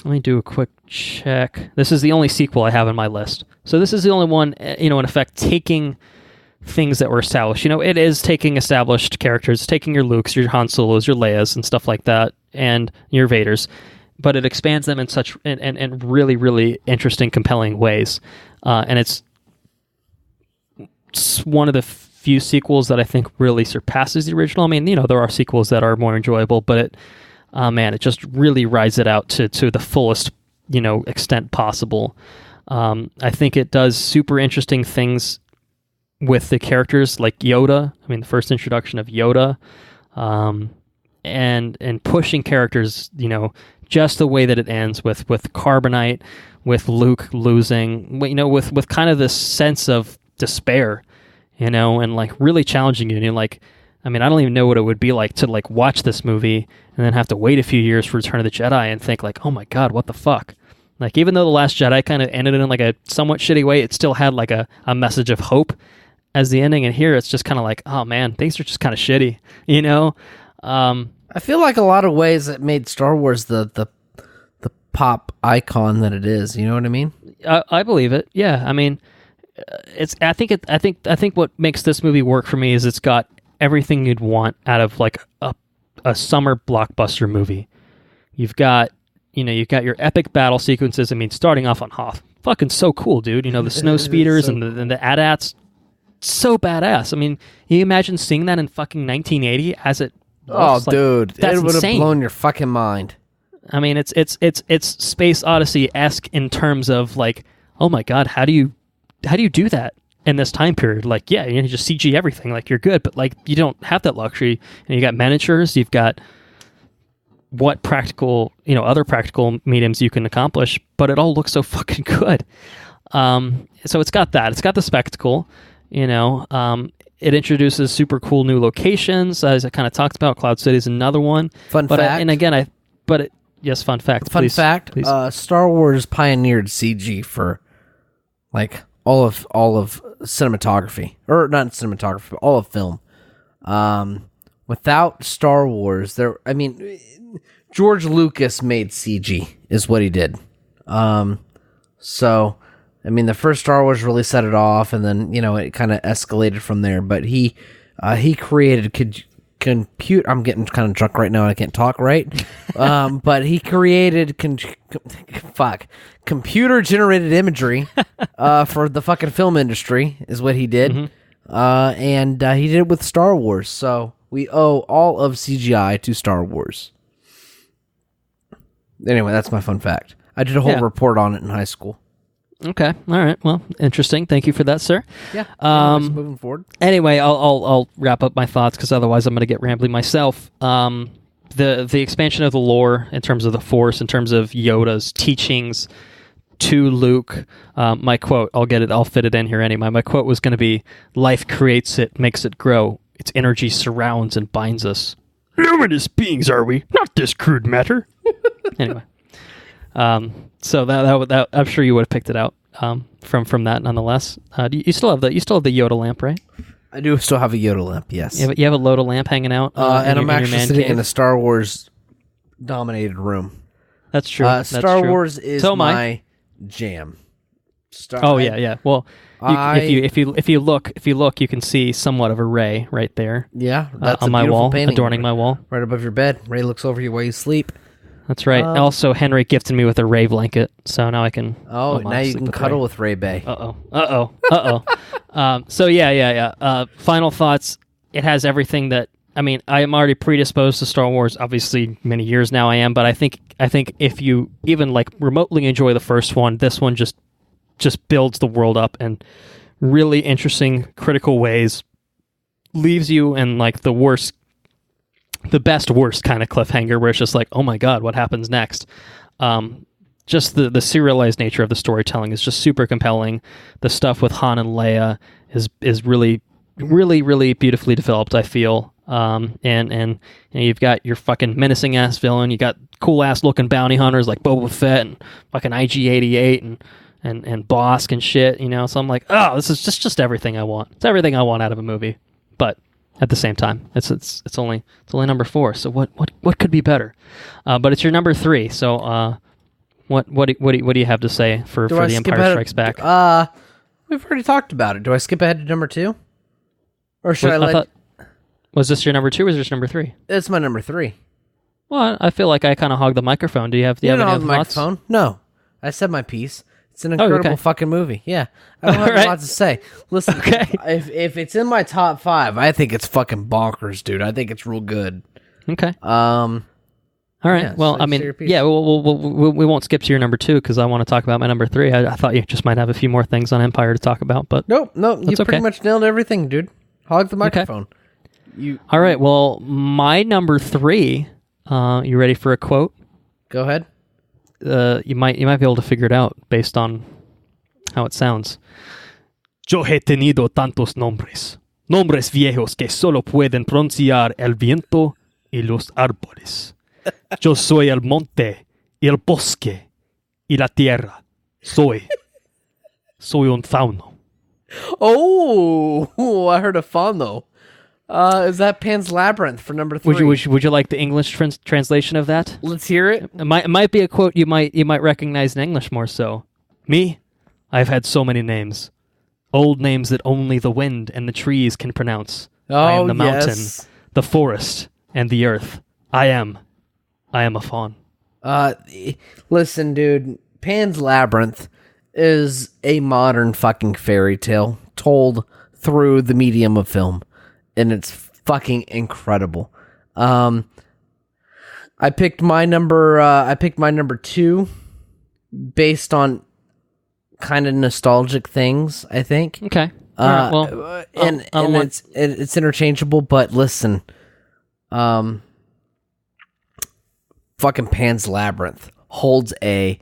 me do a quick check. This is the only sequel I have on my list. So this is the only one, in effect, taking things that were established. It is taking established characters, taking your Lukes, your Han Solos, your Leias, and stuff like that, and your Vaders, but it expands them in such and really, really interesting, compelling ways. And it's one of the few sequels that I think really surpasses the original. I mean, there are sequels that are more enjoyable, but it just really rides it out to the fullest, extent possible. I think it does super interesting things with the characters like Yoda. I mean, the first introduction of Yoda, and pushing characters, just the way that it ends with Carbonite, with Luke losing, with kind of this sense of despair, and like really challenging you. And you're like, I mean, I don't even know what it would be like to like watch this movie and then have to wait a few years for Return of the Jedi and think like, oh my God, what the fuck? Like, even though The Last Jedi kind of ended in like a somewhat shitty way, it still had like a message of hope as the ending. And here it's just kind of like, oh man, things are just kind of shitty, I feel like a lot of ways it made Star Wars the pop icon that it is. You know what I mean? I believe it. Yeah, I mean, I think what makes this movie work for me is it's got everything you'd want out of like a summer blockbuster movie. You've got your epic battle sequences. I mean, starting off on Hoth, fucking so cool, dude. You know, the snow speeders and the AT-ATs, so badass. I mean, you imagine seeing that in fucking 1980 as it. Oh, like, dude, that's it would have insane. blown your fucking mind. I mean, it's Space Odyssey-esque in terms of like, oh my god, how do you do that in this time period? Like, yeah, you just CG everything, like you're good, but like you don't have that luxury. And you got miniatures, you've got what practical, other practical mediums you can accomplish, but it all looks so fucking good. So it's got that. It's got the spectacle, It introduces super cool new locations, as I kind of talked about. Cloud City is another one. Fun fact. Yes, fun fact. Fun fact. Please. Star Wars pioneered CG for like all of cinematography, or not cinematography, but all of film. Without Star Wars, George Lucas made CG, is what he did. So, I mean, the first Star Wars really set it off, and then it kind of escalated from there. But he created compute. I'm getting kind of drunk right now, and I can't talk right. But he created computer generated imagery for the fucking film industry, is what he did. Mm-hmm. And he did it with Star Wars. So we owe all of CGI to Star Wars. Anyway, that's my fun fact. I did a whole report on it in high school. Okay. All right. Well, interesting. Thank you for that, sir. Yeah. Moving forward. Anyway, I'll wrap up my thoughts because otherwise I'm going to get rambly myself. The expansion of the lore in terms of the Force, in terms of Yoda's teachings to Luke. My quote, I'll fit it in here anyway. My quote was going to be, "Life creates it, makes it grow. Its energy surrounds and binds us." Luminous beings are we, not this crude matter. Anyway. So that I'm sure you would have picked it out from that nonetheless. You still have the Yoda lamp, right? I do still have a Yoda lamp. Yes, you have a Yoda lamp hanging out, and I'm actually sitting in a Star Wars dominated room. That's true. Star Wars is my jam. Yeah. Well, if you look, you can see somewhat of a Rey right there. Yeah, that's on a my wall, painting adorning my wall, right above your bed. Rey looks over you while you sleep. That's right. Also, Henry gifted me with a Rey blanket, so now I can. Oh, now you can cuddle with Rey Bay. So yeah. Final thoughts. It has everything that. I mean, I am already predisposed to Star Wars. Obviously, many years now I am, but I think if you even like remotely enjoy the first one, this one just builds the world up in really interesting, critical ways. Leaves you in like the best worst kind of cliffhanger where it's just like, oh my god, what happens next? Just the serialized nature of the storytelling is just super compelling. The stuff with Han and Leia is really, really, really beautifully developed, I feel. And you've got your fucking menacing ass villain. You got cool ass looking bounty hunters like Boba Fett and fucking IG-88 and Bosk and shit. So I'm like, oh, this is just everything I want. It's everything I want out of a movie, but. At the same time, it's only number 4. So what could be better? But it's your number 3. So what do you have to say for The Empire Strikes Back? We've already talked about it. Do I skip ahead to number 2, or should was this your number 2 or is this number 3? It's my number 3. Well, I feel like I kind of hogged the microphone. Do you have any other thoughts? Microphone? No, I said my piece. It's an incredible fucking movie. Yeah, I don't have a lot to say. Listen, if it's in my top 5, I think it's fucking bonkers, dude. I think it's real good. Okay. All right. Yeah, well, I mean, yeah, we won't skip to your number 2 because I want to talk about my number 3. I thought you just might have a few more things on Empire to talk about, but nope. You pretty much nailed everything, dude. Hog the microphone. Okay. All right. Well, my number 3. You ready for a quote? Go ahead. You might be able to figure it out based on how it sounds. Yo he tenido tantos nombres viejos que solo pueden pronunciar el viento y los árboles. Yo soy el monte y el bosque y la tierra. Soy un fauno. Oh, I heard a fauno. Is that Pan's Labyrinth for number 3? Would you like the English translation of that? Let's hear it. It might be a quote you might recognize in English more so. Me, I've had so many names, old names that only the wind and the trees can pronounce. I am the mountain, the forest, and the earth. I am a faun. Listen, dude. Pan's Labyrinth is a modern fucking fairy tale told through the medium of film, and it's fucking incredible. I picked my number 2 based on kind of nostalgic things, I think. Okay. All right, well, it's interchangeable, but listen, fucking Pan's Labyrinth holds a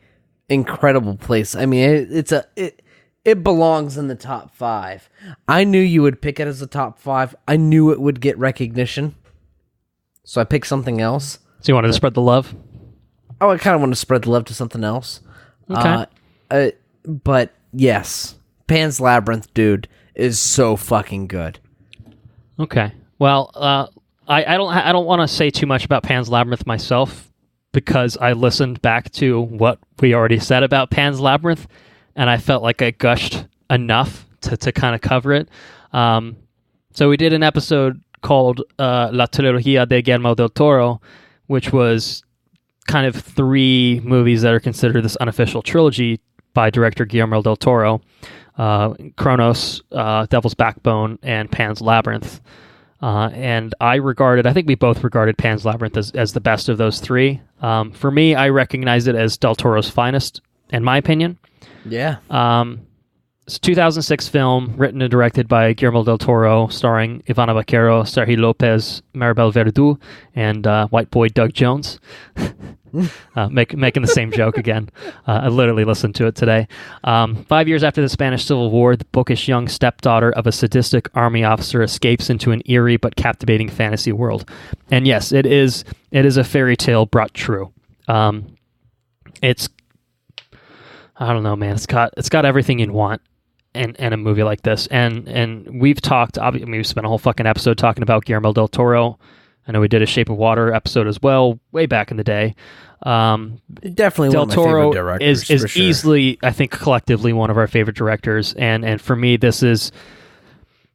incredible place. I mean, it belongs in the top 5. I knew you would pick it as a top 5. I knew it would get recognition, so I picked something else. So you wanted to spread the love? Oh, I kind of want to spread the love to something else. Okay. But yes, Pan's Labyrinth, dude, is so fucking good. Okay. Well, I don't want to say too much about Pan's Labyrinth myself because I listened back to what we already said about Pan's Labyrinth, and I felt like I gushed enough to kind of cover it. So we did an episode called La Trilogía de Guillermo del Toro, which was kind of 3 movies that are considered this unofficial trilogy by director Guillermo del Toro. Kronos, Devil's Backbone, and Pan's Labyrinth. And I think we both regarded Pan's Labyrinth as the best of those 3. For me, I recognize it as Del Toro's finest, in my opinion. Yeah. It's a 2006 film written and directed by Guillermo del Toro, starring Ivana Vaquero, Sergio Lopez, Maribel Verdú, and white boy Doug Jones. Making the same joke again. I literally listened to it today. 5 years after the Spanish Civil War, the bookish young stepdaughter of a sadistic army officer escapes into an eerie but captivating fantasy world. And yes, it is a fairy tale brought true. It's, I don't know, man. It's got everything you'd want in a movie like this. And we've talked. We've spent a whole fucking episode talking about Guillermo del Toro. I know we did a Shape of Water episode as well, way back in the day. Definitely Del one of my Toro favorite directors, is for sure. easily, I think, collectively one of our favorite directors, and for me, this is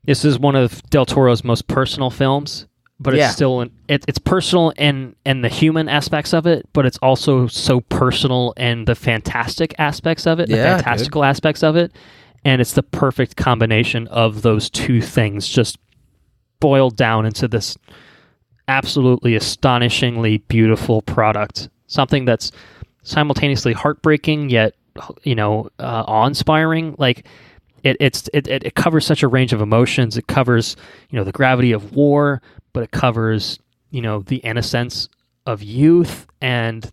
one of Del Toro's most personal films. But it's still it's personal in the human aspects of it, but it's also so personal in the fantastic aspects of it, the fantastical aspects of it, and it's the perfect combination of those 2 things just boiled down into this absolutely astonishingly beautiful product. Something that's simultaneously heartbreaking yet, awe-inspiring. Like it covers such a range of emotions. It covers, the gravity of war, but it covers, the innocence of youth and,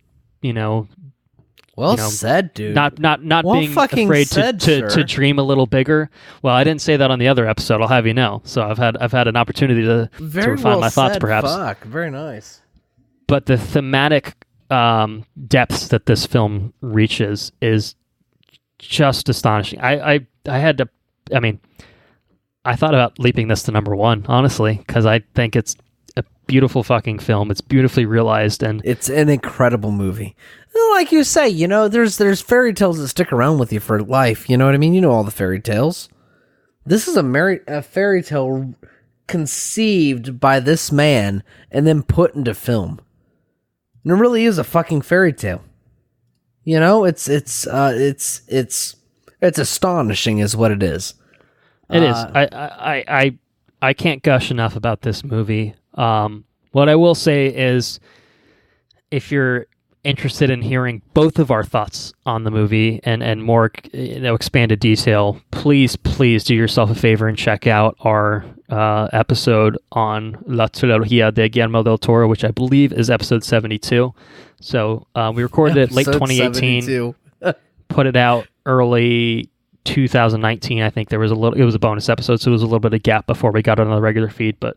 said, dude. Not Well being afraid said, to dream a little bigger. Well, I didn't say that on the other episode. I'll have you know. So I've had an opportunity to refine my thoughts, perhaps. Fuck, very nice. But the thematic depths that this film reaches is just astonishing. I thought about leaping this to number 1, honestly, because I think it's a beautiful fucking film. It's beautifully realized, and it's an incredible movie. Like you say, there's fairy tales that stick around with you for life. You know what I mean? You know all the fairy tales. This is a fairy tale conceived by this man and then put into film. And it really is a fucking fairy tale. It's astonishing, is what it is. It is. I can't gush enough about this movie. What I will say is, if you're interested in hearing both of our thoughts on the movie and more expanded detail, please do yourself a favor and check out our episode on La Trilogía de Guillermo del Toro, which I believe is episode 72. So we recorded it late 2018, put it out early 2019. I think it was a bonus episode, so there was a little bit of gap before we got it on the regular feed, but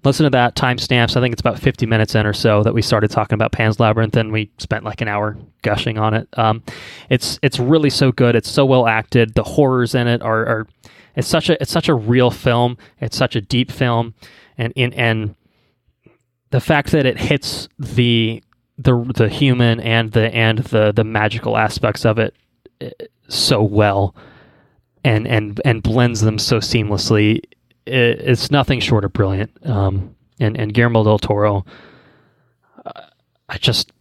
listen to that. Timestamps. I think it's about 50 minutes in or so that we started talking about Pan's Labyrinth, and we spent like an hour gushing on it. It's really so good. It's so well acted. The horrors in it are it's such a real film. It's such a deep film, and the fact that it hits the human and the magical aspects of it so well, and blends them so seamlessly. It's nothing short of brilliant. And Guillermo del Toro, I just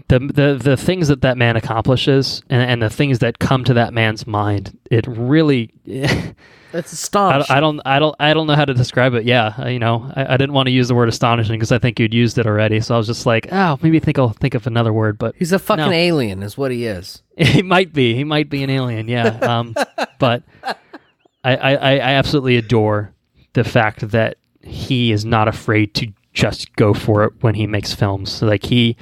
the things that man accomplishes and the things that come to that man's mind, it really That's astonishing. I don't know how to describe it. Yeah, I didn't want to use the word astonishing because I think you'd used it already. So I was just like, maybe I'll think of another word. But he's a fucking alien, is what he is. He might be an alien. Yeah. But I absolutely adore the fact that he is not afraid to just go for it when he makes films. So, like he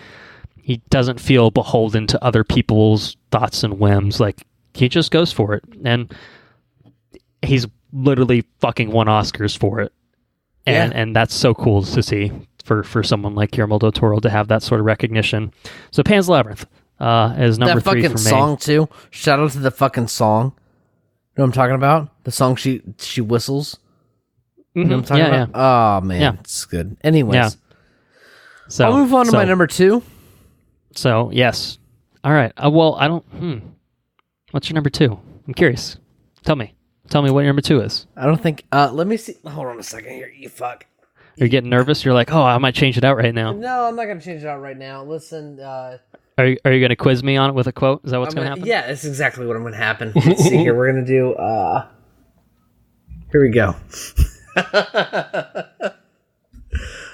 doesn't feel beholden to other people's thoughts and whims. Like he just goes for it, and he's literally fucking won Oscars for it. And that's so cool to see for someone like Guillermo del Toro to have that sort of recognition. So Pan's Labyrinth is number 3 for me. That fucking song too. Shout out to the fucking song. You know what I'm talking about? The song she whistles. You know what I'm talking about? Oh man, it's good. Anyways. Yeah. So I'll move on to my number 2. So, yes. All right. Well, I don't... What's your number 2? I'm curious. Tell me what your number 2 is. I don't think... let me see. Hold on a second here, you fuck. You're getting nervous? You're like, I might change it out right now. No, I'm not going to change it out right now. Listen... Are you going to quiz me on it with a quote? Is that what's going to happen? Yeah, that's exactly what I'm going to happen. Let's see here. We're going to do... Here we go.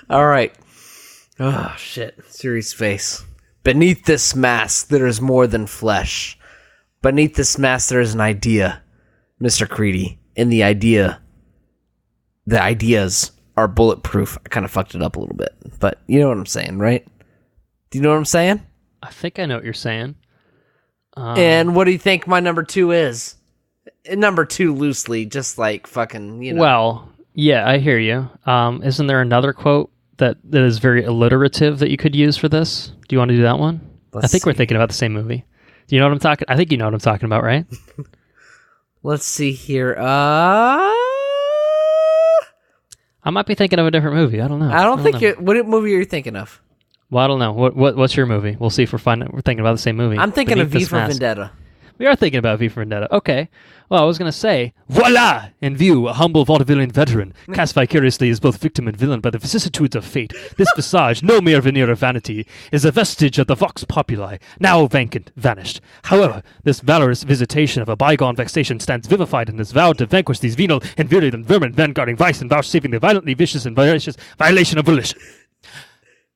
All right. Oh, shit. Serious face. Beneath this mask, there is more than flesh. Beneath this mask, there is an idea, Mr. Creedy. And the ideas are bulletproof. I kind of fucked it up a little bit, but you know what I'm saying, right? Do you know what I'm saying? I think I know what you're saying. And what do you think my number 2 is? Number 2 loosely, just like fucking, Well, yeah, I hear you. Isn't there another quote that is very alliterative that you could use for this? Do you want to do that one? I think we're thinking about the same movie. Do you know what I'm talking? I think you know what I'm talking about, right? Let's see here. I might be thinking of a different movie. I don't know. I don't think know. What movie are you thinking of? Well, I don't know. What's your movie? We'll see if we're thinking about the same movie. I'm thinking of V for Vendetta. We are thinking about V for Vendetta. Okay. Well, I was going to say, voila! In view, a humble vaudevillian veteran, cast vicariously as both victim and villain by the vicissitudes of fate. This visage, no mere veneer of vanity, is a vestige of the vox populi, now vacant, vanished. However, this valorous visitation of a bygone vexation stands vivified and is vowed to vanquish these venal and virulent vermin vanguarding vice and vouchsafing the violently vicious and voracious violation of volition.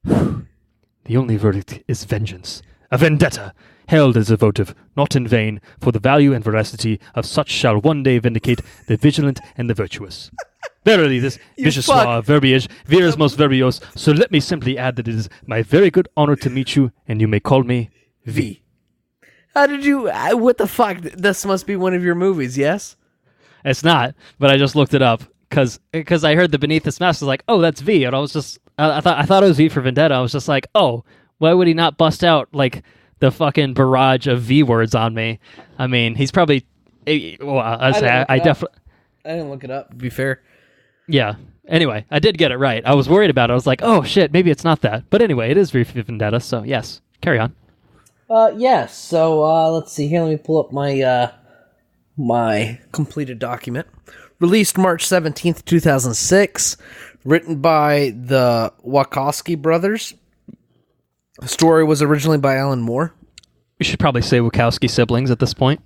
The only verdict is vengeance, a vendetta, held as a votive, not in vain, for the value and veracity of such shall one day vindicate the vigilant and the virtuous. Verily, this vichyssoise verbiage veers most verbose, so let me simply add that it is my very good honor to meet you, and you may call me V. How did you... what the fuck? This must be one of your movies, yes? It's not, but I just looked it up, because I heard the Beneath This Mask, I was like, oh, that's V, and I was just... I thought it was V for Vendetta. I was just like, oh, why would he not bust out, like... the fucking barrage of V words on me. I mean, he's probably... Well, I definitely... I didn't look it up, to be fair. Yeah. Anyway, I did get it right. I was worried about it. I was like, oh, shit, maybe it's not that. But anyway, it is V for Vendetta, so yes. Carry on. Yes. So, let's see here. Let me pull up my, my completed document. Released March 17th, 2006. Written by the Wachowski brothers. The story was originally by Alan Moore. We should probably say Wachowski siblings at this point.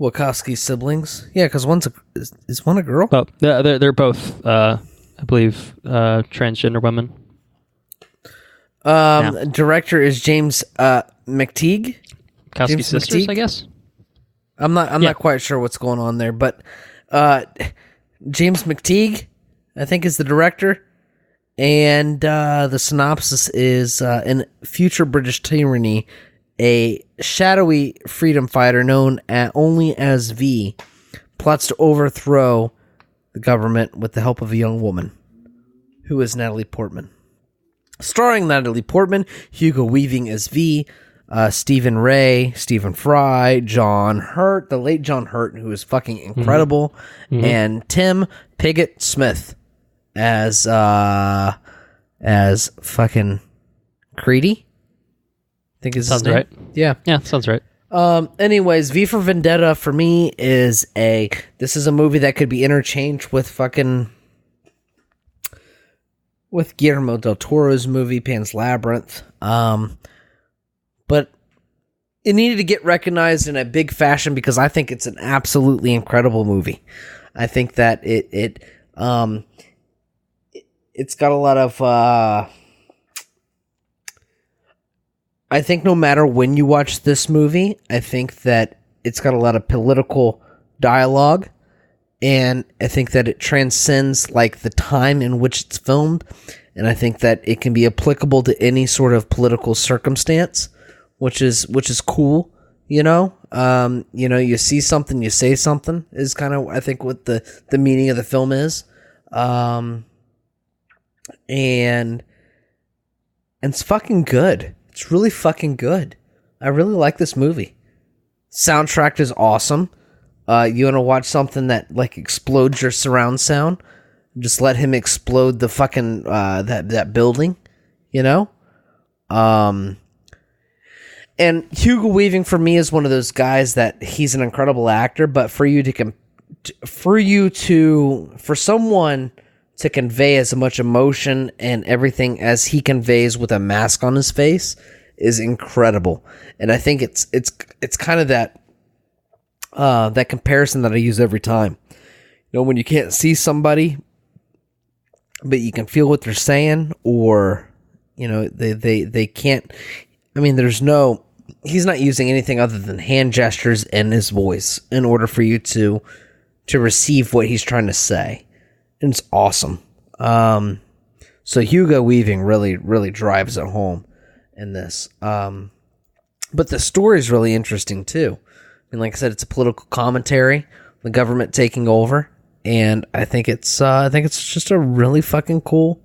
Wachowski siblings? Yeah, because is one a girl? Oh, they're both, I believe, transgender women. Director is James McTeague. Wachowski sisters, I guess. I'm not quite sure what's going on there, but James McTeague, I think, is the director. And the synopsis is, in future British tyranny, a shadowy freedom fighter known only as V plots to overthrow the government with the help of a young woman, who is Natalie Portman. Starring Natalie Portman, Hugo Weaving as V, Stephen Ray, Stephen Fry, John Hurt, the late John Hurt, who is fucking incredible, and Tim Pigott Smith as fucking Creedy. I think is his name. Right. Yeah. Yeah, sounds right. Anyways, V for Vendetta for me is this is a movie that could be interchanged with Guillermo del Toro's movie Pan's Labyrinth. But it needed to get recognized in a big fashion because I think it's an absolutely incredible movie. I think that it's got a lot of I think no matter when you watch this movie, I think that it's got a lot of political dialogue, and I think that it transcends like the time in which it's filmed, and I think that it can be applicable to any sort of political circumstance, which is cool, you know? You see something, you say something is kind of, I think, what the meaning of the film is. And it's fucking good. It's really fucking good. I really like this movie. Soundtrack is awesome. You want to watch something that like explodes your surround sound? Just let him explode the fucking that building, you know? And Hugo Weaving for me is one of those guys that he's an incredible actor, but for someone to convey as much emotion and everything as he conveys with a mask on his face is incredible. And I think it's kind of that comparison that I use every time. You know, when you can't see somebody, but you can feel what they're saying, or, you know, they can't, I mean, he's not using anything other than hand gestures and his voice in order for you to receive what he's trying to say. And it's awesome. So Hugo Weaving really, really drives it home in this. But the story is really interesting too. I mean, like I said, it's a political commentary, the government taking over, and I think it's just a really fucking cool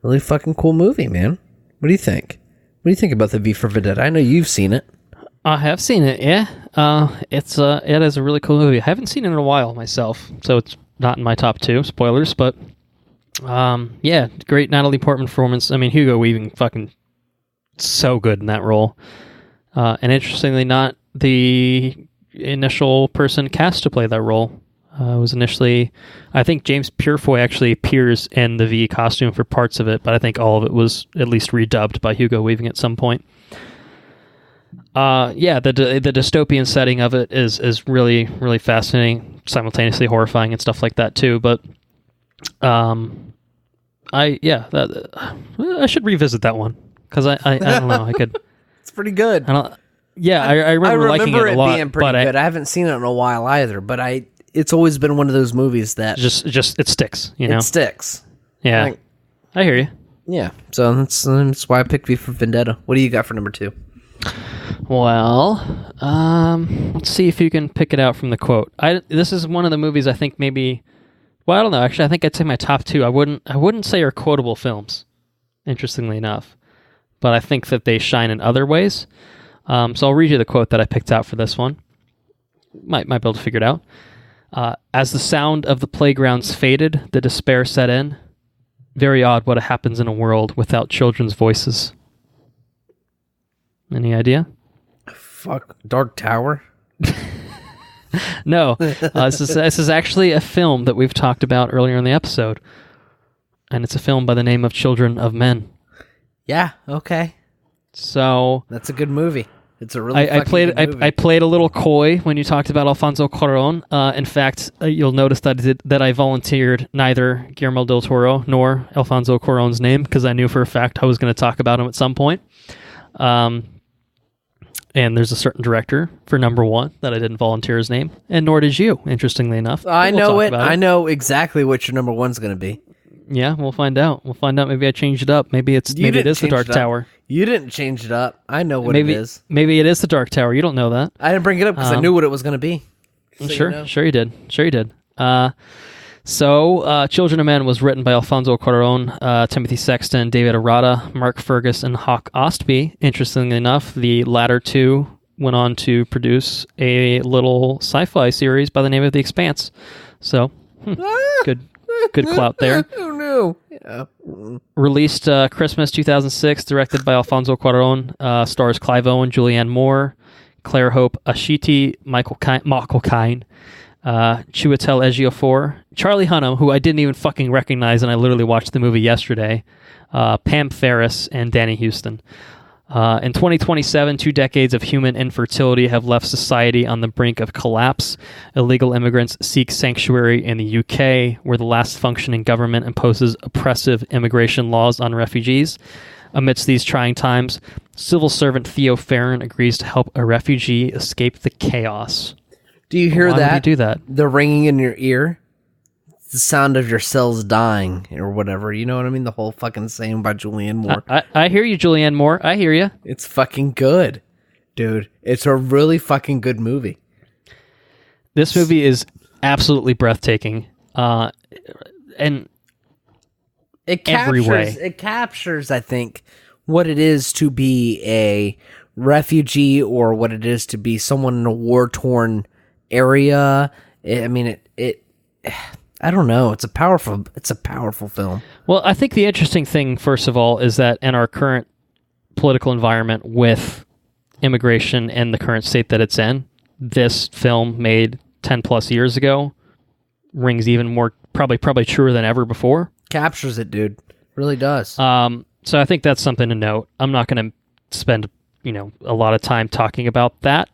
movie, man. What do you think? What do you think about the V for Vendetta? I know you've seen it. I have seen it, yeah. It is a really cool movie. I haven't seen it in a while myself, so it's not in my top 2, spoilers, but yeah, great Natalie Portman performance. I mean, Hugo Weaving fucking so good in that role. And interestingly, not the initial person cast to play that role. It was initially, I think James Purefoy actually appears in the V costume for parts of it, but I think all of it was at least redubbed by Hugo Weaving at some point. Yeah, the dystopian setting of it is really, really fascinating, simultaneously horrifying and stuff like that too. But I should revisit that one because I don't know, I could. It's pretty good. I remember liking it a lot, being pretty good. I haven't seen it in a while either, but it's always been one of those movies that just it sticks, you know. It sticks. Yeah, I hear you. Yeah, so that's why I picked V for Vendetta. What do you got for number 2? Well, let's see if you can pick it out from the quote. This is one of the movies I think maybe. Well, I don't know. Actually, I think I'd say my top 2. I wouldn't say are quotable films, interestingly enough, but I think that they shine in other ways. So I'll read you the quote that I picked out for this one. Might be able to figure it out. As the sound of the playgrounds faded, the despair set in. Very odd what happens in a world without children's voices. Any idea? Fuck, Dark Tower? No, this is actually a film that we've talked about earlier in the episode, and it's a film by the name of Children of Men. Yeah, okay. So that's a good movie. It's a really good movie. I played a little coy when you talked about Alfonso Cuarón. In fact, you'll notice that I volunteered neither Guillermo del Toro nor Alfonso Cuarón's name because I knew for a fact I was going to talk about him at some point. And there's a certain director for number 1 that I didn't volunteer his name, and nor did you, interestingly enough. I know it. I know exactly what your number 1's going to be. Yeah, we'll find out. Maybe I changed it up. Maybe it is the Dark Tower. You didn't change it up. I know what it is. Maybe it is the Dark Tower. You don't know that. I didn't bring it up because I knew what it was going to be. So sure you did. So, Children of Men was written by Alfonso Cuarón, Timothy Sexton, David Arata, Mark Fergus, and Hawk Ostby. Interestingly enough, the latter two went on to produce a little sci-fi series by the name of The Expanse. So, good clout there. Oh no! Yeah. Released Christmas 2006, directed by Alfonso Cuarón, stars Clive Owen, Julianne Moore, Claire Hope Ashiti, Michael Caine, Chiwetel Ejiofor, Charlie Hunnam, who I didn't even fucking recognize, and I literally watched the movie yesterday, Pam Ferris, and Danny Houston. In 2027, 2 decades of human infertility have left society on the brink of collapse. Illegal immigrants seek sanctuary in the UK, where the last functioning government imposes oppressive immigration laws on refugees. Amidst these trying times, civil servant Theo Farron agrees to help a refugee escape the chaos. Do you hear Why that? would he do that? The ringing in your ear? It's the sound of your cells dying or whatever. You know what I mean? The whole fucking saying by Julianne Moore. I hear you, Julianne Moore. I hear you. It's fucking good, dude. It's a really fucking good movie. This movie is absolutely breathtaking. And It every way. It captures, I think, what it is to be a refugee or what it is to be someone in a war-torn area. I don't know. It's a powerful film. Well, I think the interesting thing, first of all, is that in our current political environment with immigration and the current state that it's in, this film made 10 plus years ago rings even more, probably truer than ever before. Captures it, dude. Really does. So I think that's something to note. I'm not going to spend, a lot of time talking about that,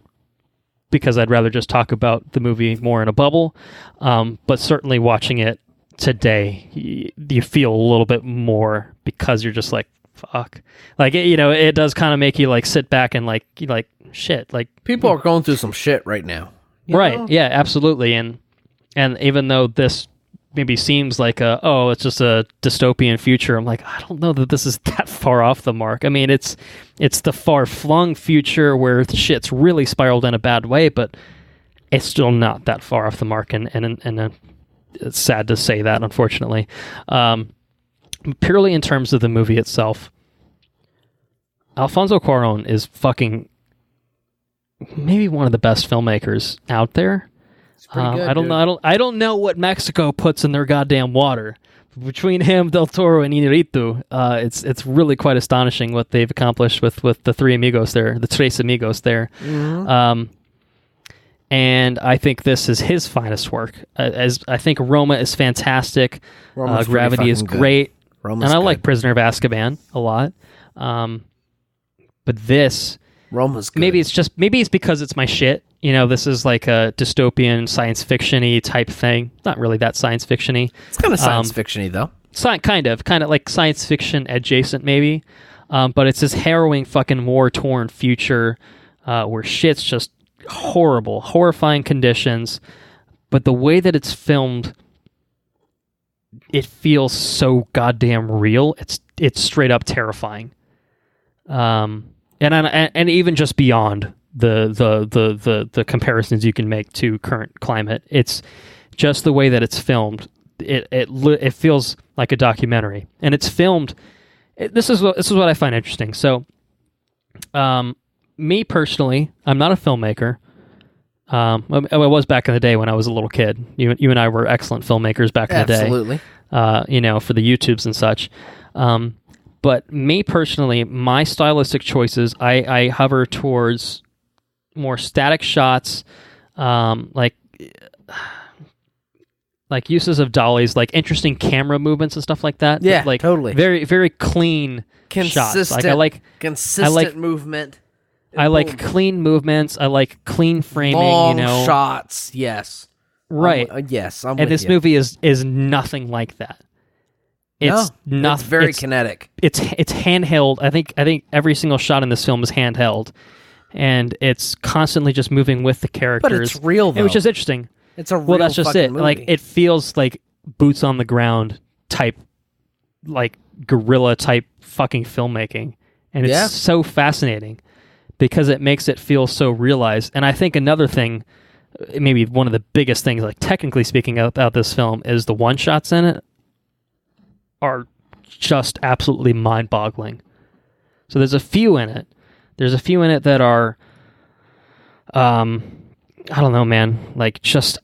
because I'd rather just talk about the movie more in a bubble. But certainly watching it today, you feel a little bit more, because you're just like, fuck. Like, it does kind of make you like sit back and like shit. Like, people are going through some shit right now. Right. know? Yeah, absolutely. And even though this maybe seems like it's just a dystopian future, I'm like, I don't know that this is that far off the mark. I mean, it's the far-flung future where the shit's really spiraled in a bad way, but it's still not that far off the mark, and it's sad to say that, unfortunately. Purely in terms of the movie itself, Alfonso Cuarón is fucking maybe one of the best filmmakers out there. Good, I don't know what Mexico puts in their goddamn water. Between him, Del Toro, and Iñárritu, it's really quite astonishing what they've accomplished with the three amigos there, the tres amigos there. Mm-hmm. And I think this is his finest work. As I think Roma is fantastic. Gravity is great. Roma's and I good. like Prisoner of Azkaban a lot. But this, Roma's good. maybe it's because it's my shit. This is like a dystopian science fiction-y type thing. Not really that science fiction-y. It's kind of science fiction-y, though. Kind of like science fiction adjacent, maybe. But it's this harrowing fucking war-torn future where shit's just horrible, horrifying conditions. But the way that it's filmed, it feels so goddamn real. It's straight up terrifying. And even just beyond the comparisons you can make to current climate, it's just the way that it's filmed. It feels like a documentary, and it's filmed. This is what I find interesting. So, me personally, I'm not a filmmaker. I was back in the day when I was a little kid. You and I were excellent filmmakers back in the day. Absolutely. For the YouTubes and such. But me personally, my stylistic choices, I hover towards more static shots, like uses of dollies, like interesting camera movements and stuff like that. Yeah, like totally. Very, very clean shots. Like consistent movement. I like clean movements. I like clean framing. Long shots. Yes. Right. Yes. I'm and with this you. movie is nothing like that. It's not. It's very kinetic. It's handheld. I think every single shot in this film is handheld, and it's constantly just moving with the characters. But it's real, though. Which is interesting. It's a real well, that's just fucking it. movie. Like, it feels like boots on the ground type, like guerrilla type fucking filmmaking, and it's so fascinating because it makes it feel so realized. And I think another thing maybe one of the biggest things, like technically speaking, about this film is the one shots in it are just absolutely mind-boggling. So there's a few in it. There's a few in it that are, I don't know, man. Like, just,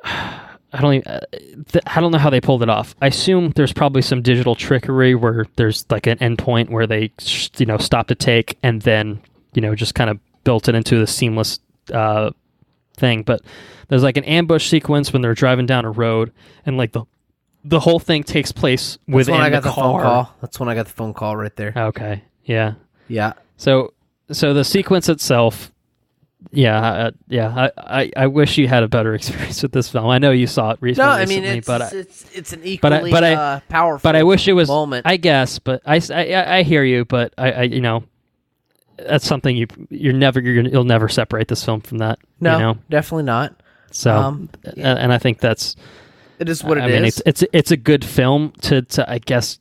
I don't know how they pulled it off. I assume there's probably some digital trickery where there's like an endpoint where they, stop to take and then, just kind of built it into the seamless thing. But there's like an ambush sequence when they're driving down a road, and like the whole thing takes place within the car. Phone call. That's when I got the phone call right there. Okay. Yeah. Yeah. So the sequence itself, I wish you had a better experience with this film. I know you saw it recently. No, I mean it's an equally powerful. But I wish it was moment. I guess, but I hear you, but I that's something you'll never separate this film from that. No, definitely not. So and I think that's it is what it is. It's a good film to I guess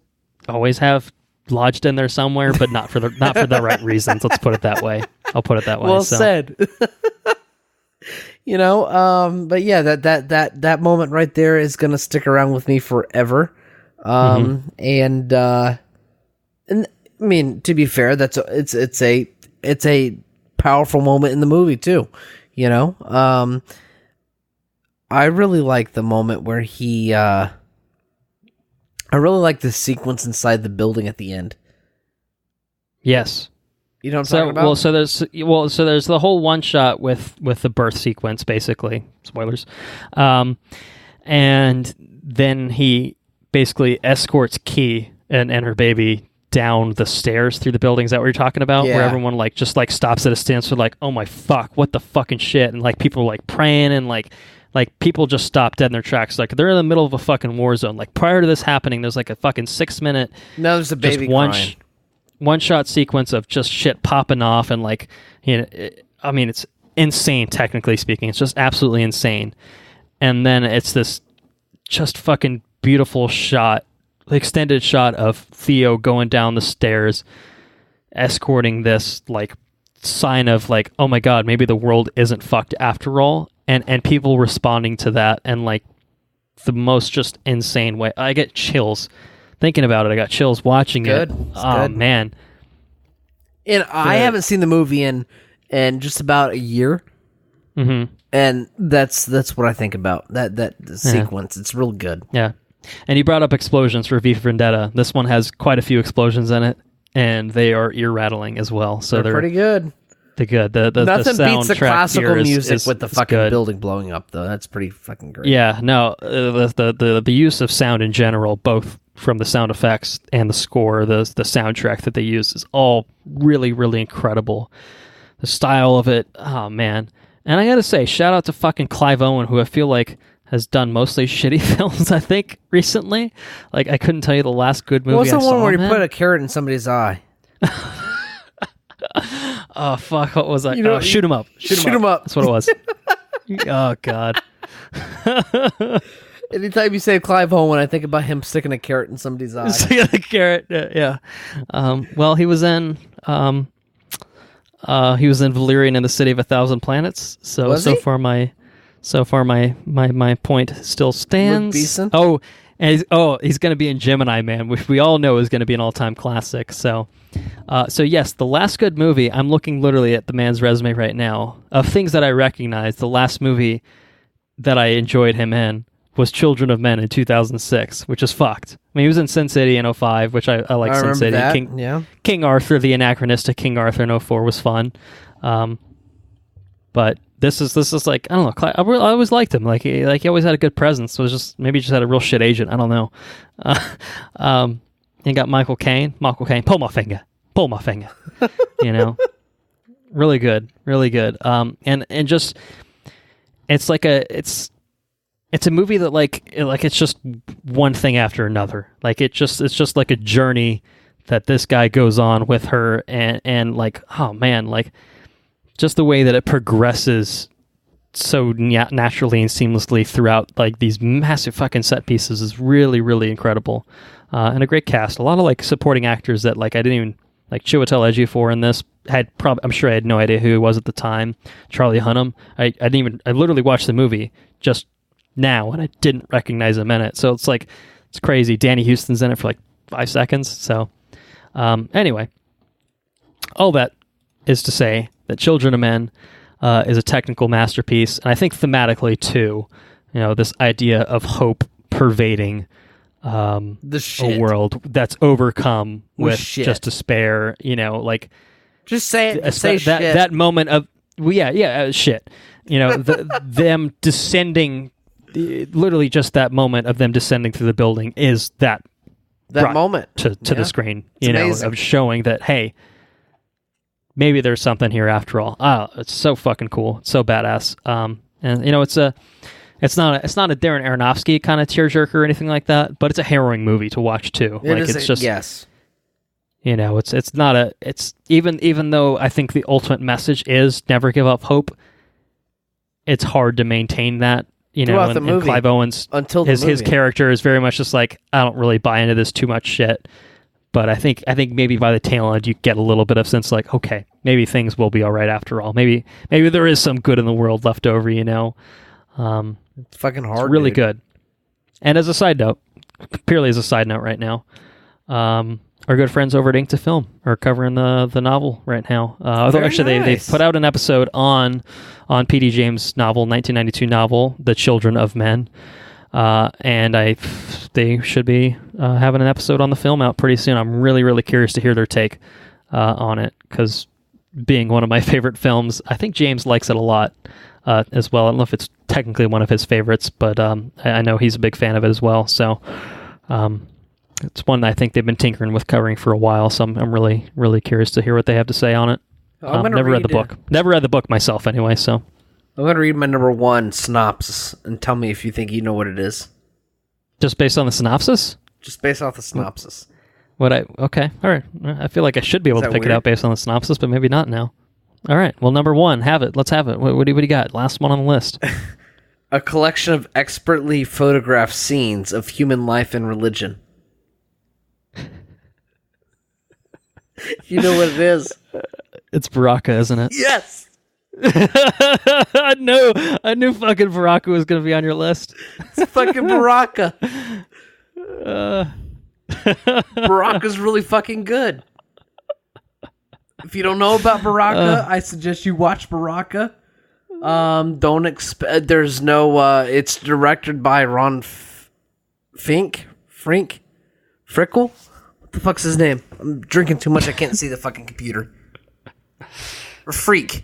always have lodged in there somewhere, but not for the right reasons. Let's put it that way. I'll put it that way. Well said. But yeah, that moment right there is gonna stick around with me forever. And I mean, to be fair, it's a powerful moment in the movie too. I really like the moment where he. I really like the sequence inside the building at the end. Yes. You know what I'm talking about? So there's the whole one shot with the birth sequence, basically. Spoilers. And then he basically escorts Key and her baby down the stairs through the buildings that we were talking about, where everyone just stops at a standstill, like, oh my fuck, what the fucking shit, and like people are praying, and like people just stop dead in their tracks, like they're in the middle of a fucking war zone. Like prior to this happening, there's like a fucking 6 minute no, there's a baby crying. One shot sequence of just shit popping off, and I mean, it's insane technically speaking. It's just absolutely insane. And then it's this just fucking beautiful shot, extended shot of Theo going down the stairs, escorting this sign of oh my god, maybe the world isn't fucked after all, and people responding to that, and the most just insane way. I get chills thinking about it. I got chills watching it. Oh good. Man. And I haven't seen the movie in just about a year. Mm-hmm. And that's what I think about that sequence. It's real good. Yeah. And you brought up explosions for V for Vendetta. This one has quite a few explosions in it, and they are ear rattling as well. So they're pretty good. They're good. The Nothing beats the classical music is with the fucking good. Building blowing up, though. That's pretty fucking great. Yeah, no, the use of sound in general, both from the sound effects and the score, the soundtrack that they use is all really, really incredible. The style of it, oh man. And I gotta say, shout out to fucking Clive Owen, who I feel like has done mostly shitty films, I think, recently. I couldn't tell you the last good movie I saw. What's the one where he put a carrot in somebody's eye? Oh, fuck, what was that? Shoot 'em up. Shoot 'em up. That's what it was. Oh, God. Anytime you say Clive Owen, I think about him sticking a carrot in somebody's eye. Sticking a carrot, yeah. Well, he was in Valerian and the City of a Thousand Planets. So far my point still stands. Luke Beeson? Oh, and he's going to be in Gemini Man, which we all know is going to be an all-time classic. So yes, the last good movie. I'm looking literally at the man's resume right now of things that I recognize. The last movie that I enjoyed him in was Children of Men in 2006, which is fucked. I mean, he was in Sin City in 2005, which I like Sin City. That. King Arthur, the anachronistic King Arthur in 2004 was fun. But this is I don't know. I always liked him. He always had a good presence. So it was just maybe he just had a real shit agent. I don't know. You got Michael Caine, pull my finger. Really good. And just it's a movie that it's just one thing after another. It's just like a journey that this guy goes on with her, and oh man, just the way that it progresses so naturally and seamlessly throughout these massive fucking set pieces is really, really incredible. And a great cast. A lot of supporting actors that I didn't even Chiwetel Ejiofor in this I'm sure I had no idea who he was at the time. Charlie Hunnam. I literally watched the movie just now and I didn't recognize him in it. So it's like, it's crazy. Danny Houston's in it for like 5 seconds. So anyway, all that is to say that Children of Men is a technical masterpiece. And I think thematically too, this idea of hope pervading a world that's overcome with just despair, like just say shit. That moment of shit. Them descending, literally just that moment of them descending through the building is that moment to the screen, of showing that, hey, maybe there's something here after all. It's so fucking cool. It's so badass. And it's not a Darren Aronofsky kind of tearjerker or anything like that, but it's a harrowing movie to watch too. Yes. It's even though I think the ultimate message is never give up hope, it's hard to maintain that, throughout the movie. And Clive Owens, until his character is very much just like, I don't really buy into this too much shit. But I think maybe by the tail end you get a little bit of sense like, okay, maybe things will be all right after all. Maybe there is some good in the world left over, It's fucking hard. It's really good. And as a side note, purely as a side note right now, our good friends over at Ink to Film are covering the novel right now. Although actually they've put out an episode on P.D. James' novel, 1992 novel, The Children of Men. And they should be having an episode on the film out pretty soon. I'm really, really curious to hear their take on it, because being one of my favorite films, I think James likes it a lot as well. I don't know if it's technically one of his favorites, but I know he's a big fan of it as well. So it's one that I think they've been tinkering with covering for a while. So I'm really, really curious to hear what they have to say on it. Never read the book. Never read the book myself anyway, so... I'm going to read my number 1 synopsis and tell me if you think you know what it is. Just based on the synopsis? Just based off the synopsis. Okay, all right. I feel like I should be able to pick it out based on the synopsis, but maybe not now. All right, well, number 1, have it. Let's have it. What do you got? Last one on the list. A collection of expertly photographed scenes of human life and religion. You know what it is? It's Baraka, isn't it? Yes! I knew fucking Baraka was going to be on your list. It's fucking Baraka. Baraka's really fucking good. If you don't know about Baraka, I suggest you watch Baraka. Don't expect. There's no. It's directed by Ron Frickle. What the fuck's his name? I'm drinking too much. I can't see the fucking computer. Freaky?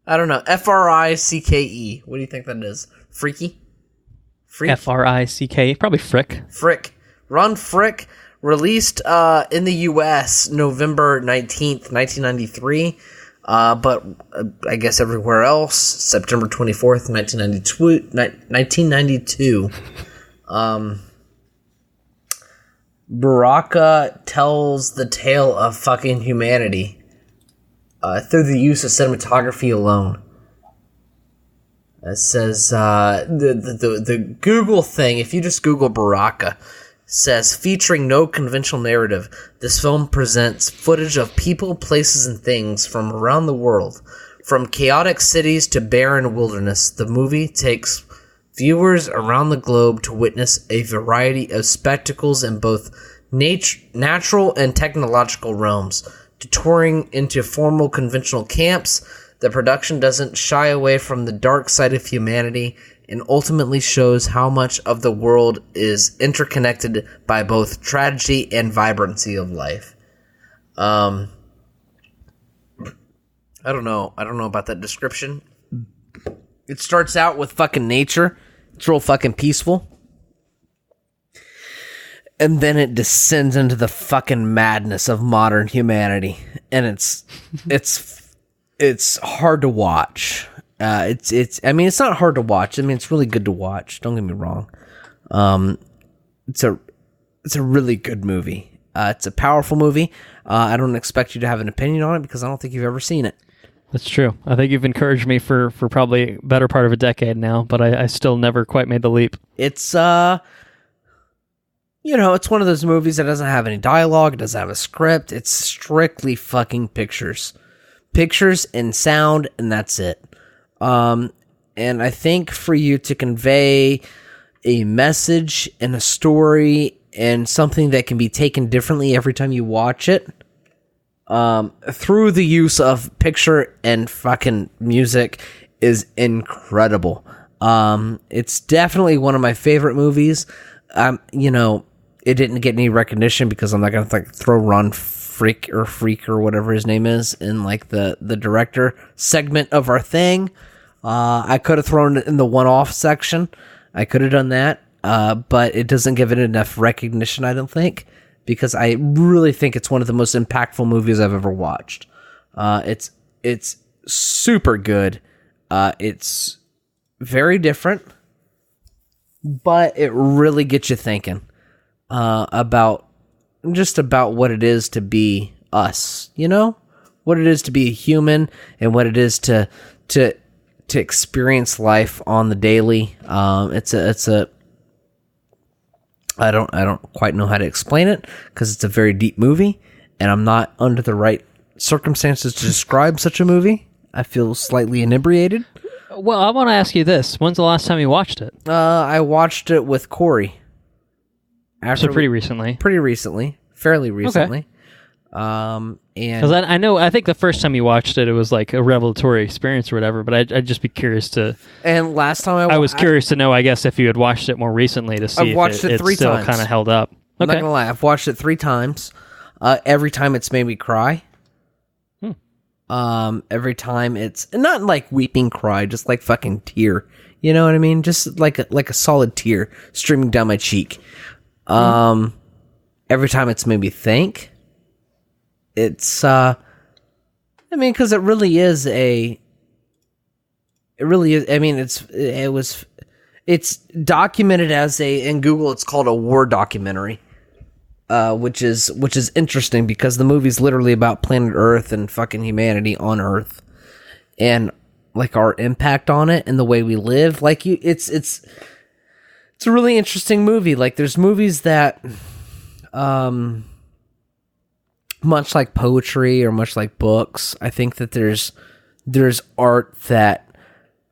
I don't know. Fricke. What do you think that is? Freaky? Frick? Probably Frick. Ron Frick, released in the U.S. November 19th, 1993. But I guess everywhere else, September 24th, 1992. Baraka tells the tale of fucking humanity through the use of cinematography alone. It says the Google thing, if you just Google Baraka, says, featuring no conventional narrative, this film presents footage of people, places, and things from around the world. From chaotic cities to barren wilderness, the movie takes viewers around the globe to witness a variety of spectacles in both natural and technological realms. Touring into formal conventional camps, the production doesn't shy away from the dark side of humanity and ultimately shows how much of the world is interconnected by both tragedy and vibrancy of life. I don't know about that description. It starts out with fucking nature. It's real fucking peaceful. And then it descends into the fucking madness of modern humanity. And it's hard to watch. It's not hard to watch. I mean, it's really good to watch. Don't get me wrong. It's a really good movie. It's a powerful movie. I don't expect you to have an opinion on it because I don't think you've ever seen it. That's true. I think you've encouraged me for probably better part of a decade now, but I still never quite made the leap. It's, it's one of those movies that doesn't have any dialogue, it doesn't have a script. It's strictly fucking pictures. Pictures and sound, and that's it. And I think for you to convey a message and a story and something that can be taken differently every time you watch it, through the use of picture and fucking music is incredible. It's definitely one of my favorite movies. It didn't get any recognition because I'm not going to throw Ron Freak or whatever his name is in the director segment of our thing. I could have thrown it in the one-off section. I could have done that, but it doesn't give it enough recognition, I don't think, because I really think it's one of the most impactful movies I've ever watched. It's super good. It's very different, but it really gets you thinking about what it is to be us, what it is to be a human and what it is to experience life on the daily. I don't quite know how to explain it because it's a very deep movie and I'm not under the right circumstances to describe such a movie. I feel slightly inebriated. Well, I want to ask you this. When's the last time you watched it? I watched it with Corey. So pretty recently. Fairly recently. Okay. And because I think the first time you watched it, it was like a revelatory experience or whatever. But I'd just be curious to. And last time I was curious to know, I guess, if you had watched it more recently to see I've watched if it 3 still times. kind of held up. I'm not gonna lie, I've watched it 3 times. Every time it's made me cry. Every time it's not like weeping cry, just like fucking tear. You know what I mean? Just like a solid tear streaming down my cheek. Every time it's made me think. It's because it really is it's documented as in Google it's called a war documentary. Which is interesting because the movie's literally about planet Earth and fucking humanity on Earth, and like our impact on it and the way we live. It's a really interesting movie. Like there's movies that, much like poetry or much like books, I think that there's art that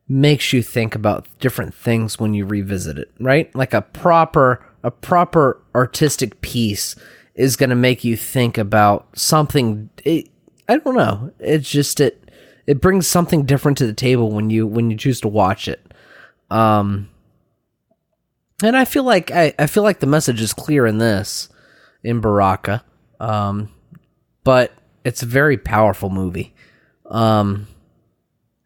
makes you think about different things when you revisit it, right? Like a proper artistic piece is going to make you think about something. I don't know. It's just it brings something different to the table when you choose to watch it. And I feel like the message is clear in Baraka. But it's a very powerful movie. And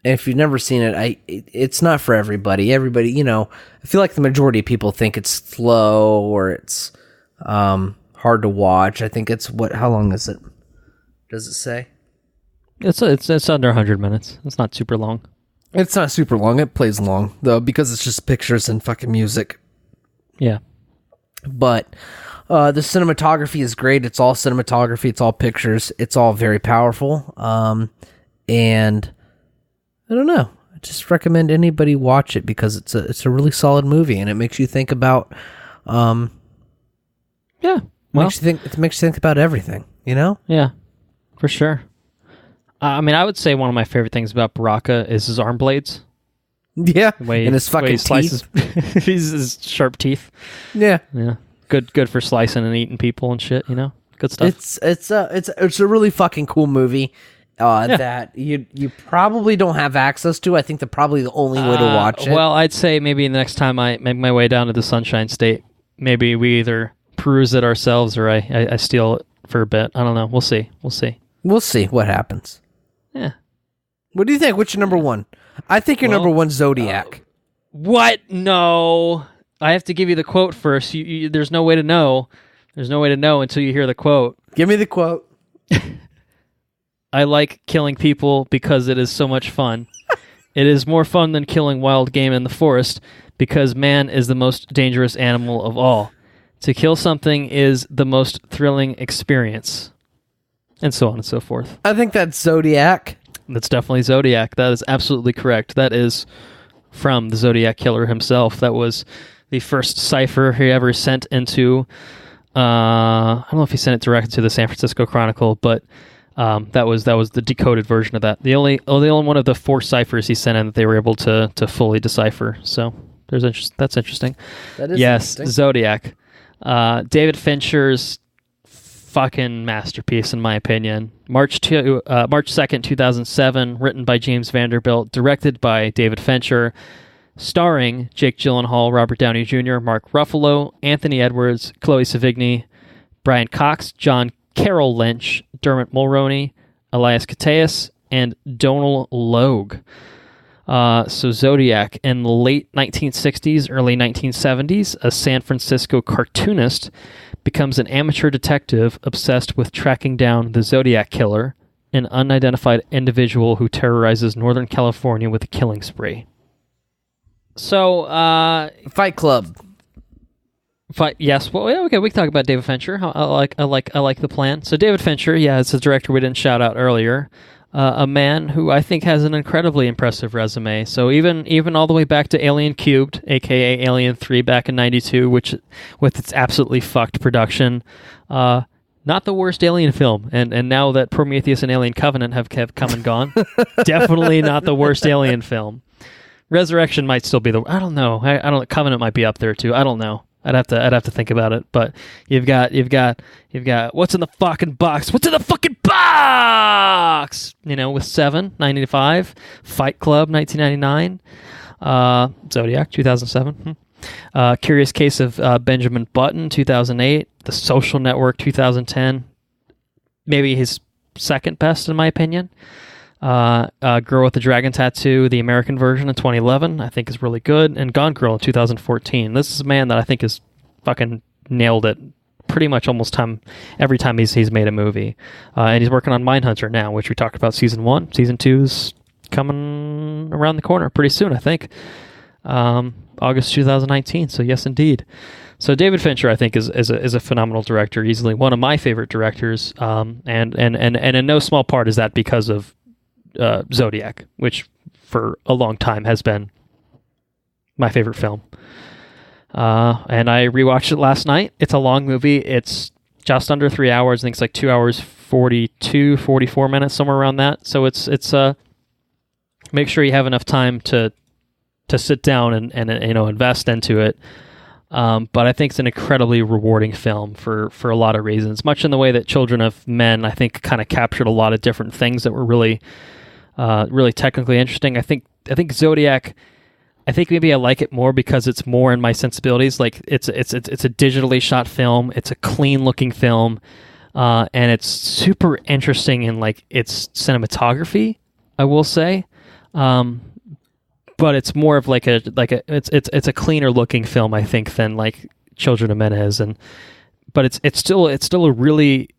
if you've never seen it, it's not for everybody. Everybody, I feel like the majority of people think it's slow or it's hard to watch. I think it's how long is it? Does it say? It's under 100 minutes. It's not super long. It's not super long. It plays long though because it's just pictures and fucking music. Yeah. But the cinematography is great. It's all cinematography. It's all pictures. It's all very powerful. And I don't know. I just recommend anybody watch it because it's a really solid movie and it makes you think about. Yeah. It makes you think about everything. Yeah, for sure. I would say one of my favorite things about Baraka is his arm blades. Yeah, and his fucking teeth. His sharp teeth. Yeah. Good for slicing and eating people and shit. Good stuff. It's a really fucking cool movie. That you probably don't have access to. I think probably the only way to watch it. Well, I'd say maybe the next time I make my way down to the Sunshine State, maybe we either peruse it ourselves or I steal it for a bit. I don't know. We'll see. We'll see what happens. Yeah. What do you think? What's your number one? I think your number one Zodiac. What? No. I have to give you the quote first. There's no way to know. There's no way to know until you hear the quote. Give me the quote. I like killing people because it is so much fun. It is more fun than killing wild game in the forest because man is the most dangerous animal of all. To kill something is the most thrilling experience. And so on and so forth. I think that's Zodiac. That's definitely Zodiac. That is absolutely correct. That is from the Zodiac Killer himself. That was the first cipher he ever sent into. I don't know if he sent it directly to the San Francisco Chronicle, but that was the decoded version of that. The only one of the 4 ciphers he sent in that they were able to fully decipher. So that's interesting. That is yes, interesting. Zodiac, David Fincher's fucking masterpiece in my opinion. March 2nd, 2007, written by James Vanderbilt, directed by David Fincher, starring Jake Gyllenhaal, Robert Downey Jr., Mark Ruffalo, Anthony Edwards, Chloe Sevigny, Brian Cox, John Carroll Lynch, Dermot Mulroney, Elias Koteas, and Donal Logue. So Zodiac, in the late 1960s, early 1970s, a San Francisco cartoonist becomes an amateur detective obsessed with tracking down the Zodiac Killer, an unidentified individual who terrorizes Northern California with a killing spree. So, Fight Club. Yes. Well, yeah, okay. We can talk about David Fincher. I like the plan. So, David Fincher, it's a director we didn't shout out earlier. A man who I think has an incredibly impressive resume. So even all the way back to Alien Cubed, aka Alien 3, back in '92, which with its absolutely fucked production, not the worst Alien film. And now that Prometheus and Alien Covenant have come and gone, definitely not the worst Alien film. Resurrection might still be I don't know. I don't. Covenant might be up there too. I don't know. I'd have to think about it. But you've got what's in the fucking box? What's in the fucking box? With 7, 1995, Fight Club, 1999, Zodiac, 2007, Curious Case of Benjamin Button, 2008, The Social Network, 2010, maybe his second best in my opinion. Girl with the Dragon Tattoo, the American version in 2011, I think is really good, and Gone Girl in 2014. This is a man that I think has fucking nailed it pretty much almost every time he's made a movie. And he's working on Mindhunter now, which we talked about season 1. Season 2's coming around the corner pretty soon, I think. August 2019, so yes indeed. So David Fincher, I think, is a phenomenal director, easily one of my favorite directors, and in no small part is that because of Zodiac, which for a long time has been my favorite film. And I rewatched it last night. It's a long movie. It's just under 3 hours. I think it's like 2 hours 44 minutes, somewhere around that. So it's make sure you have enough time to sit down and invest into it. But I think it's an incredibly rewarding film for a lot of reasons. Much in the way that Children of Men, I think, kind of captured a lot of different things that were really technically interesting. I think Zodiac. I think maybe I like it more because it's more in my sensibilities. Like it's a digitally shot film. It's a clean looking film, and it's super interesting in like its cinematography, I will say. But it's more of it's a cleaner looking film, I think, than like Children of Men is, but it's still a really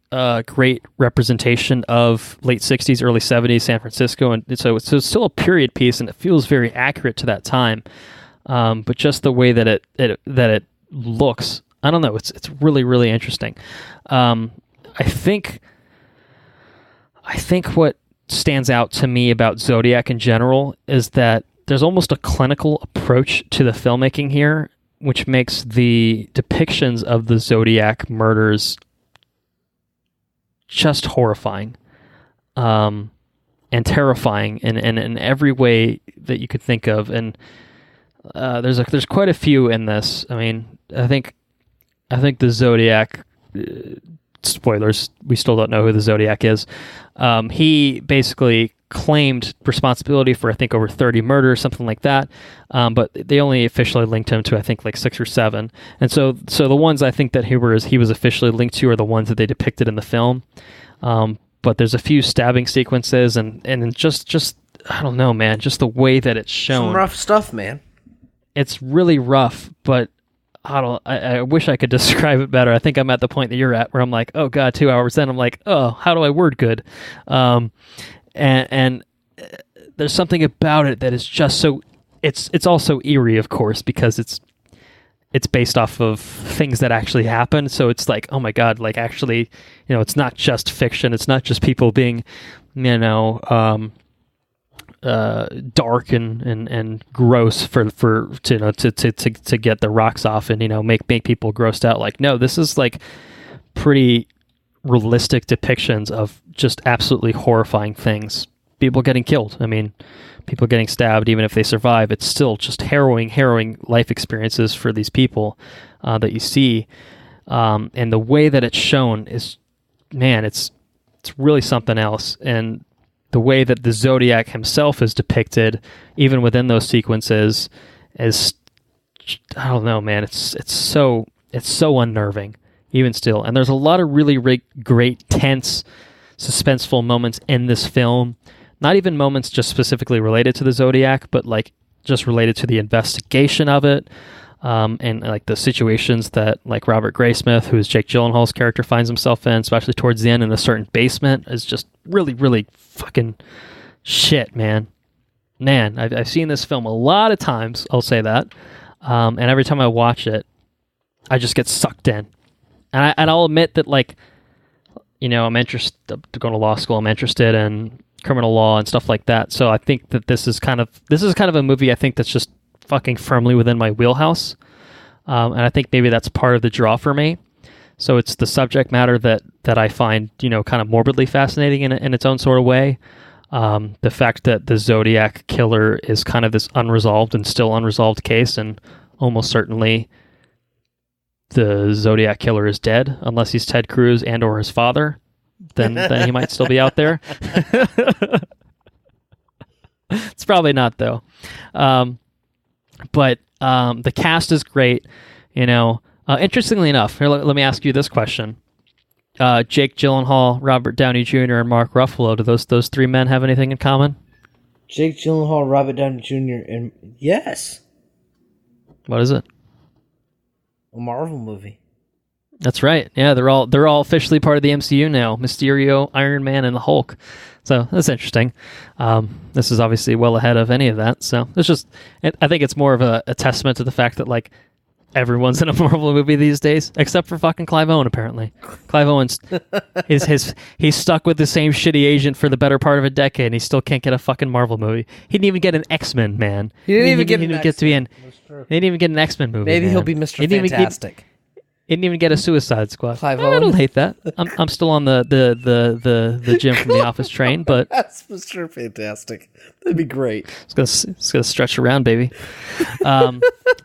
great representation of late 60s, early 70s San Francisco, and so it's still a period piece, and it feels very accurate to that time. But just the way that it looks, I don't know, it's really, really interesting. I think what stands out to me about Zodiac in general is that there's almost a clinical approach to the filmmaking here, which makes the depictions of the Zodiac murders just horrifying, and terrifying in every way that you could think of. And there's quite a few in this. I mean, I think the Zodiac. Spoilers. We still don't know who the Zodiac is. He basically claimed responsibility for I think over 30 murders, something like that. But they only officially linked him to I think like 6 or 7. And so the ones I think that he was officially linked to are the ones that they depicted in the film. But there's a few stabbing sequences and just I don't know, man, just the way that it's shown. Some rough stuff, man. It's really rough, but I wish I could describe it better. I think I'm at the point that you're at where I'm like, oh God, 2 hours in, I'm like, oh, how do I word good? And there's something about it that is just so. It's also eerie, of course, because it's based off of things that actually happened. So it's like, oh my God, like actually, it's not just fiction. It's not just people being, dark and gross for to get the rocks off and make people grossed out. Like, no, this is like pretty realistic depictions of just absolutely horrifying things. People getting killed. I mean, people getting stabbed. Even if they survive, it's still just harrowing life experiences for these people that you see. And the way that it's shown is, man, it's really something else. And the way that the Zodiac himself is depicted, even within those sequences, is, I don't know, man. It's so unnerving, even still. And there's a lot of really great, tense, suspenseful moments in this film. Not even moments just specifically related to the Zodiac, but like just related to the investigation of it. And like the situations that like Robert Graysmith, who is Jake Gyllenhaal's character, finds himself in, especially towards the end in a certain basement, is just really fucking shit, man. I've seen this film a lot of times, I'll say that. And every time I watch it, I just get sucked in. And I'll admit that, like, I'm interested to go to law school. I'm interested in criminal law and stuff like that. So I think that this is kind of a movie I think that's just fucking firmly within my wheelhouse. And I think maybe that's part of the draw for me. So it's the subject matter that I find, kind of morbidly fascinating in its own sort of way. The fact that the Zodiac killer is kind of this unresolved and still unresolved case, and almost certainly the Zodiac killer is dead, unless he's Ted Cruz and or his father. Then he might still be out there. It's probably not, though. But the cast is great. Interestingly enough, here, let me ask you this question. Jake Gyllenhaal, Robert Downey Jr., and Mark Ruffalo, do those three men have anything in common? Jake Gyllenhaal, Robert Downey Jr., and yes. What is it? A Marvel movie. That's right. Yeah, they're all officially part of the MCU now. Mysterio, Iron Man, and the Hulk. So that's interesting. This is obviously well ahead of any of that. So it's just, I think it's more of a testament to the fact that like everyone's in a Marvel movie these days, except for fucking Clive Owen. Apparently, Clive Owen's he's stuck with the same shitty agent for the better part of a decade, and he still can't get a fucking Marvel movie. He didn't even get an X-Men, man. He didn't even get to be in. He didn't even get an X-Men movie. Maybe man. he'll be Mr. Fantastic. He didn't even get a Suicide Squad. Clive I Owen. don't hate that. I'm still on the Jim from The Office train, but That's Mr. Fantastic. That'd be great. it's gonna stretch around, baby.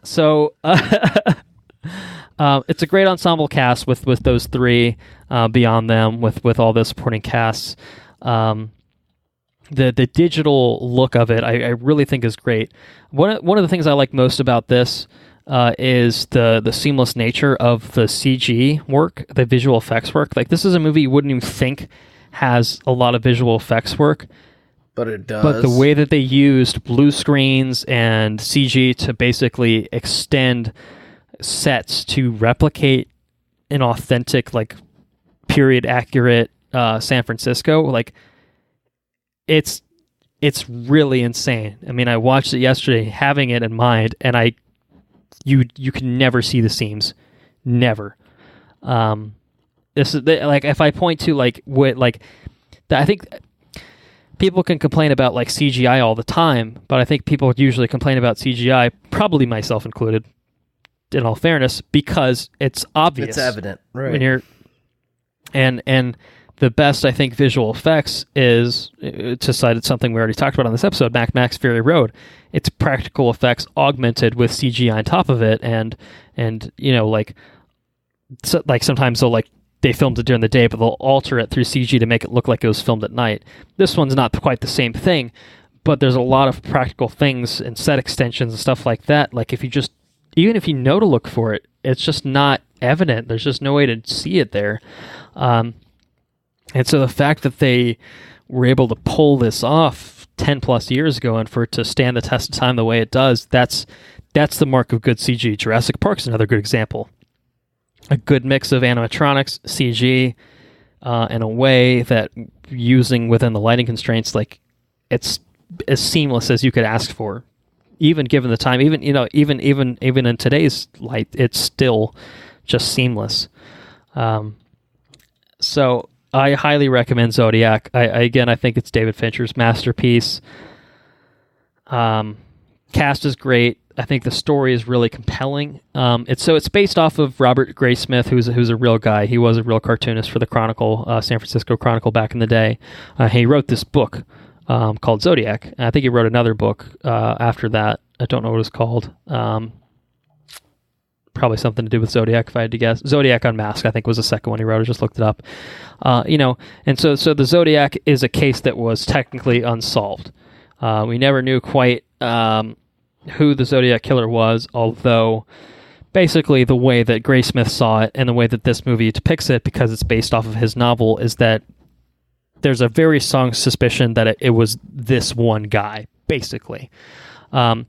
So it's a great ensemble cast with those three. Beyond them, with all the supporting casts, the digital look of it, I really think is great. One of the things I like most about this is the seamless nature of the CG work, the visual effects work. Like, this is a movie you wouldn't even think has a lot of visual effects work. But it does. But the way that they used blue screens and CG to basically extend sets to replicate an authentic, like, period accurate San Francisco, like, it's really insane. I mean, I watched it yesterday having it in mind, and you can never see the seams. Never. This is like, if I point to like what, like, I think people can complain about like CGI all the time, but I think people usually complain about CGI, probably myself included, in all fairness, because it's obvious. It's evident, right? When you're and the best, I think, visual effects is, to cite something we already talked about on this episode, Mad Max Fury Road. It's practical effects augmented with CGI on top of it, and like sometimes they filmed it during the day, but they'll alter it through CG to make it look like it was filmed at night. This one's not quite the same thing, but there's a lot of practical things and set extensions and stuff like that. Like, even if you know to look for it, it's just not evident. There's just no way to see it there. And so the fact that they were able to pull this off 10 plus years ago, and for it to stand the test of time the way it does, that's the mark of good CG. Jurassic Park's another good example. A good mix of animatronics, CG, in a way that, using within the lighting constraints, like, it's as seamless as you could ask for. Even given the time, even in today's light, it's still just seamless. So I highly recommend Zodiac. I think it's David Fincher's masterpiece. Cast is great. I think the story is really compelling. It's based off of Robert Graysmith, who's a real guy. He was a real cartoonist for the Chronicle, San Francisco Chronicle back in the day. He wrote this book called Zodiac. And I think he wrote another book after that. I don't know what it was called. Probably something to do with Zodiac, if I had to guess. Zodiac Unmasked, I think, was the second one he wrote. I just looked it up. And so the Zodiac is a case that was technically unsolved. We never knew quite who the Zodiac Killer was, although basically the way that Graysmith saw it and the way that this movie depicts it, because it's based off of his novel, is that there's a very strong suspicion that it was this one guy, basically. And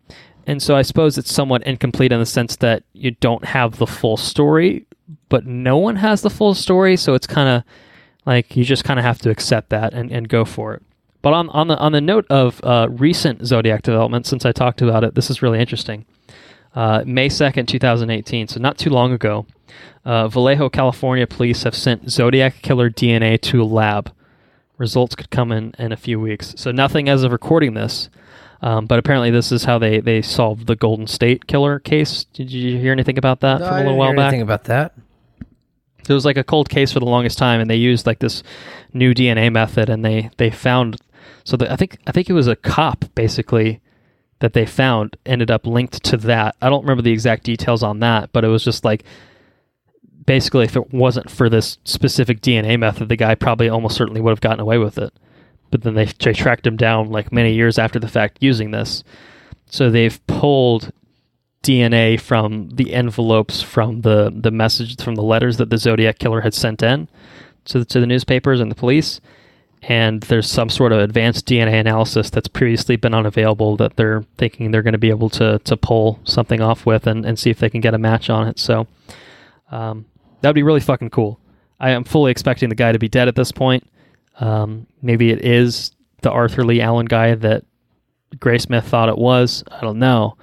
so I suppose it's somewhat incomplete in the sense that you don't have the full story, but no one has the full story, so it's kind of like you just kind of have to accept that and go for it. But on the note of recent Zodiac development, since I talked about it, this is really interesting. May 2nd, 2018, so not too long ago, Vallejo, California police have sent Zodiac Killer DNA to a lab. Results could come in a few weeks. So nothing as of recording this, but apparently this is how they solved the Golden State Killer case. Did you hear anything about that from a little while back? Anything about that? It was like a cold case for the longest time, and they used like this new DNA method, and they found. So I think it was a cop basically that they found ended up linked to that. I don't remember the exact details on that, but it was just like basically if it wasn't for this specific DNA method, the guy probably almost certainly would have gotten away with it. But then they tracked him down like many years after the fact using this. So they've pulled DNA from the envelopes from the message from the letters that the Zodiac Killer had sent in to the newspapers and the police. And there's some sort of advanced DNA analysis that's previously been unavailable that they're thinking they're going to be able to pull something off with and see if they can get a match on it. So that would be really fucking cool. I am fully expecting the guy to be dead at this point. Maybe it is the Arthur Lee Allen guy that Graysmith thought it was. I don't know.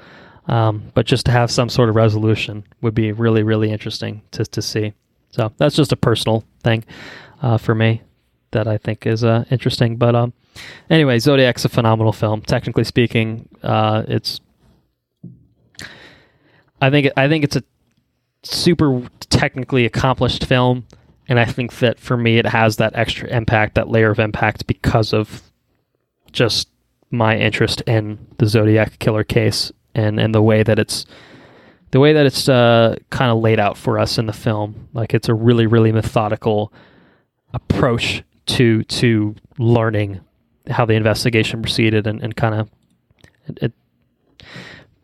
But just to have some sort of resolution would be really, really interesting to see. So that's just a personal thing for me that I think is interesting. But anyway, Zodiac's a phenomenal film. Technically speaking, I think it's a super technically accomplished film, and I think that for me it has that extra impact, that layer of impact, because of just my interest in the Zodiac Killer case and the way that it's kind of laid out for us in the film. Like, it's a really, really methodical approach to learning how the investigation proceeded and kind of it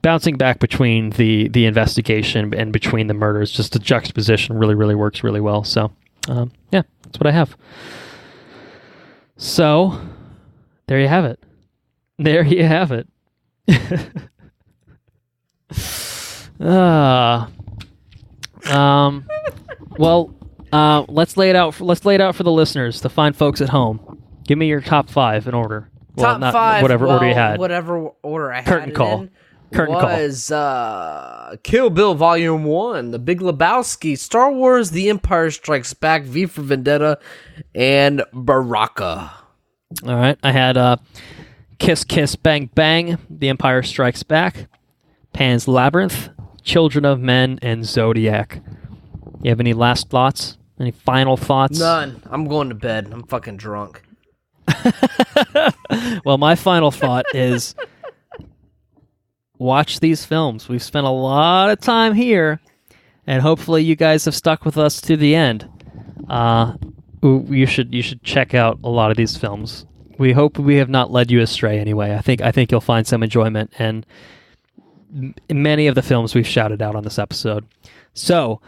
bouncing back between the investigation and between the murders. Just the juxtaposition really, really works really well. So yeah, that's what I have. So there you have it. There you have it. Well, let's lay it out for the listeners, the fine folks at home. Give me your top 5 in order. Well, Top 5, whatever order you had. Whatever order I Curtain had. call. Curtain call. Was Kill Bill Volume 1, The Big Lebowski, Star Wars, The Empire Strikes Back, V for Vendetta, and Baraka. All right, I had Kiss Kiss Bang Bang, The Empire Strikes Back, Pan's Labyrinth, Children of Men, and Zodiac. You have any last thoughts? Any final thoughts? None. I'm going to bed. I'm fucking drunk. Well, my final thought is watch these films. We've spent a lot of time here, and hopefully you guys have stuck with us to the end. You should check out a lot of these films. We hope we have not led you astray anyway. I think you'll find some enjoyment in many of the films we've shouted out on this episode. So,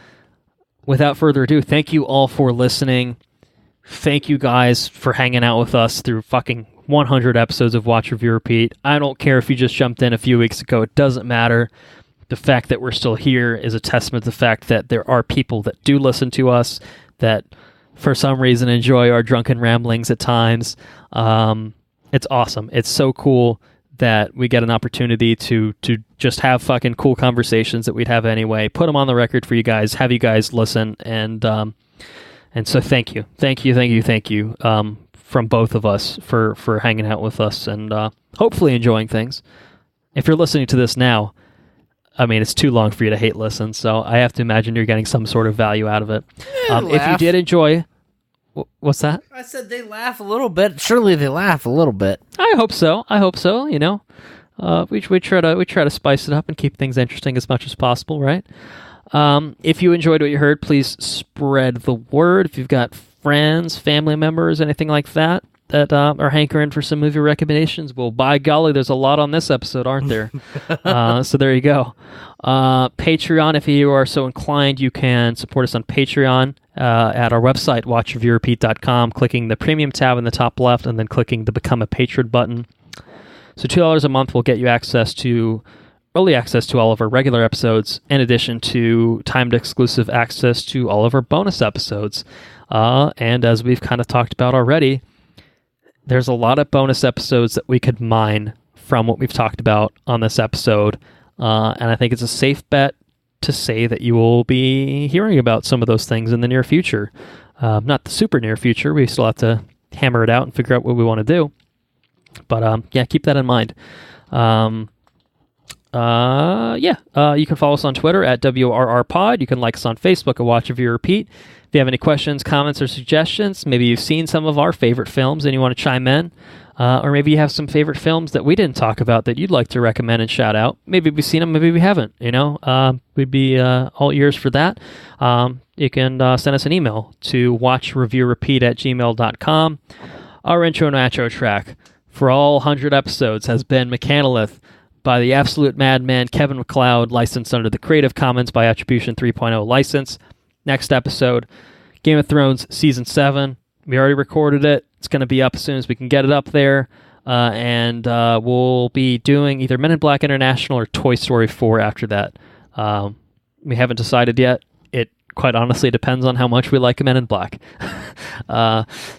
without further ado, thank you all for listening. Thank you guys for hanging out with us through fucking 100 episodes of Watch, Review, Repeat. I don't care if you just jumped in a few weeks ago. It doesn't matter. The fact that we're still here is a testament to the fact that there are people that do listen to us, that for some reason enjoy our drunken ramblings at times. It's awesome. It's so cool that we get an opportunity to just have fucking cool conversations that we'd have anyway, put them on the record for you guys, have you guys listen, and so thank you from both of us for hanging out with us and hopefully enjoying things. if you're listening to this now, I mean, it's too long for you to hate listen, so I have to imagine you're getting some sort of value out of it. If you did enjoy... What's that? I said they laugh a little bit. Surely they laugh a little bit. I hope so. You know. We try to spice it up and keep things interesting as much as possible, right? If you enjoyed what you heard, please spread the word. If you've got friends, family members, anything like that are hankering for some movie recommendations, well, by golly, there's a lot on this episode, aren't there? So there you go. Patreon, if you are so inclined, you can support us on Patreon at our website, watchreviewrepeat.com, clicking the premium tab in the top left and then clicking the Become a Patron button. So $2 a month will get you early access to all of our regular episodes, in addition to timed exclusive access to all of our bonus episodes. And as we've kind of talked about already, there's a lot of bonus episodes that we could mine from what we've talked about on this episode. And I think it's a safe bet to say that you will be hearing about some of those things in the near future. Not the super near future. We still have to hammer it out and figure out what we want to do. But yeah, keep that in mind. You can follow us on Twitter at WRRPod. You can like us on Facebook at Watch Review Repeat. If you have any questions, comments, or suggestions, maybe you've seen some of our favorite films and you want to chime in, or maybe you have some favorite films that we didn't talk about that you'd like to recommend and shout out. Maybe we've seen them, maybe we haven't. We'd be all ears for that. You can send us an email to watchreviewrepeat@gmail.com. Our intro and outro track for all 100 episodes has been Mechanolith by the absolute madman Kevin MacLeod, licensed under the Creative Commons by Attribution 3.0 license. Next episode, Game of Thrones Season 7. We already recorded it. It's going to be up as soon as we can get it up there. And we'll be doing either Men in Black International or Toy Story 4 after that. We haven't decided yet. It quite honestly depends on how much we like Men in Black.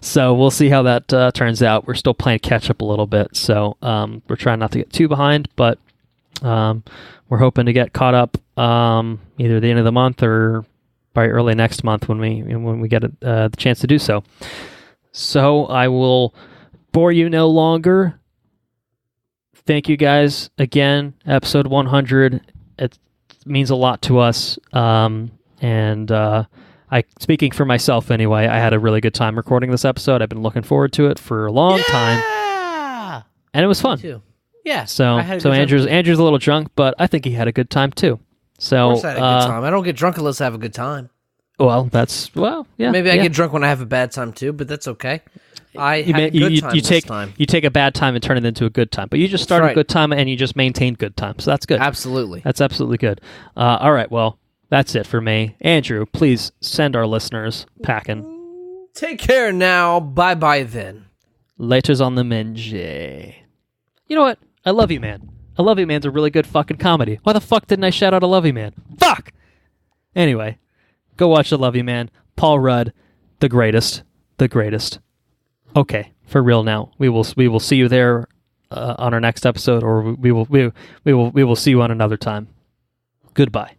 So we'll see how that turns out. We're still playing catch up a little bit, so we're trying not to get too behind, but we're hoping to get caught up either the end of the month or by early next month when we get the chance to do so. So I will bore you no longer. Thank you guys again. Episode 100. It means a lot to us. Speaking for myself anyway, I had a really good time recording this episode. I've been looking forward to it for a long time. And it was fun. Me too. Yeah. So Andrew's a little drunk, but I think he had a good time too. So of course I had a good time. I don't get drunk unless I have a good time. Well, yeah. Maybe I get drunk when I have a bad time too, but that's okay. I had a good time this time. You take a bad time and turn it into a good time. But you just started a good time and you just maintained good time. So that's good. Absolutely. That's absolutely good. All right, well, that's it for me. Andrew, please send our listeners packing. Take care now. Bye-bye then. Laters on the menge. You know what? I Love You Man. I Love You Man's a really good fucking comedy. Why the fuck didn't I shout out I Love You Man? Fuck! Anyway, go watch I Love You Man. Paul Rudd, the greatest. The greatest. Okay, for real now. We will see you there on our next episode, or we will see you on another time. Goodbye.